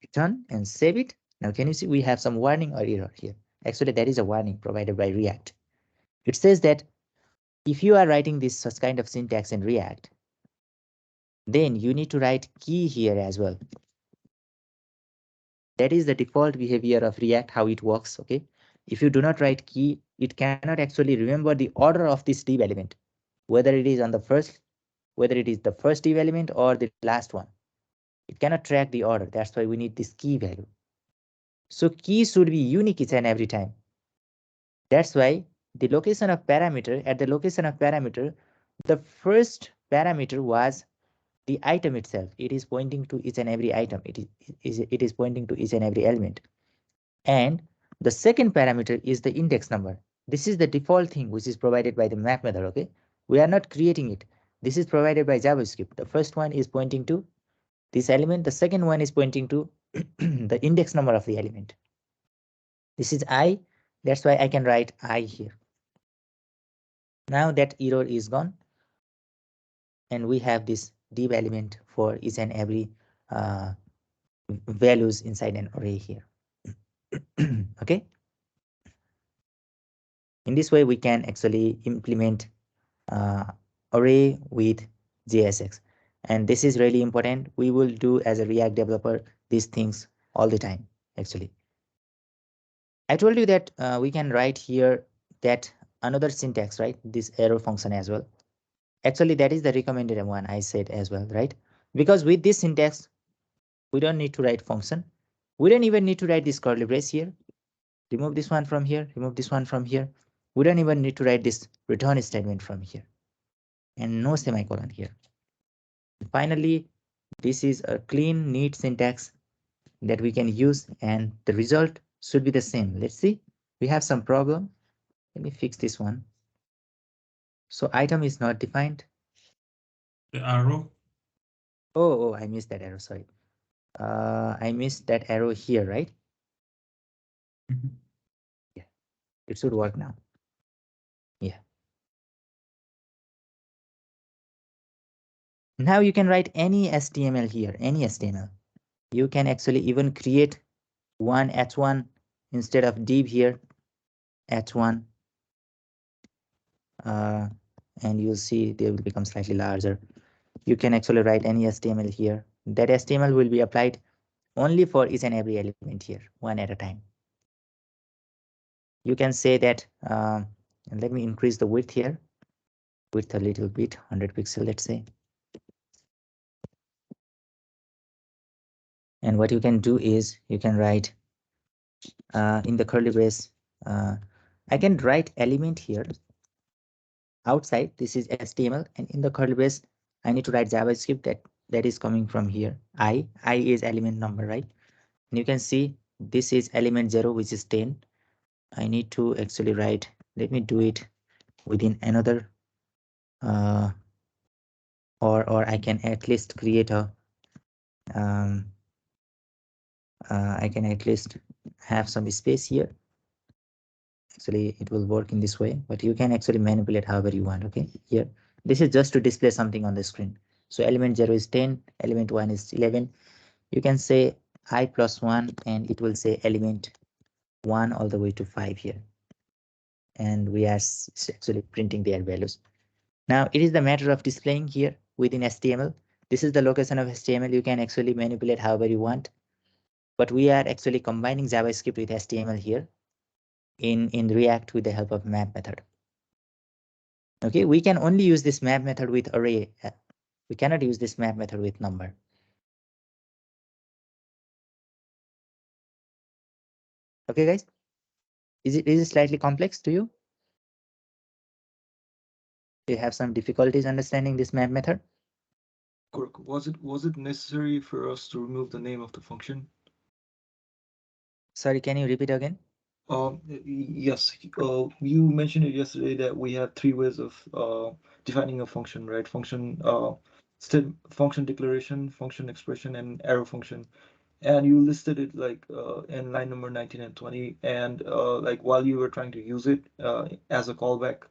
Return and save it. Now, can you see we have some warning or error here? Actually, that is a warning provided by React. It says that if you are writing this such kind of syntax in React, then you need to write key here as well. That is the default behavior of React, how it works. Okay. If you do not write key, it cannot actually remember the order of this div element, whether it is on the first, whether it is the first div element or the last one. It cannot track the order. That's why we need this key value. So key should be unique each and every time. That's why the location of parameter, at the location of parameter, the first parameter was the item itself. It is pointing to each and every item. It is pointing to each and every element. And the second parameter is the index number. This is the default thing which is provided by the map method. Okay. We are not creating it. This is provided by JavaScript. The first one is pointing to this element. The second one is pointing to the index number of the element. This is I. That's why I can write I here. Now that error is gone, and we have this div element for each and every values inside an array here. Okay. In this way, we can actually implement array with JSX. And this is really important. We will do as a React developer these things all the time, actually. I told you that we can write here that another syntax, right? This arrow function as well. Actually, that is the recommended one I said as well, right? Because with this syntax, we don't need to write function. We don't even need to write this curly brace here. Remove this one from here, remove this one from here. We don't even need to write this return statement from here. And no semicolon here. Finally, this is a clean, neat syntax that we can use, and the result should be the same. Let's see. We have some problem. Let me fix this one. So item is not defined. The arrow. Oh, I missed that arrow. Sorry. I missed that arrow here, right? Yeah, it should work now. Yeah. Now you can write any HTML here, any HTML. You can actually even create one h1 instead of div here, h1. And you'll see they will become slightly larger. You can actually write any HTML here. That HTML will be applied only for each and every element here, one at a time. You can say that, and let me increase the width here, width a little bit, 100 pixel, let's say. And what you can do is you can write in the curly brace, I can write element here. Outside, this is HTML, and in the curly brace, I need to write JavaScript that is coming from here. I is element number, right? And you can see this is element 0, which is 10. I need to actually write, let me do it within another, or I can at least create a, I can at least have some space here. Actually, it will work in this way, but you can actually manipulate however you want. Okay, here, this is just to display something on the screen. So element 0 is 10, element 1 is 11. You can say I plus 1, and it will say element 1 all the way to 5 here. And we are actually printing their values. Now it is the matter of displaying here within HTML. This is the location of HTML. You can actually manipulate however you want, but we are actually combining JavaScript with HTML here in React with the help of map method. Okay, we can only use this map method with array. We cannot use this map method with number. Okay, guys, is it slightly complex to you? Do you have some difficulties understanding this map method? Was it necessary for us to remove the name of the function? Sorry, can you repeat again? Yes. You mentioned it yesterday that we have 3 ways of defining a function, right? Function function declaration, function expression, and arrow function. And you listed it like in line number 19 and 20, and like while you were trying to use it as a callback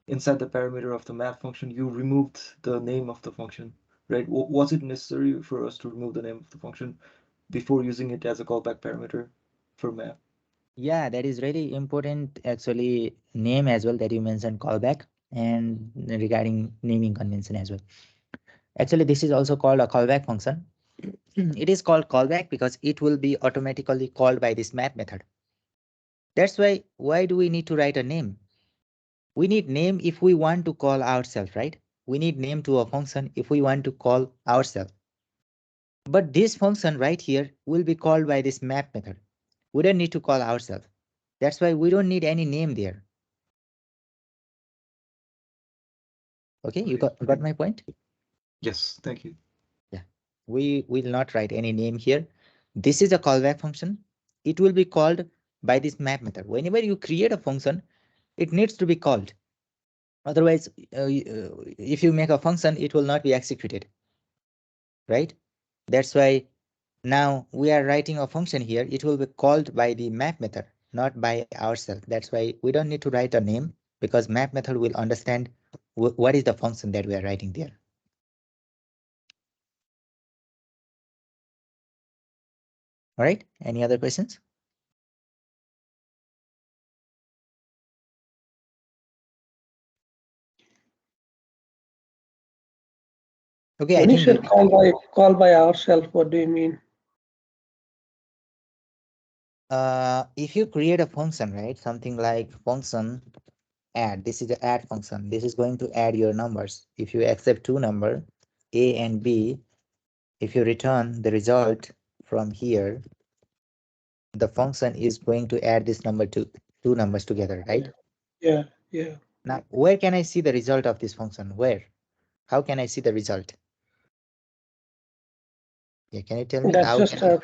inside the parameter of the map function, you removed the name of the function, right? Was it necessary for us to remove the name of the function before using it as a callback parameter for map? Yeah, that is really important, actually, name as well that you mentioned, callback, and regarding naming convention as well. Actually, this is also called a callback function. It is called callback because it will be automatically called by this map method. That's why do we need to write a name? We need name if we want to call ourselves, right? We need name to a function if we want to call ourselves. But this function right here will be called by this map method. We don't need to call ourselves. That's why we don't need any name there. Okay, you got my point? Yes, thank you. Yeah, we will not write any name here. This is a callback function. It will be called by this map method. Whenever you create a function, it needs to be called. Otherwise, if you make a function, it will not be executed, right? That's why now we are writing a function here. It will be called by the map method, not by ourselves. That's why we don't need to write a name, because map method will understand what is the function that we are writing there. All right, any other questions? Okay, when I you think said call by ourselves, what do you mean? if you create a function, right, something like function add, this is the add function. This is going to add your numbers. If you accept two number, A and B, if you return the result from here, the function is going to add this number to two numbers together, right? Yeah, yeah. Now, where can I see the result of this function? Where? How can I see the result? Yeah, can you tell me That's how just can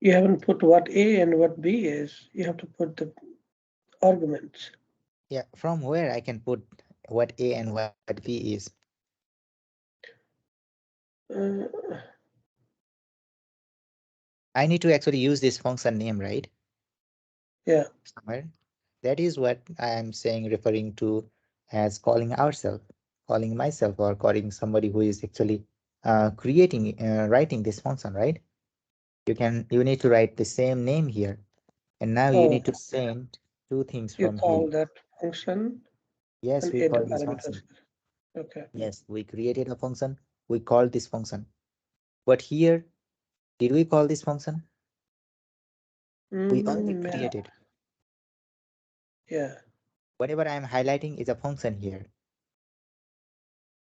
you haven't put what A and what B is. You have to put the arguments. yeah, from where I can put what A and what B is? Uh, I need to actually use this function name, right? Yeah. Somewhere. That is what I am saying, referring to as calling ourselves, calling myself, or calling somebody who is actually creating, writing this function, right? You need to write the same name here. And now you need to send two things You from here. call that function Yes, and we add the call this parameters. function. Okay. Yes, we created a function. We called this function. But here, did we call this function? We only Yeah. created. Yeah. Whatever I am highlighting is a function here.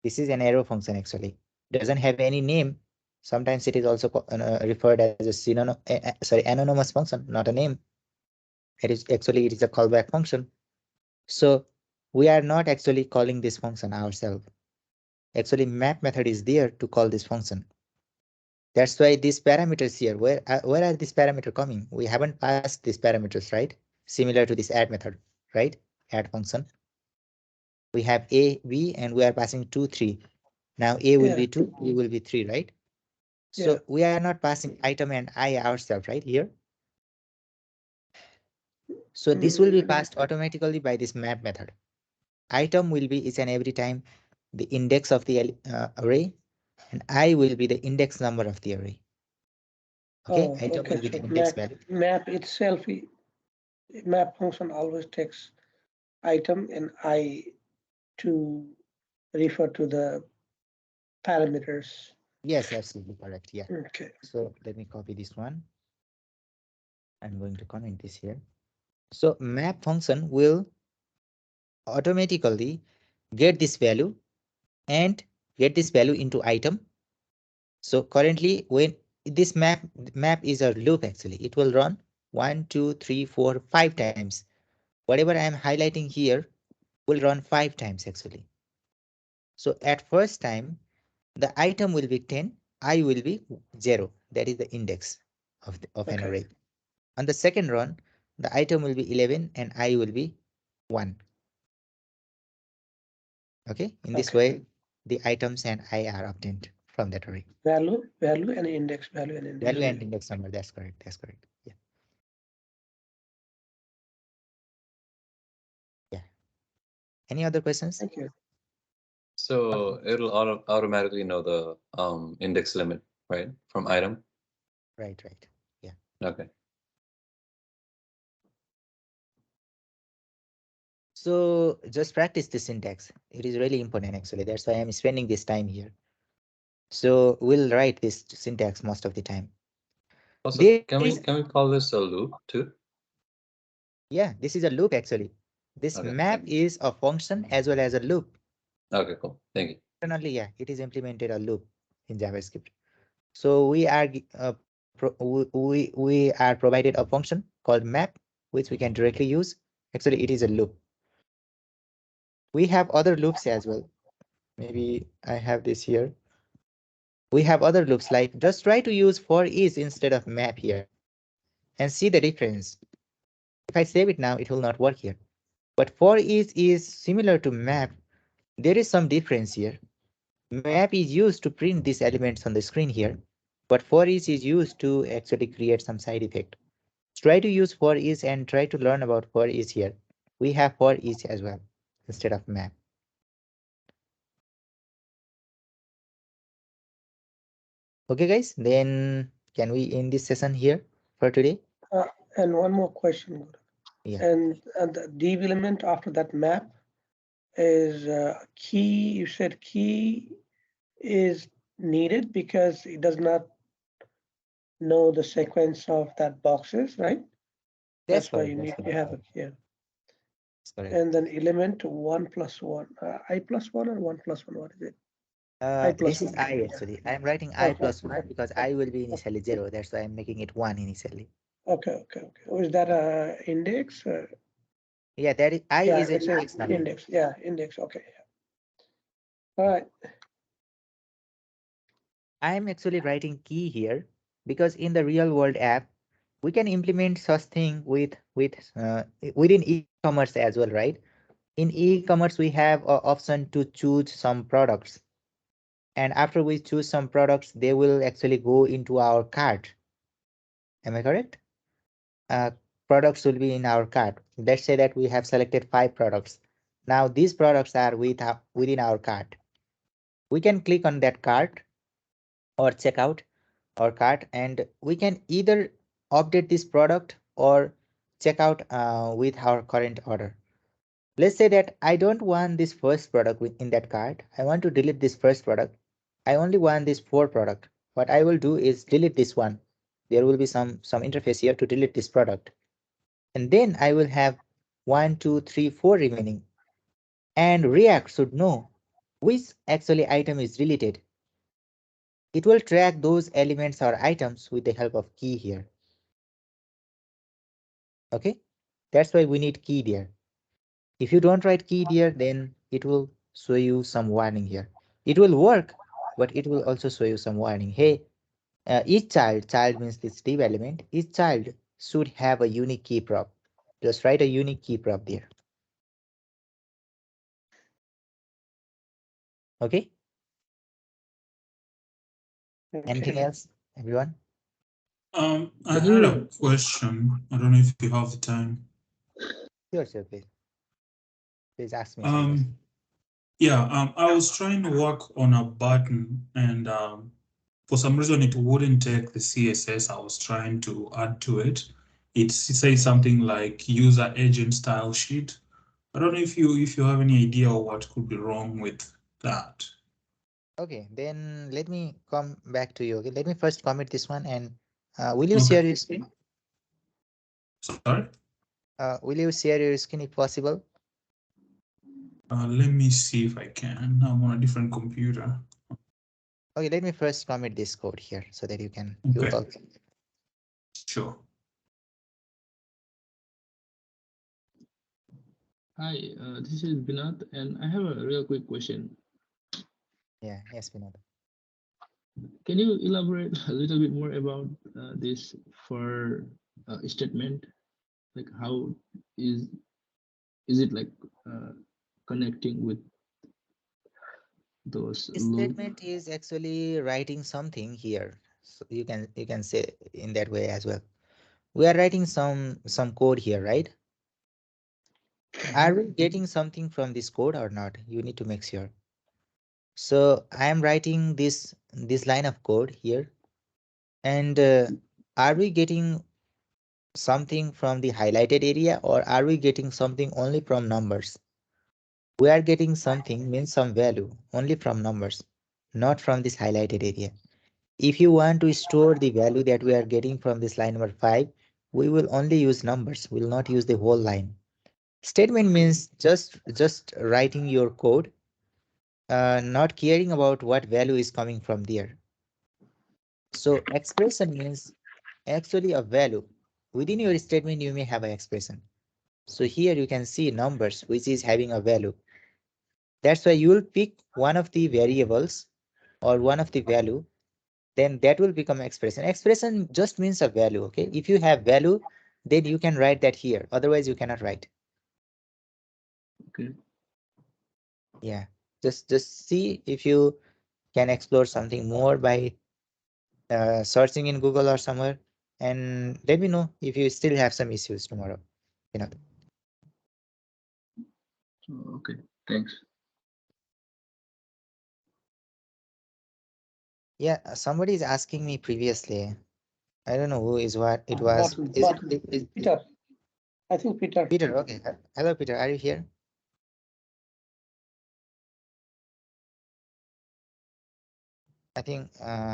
This is an arrow function actually. Doesn't have any name. Sometimes it is also referred as a synonym, anonymous function, not a name. It is a callback function. So we are not actually calling this function ourselves. Actually, map method is there to call this function. That's why these parameters here, where are these parameters coming? We haven't passed these parameters, right? Similar to this add method, right? Add function. We have A, B, and we are passing 2, 3. Now A will be 2, B will be 3, right? So we are not passing item and I ourselves, right here. So this will be passed automatically by this map method. Item will be each and every time the index of the array, and I will be the index number of the array. Okay, item will be the index value. Map itself, map function always takes item and I to refer to the parameters. Yes, absolutely correct. Yeah. Okay. So let me copy this one. I'm going to comment this here. So map function will automatically get this value and get this value into item. So currently when this map is a loop, actually it will run 1, 2, 3, 4, 5 times. Whatever I am highlighting here will run 5 times actually. So at first time the item will be 10, I will be 0. That is the index of an array. On the second run, the item will be 11 and I will be 1. Okay, in this way, the items and I are obtained from that array. Value and index, value and index. Value and index number, that's correct, that's correct. Yeah. Yeah. Any other questions? Thank you. So it'll automatically know the index limit, right? From item. Right, right. Yeah. Okay. So just practice the syntax. It is really important actually. That's why I'm spending this time here. So we'll write this syntax most of the time. Also, can we call this a loop too? Yeah, this is a loop actually. This map is a function as well as a loop. Okay, cool. Thank you. Internally, yeah, it is implemented a loop in JavaScript. So we are we are provided a function called map, which we can directly use. Actually, it is a loop. We have other loops as well. Maybe I have this here. We have other loops, like just try to use for each instead of map here and see the difference. If I save it now, it will not work here. But for each is similar to map. There is some difference here. Map is used to print these elements on the screen here, but for each is used to actually create some side effect. Try to use for each and try to learn about for each here. We have for each as well instead of map. Okay, guys, then can we end this session here for today? And one more question. Yeah. And the div element after that map is key. You said key is needed because it does not know the sequence of that boxes, right? That's why you need to have a key. And then element 1 plus 1, I plus 1 or 1 plus 1, what is it? This is I actually. I'm writing I plus 1 because I will be initially 0. That's why I'm making it 1 initially. Okay. Oh, is that a index? Yeah, that is I is an index number. Index. Yeah, index. Okay. All right. I'm actually writing key here because in the real world app, we can implement such thing within e-commerce as well, right? In e-commerce, we have an option to choose some products. And after we choose some products, they will actually go into our cart. Am I correct? Products will be in our cart. Let's say that we have selected 5 products. Now these products are within our cart. We can click on that cart or checkout or cart, and we can either update this product or check out with our current order. Let's say that I don't want this first product in that cart. I want to delete this first product. I only want this 4 product. What I will do is delete this one. There will be some interface here to delete this product. And then I will have 1, 2, 3, 4 remaining. And React should know which actually item is deleted. It will track those elements or items with the help of key here. Okay, that's why we need key there. If you don't write key there, then it will show you some warning here. It will work, but it will also show you some warning. Hey, each child means this div element, each child should have a unique key prop. Just write a unique key prop there. Okay. Anything else, everyone? I had a question. I don't know if you have the time. Sure, please. Please ask me. Yeah, I was trying to work on a button, and for some reason it wouldn't take the CSS I was trying to add to it. It says something like user agent style sheet. I don't know if you have any idea what could be wrong with that. Okay, then let me come back to you. Okay, let me first commit this one, and will you share your screen? Sorry? Will you share your screen if possible? Let me see if I can. I'm on a different computer. Okay, let me first commit this code here so that you can Okay. Sure. Hi, this is Binod, and I have a real quick question. Yeah, yes, Binod. Can you elaborate a little bit more about this for statement? Like how is it like connecting with those This statement is actually writing something here. So you can say in that way as well. We are writing some code here, right? Are we getting something from this code or not? You need to make sure. So I am writing this line of code here, and are we getting something from the highlighted area, or are we getting something only from numbers? We are getting something means some value only from numbers, not from this highlighted area. If you want to store the value that we are getting from this line number 5, we will only use numbers. We will not use the whole line. Statement means just writing your code, not caring about what value is coming from there. So expression means actually a value. Within your statement, you may have an expression. So here you can see numbers, which is having a value. That's why you will pick one of the variables or one of the value, then that will become expression. Expression just means a value. Okay, if you have value, then you can write that here. Otherwise, you cannot write. Okay. Yeah, just see if you can explore something more by searching in Google or somewhere, and let me know if you still have some issues tomorrow. You know. Okay. Thanks. Yeah, somebody is asking me previously. I don't know who is what it was. Peter. I think Peter. Peter, okay. Hello, Peter. Are you here? I think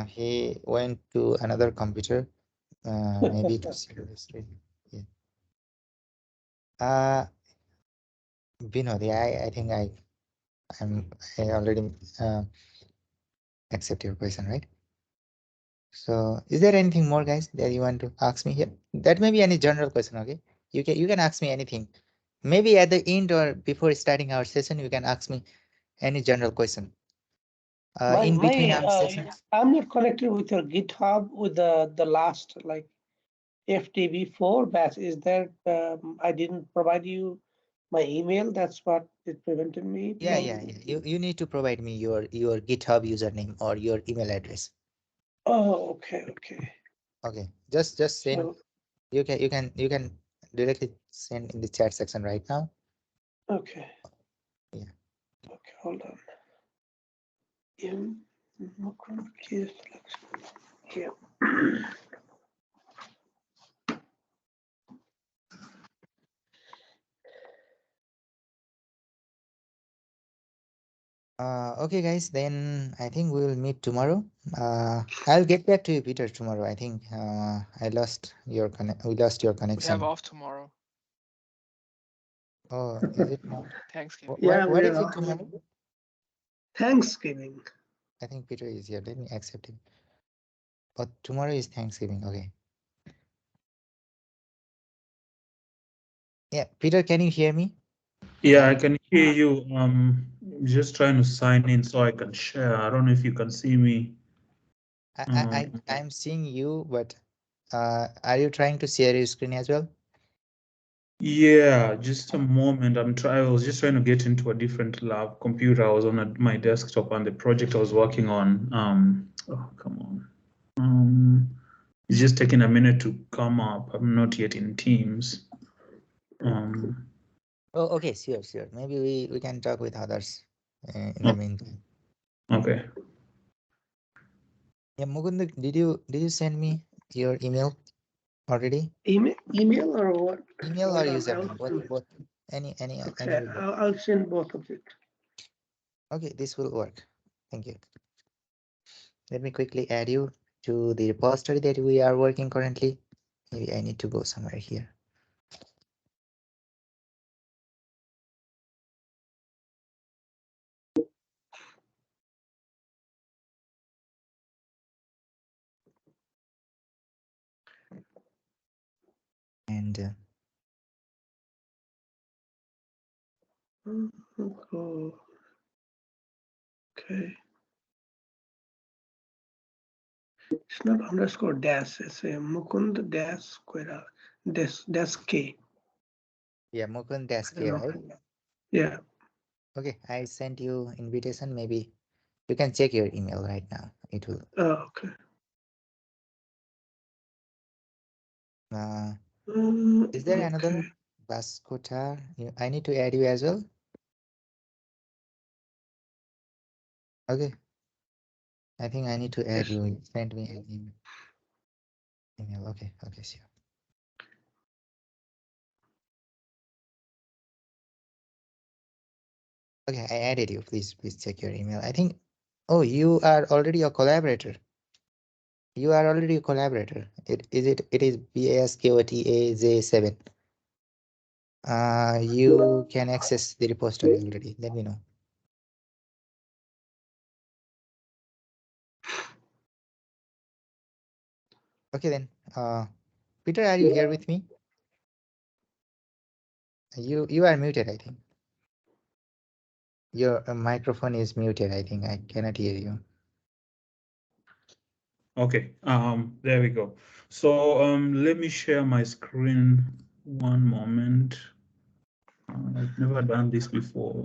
he went to another computer, maybe to see the screen. Yeah. Vinod, I think I already accept your question, right? So, is there anything more, guys, that you want to ask me here? That may be any general question, okay? You can ask me anything. Maybe at the end or before starting our session, you can ask me any general question. In between our sessions. I'm not connected with your GitHub with the last like FDB4 batch. Is that I didn't provide you my email? That's what it prevented me. Yeah. You need to provide me your GitHub username or your email address. Oh, okay. Okay, just send. So, You can directly send in the chat section right now. okay. Yeah. Okay, hold on. Yeah. Okay, guys, then I think we will meet tomorrow. I'll get back to you, Peter, tomorrow. I think we lost your connection. We have off tomorrow. Oh, is it now? Thanksgiving. What is it tomorrow? Thanksgiving. I think Peter is here. Let me accept him. But tomorrow is Thanksgiving. Okay. Yeah, Peter, can you hear me? Yeah, I can hear you. Just trying to sign in so I can share. I don't know if you can see me. I'm seeing you, but are you trying to share your screen as well? Yeah, just a moment. I was just trying to get into a different lab computer. I was on my desktop on the project I was working on. Oh, come on. It's just taking a minute to come up. I'm not yet in Teams. Oh, okay, sure. Maybe we can talk with others in the meantime. Okay. Yeah, Mukund, did you send me your email already? Email or what? Email or username? Both. Any. Okay, I'll send both of it. Okay, this will work. Thank you. Let me quickly add you to the repository that we are working currently. Maybe I need to go somewhere here. And Oh, okay. It's not underscore dash. It's a Mukund dash Quera dash K. yeah, Mukund K, right? Yeah. Okay, I sent you invitation. Maybe you can check your email right now. It will. Okay. Is there another Baskota? I need to add you as well. Okay. I think I need to add you. Send me an email. Okay, sure. Okay, I added you. Please check your email. I think. Oh, you are already a collaborator. You are already a collaborator. It is BASKOTAJ7. You can access the repository already. Let me know. Okay then. Peter, are you here with me? You are muted, I think. Your microphone is muted. I think I cannot hear you. Okay, there we go. So let me share my screen. One moment. I've never done this before.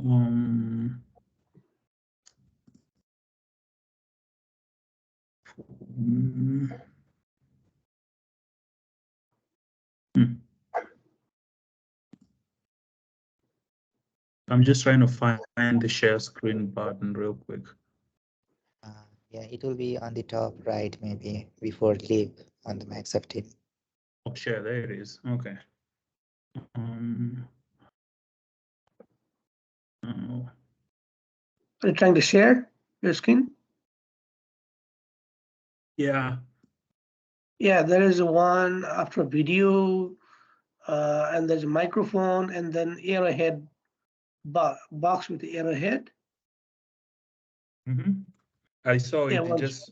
I'm just trying to find the share screen button real quick. Yeah, it will be on the top right, maybe before leave on the Microsoft team. Oh, share, there it is. Okay. Are you trying to share your screen? Yeah. Yeah, there is one after video, and there's a microphone, and then arrowhead box with the arrowhead. I saw Yeah, it. Just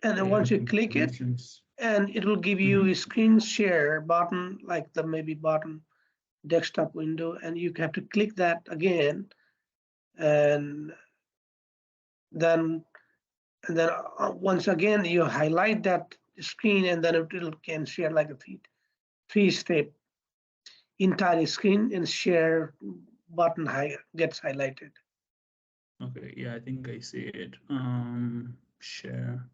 and then once you click it, and it will give you a screen share button, like the maybe button desktop window, and you have to click that again, and then once again you highlight that screen, and then it can share like a three-step entire screen, and share button gets highlighted. Okay, yeah, I think I see it. Share.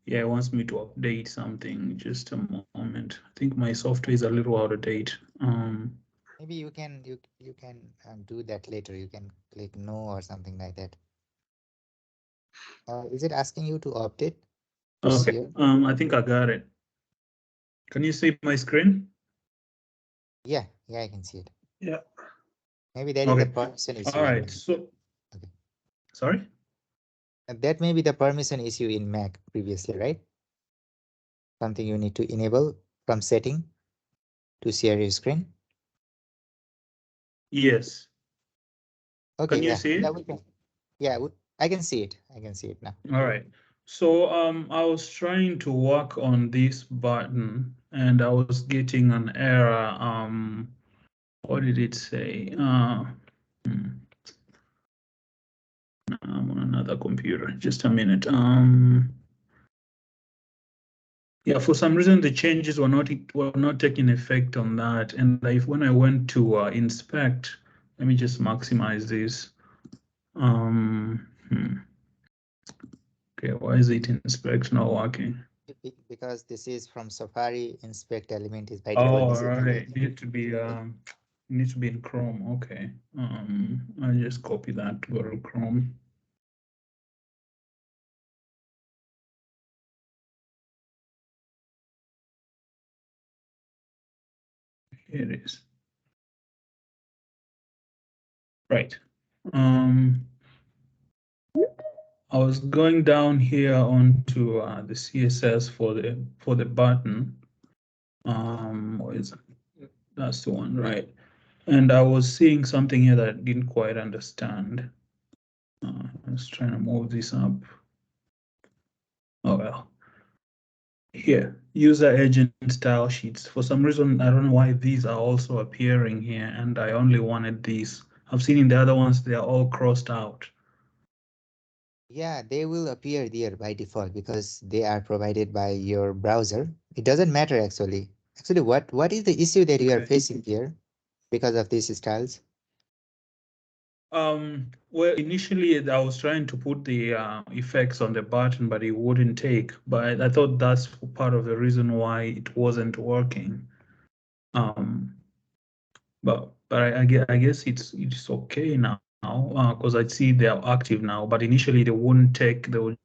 Yeah, it wants me to update something. Just a moment. I think my software is a little out of date. Maybe you can do that later. You can click no or something like that. Is it asking you to update? Okay. I think I got it. Can you see my screen? Yeah, I can see it. Yeah. Maybe that is the permission issue. All right. So, sorry. That may be the permission issue in Mac previously, right? Something you need to enable from setting to share your screen. Yes. Okay. Can you see it? Yeah, I can see it. I can see it now. All right. So I was trying to work on this button and I was getting an error. What did it say? I'm on another computer. Just a minute. Yeah, for some reason the changes were not taking effect on that. And when I went to inspect, let me just maximize this. Okay, why is it inspect not working? Because this is from Safari. Inspect element is by default. Oh, right. Need to be in Chrome. Okay. I just copy that to go to Chrome. Here it is. Right. I was going down here onto the CSS for the button. What is it? That's the one, right? And I was seeing something here that I didn't quite understand. I was trying to move this up. Oh well. Here, user agent style sheets. For some reason, I don't know why these are also appearing here, and I only wanted these. I've seen in the other ones, they are all crossed out. Yeah, they will appear there by default because they are provided by your browser. It doesn't matter actually. Actually, what is the issue that you are facing here because of these styles? Well, initially I was trying to put the effects on the button, but it wouldn't take. But I thought that's part of the reason why it wasn't working. But I guess it's okay now because I see they are active now. But initially they wouldn't take. They would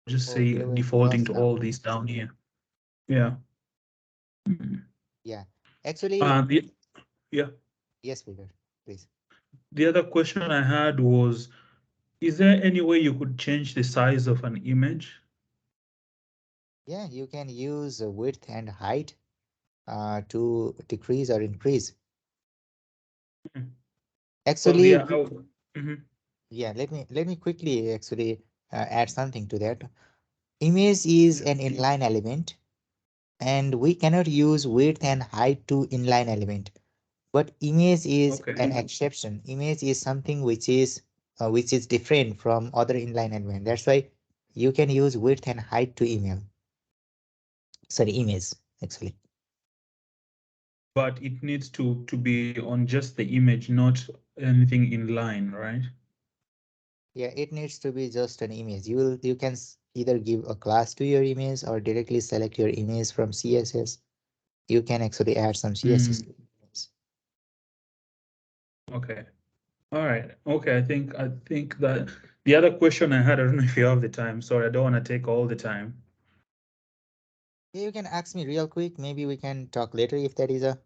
just say defaulting to all these down here. Yeah. Yeah, actually. Yeah. Yes, Peter, please. The other question I had was, is there any way you could change the size of an image? Yeah, you can use width and height to decrease or increase. Actually, yeah, let me quickly actually add something to that. Image is an inline element, and we cannot use width and height to inline element. But image is an exception. Image is something which is different from other inline element. That's why you can use width and height to image actually. but it needs to be on just the image, not anything in line, right? Yeah, it needs to be just an image. You can either give a class to your image or directly select your image from CSS. You can actually add some CSS. Mm. Okay. All right. Okay. I think that the other question I had, I don't know if you have the time. Sorry, I don't want to take all the time. Yeah, you can ask me real quick. Maybe we can talk later if that is a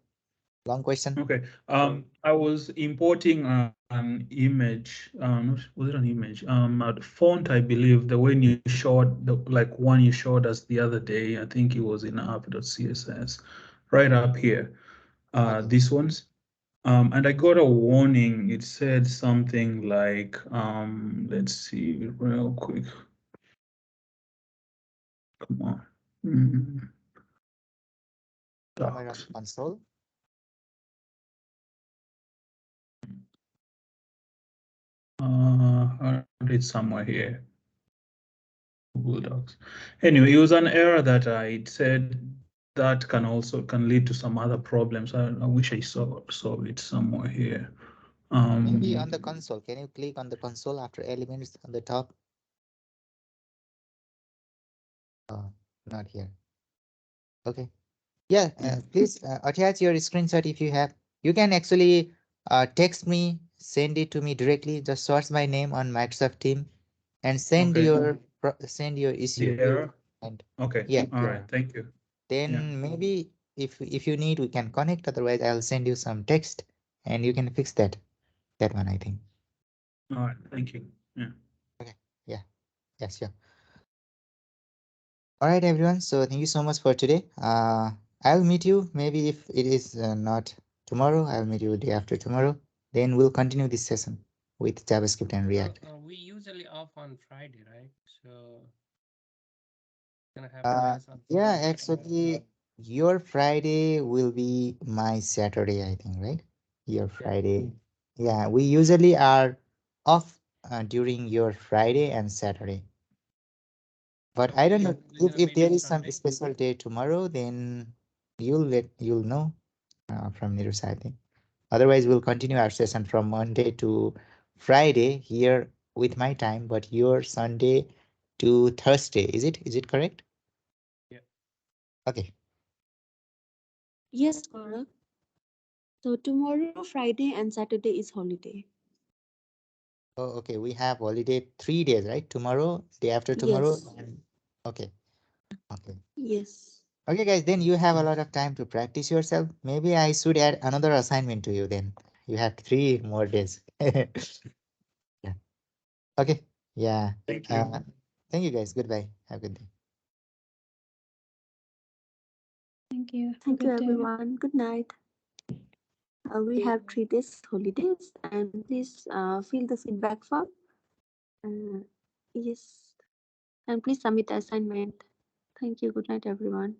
long question. Okay. I was importing an image. Was it an image? A font, I believe. The one you showed, like one you showed us the other day. I think it was in app.css, right up here. These ones. And I got a warning. It said something like, let's see real quick. Come on. Somewhere on console. It's somewhere here. Google Docs. Anyway, it was an error that I said that can lead to some other problems. I wish I saw it somewhere here. Maybe on the console. Can you click on the console after elements on the top? Oh, not here. Okay. Yeah, please attach your screenshot if you have. You can actually text me, send it to me directly. Just search my name on Microsoft Team and send your issue. The error. And Okay. yeah. All right. Thank you. Then maybe if you need, we can connect. Otherwise, I'll send you some text and you can fix that one, I think. All right. Thank you. Yeah. Okay. Yeah. Yes. Yeah. All right, everyone. So thank you so much for today. I'll meet you maybe if it is not tomorrow. I'll meet you the day after tomorrow. Then we'll continue this session with JavaScript and React. We usually off on Friday, right? So gonna have Uh, class on yeah, Friday. actually, your Friday will be my Saturday, I think, right? Your Friday. Yeah, we usually are off during your Friday and Saturday. But I don't know if there is some special day tomorrow, then you'll know from Nirus, I think. Otherwise, we'll continue our session from Monday to Friday here with my time, but your Sunday to Thursday. Is it correct? Yeah. Okay. Yes, Gaurav. So tomorrow, Friday, and Saturday is holiday. Oh, okay. We have holiday 3 days, right? Tomorrow, day after tomorrow. Yes. And okay. Okay. Yes. Okay, guys, then you have a lot of time to practice yourself. Maybe I should add another assignment to you then. You have 3 more days. Yeah. Okay. Yeah. Thank you. Thank you, guys. Goodbye. Have a good day. Thank you. Thank you, everyone. Good night. We have 3 days holidays, and please fill the feedback form. Yes, and please submit the assignment. Thank you. Good night, everyone.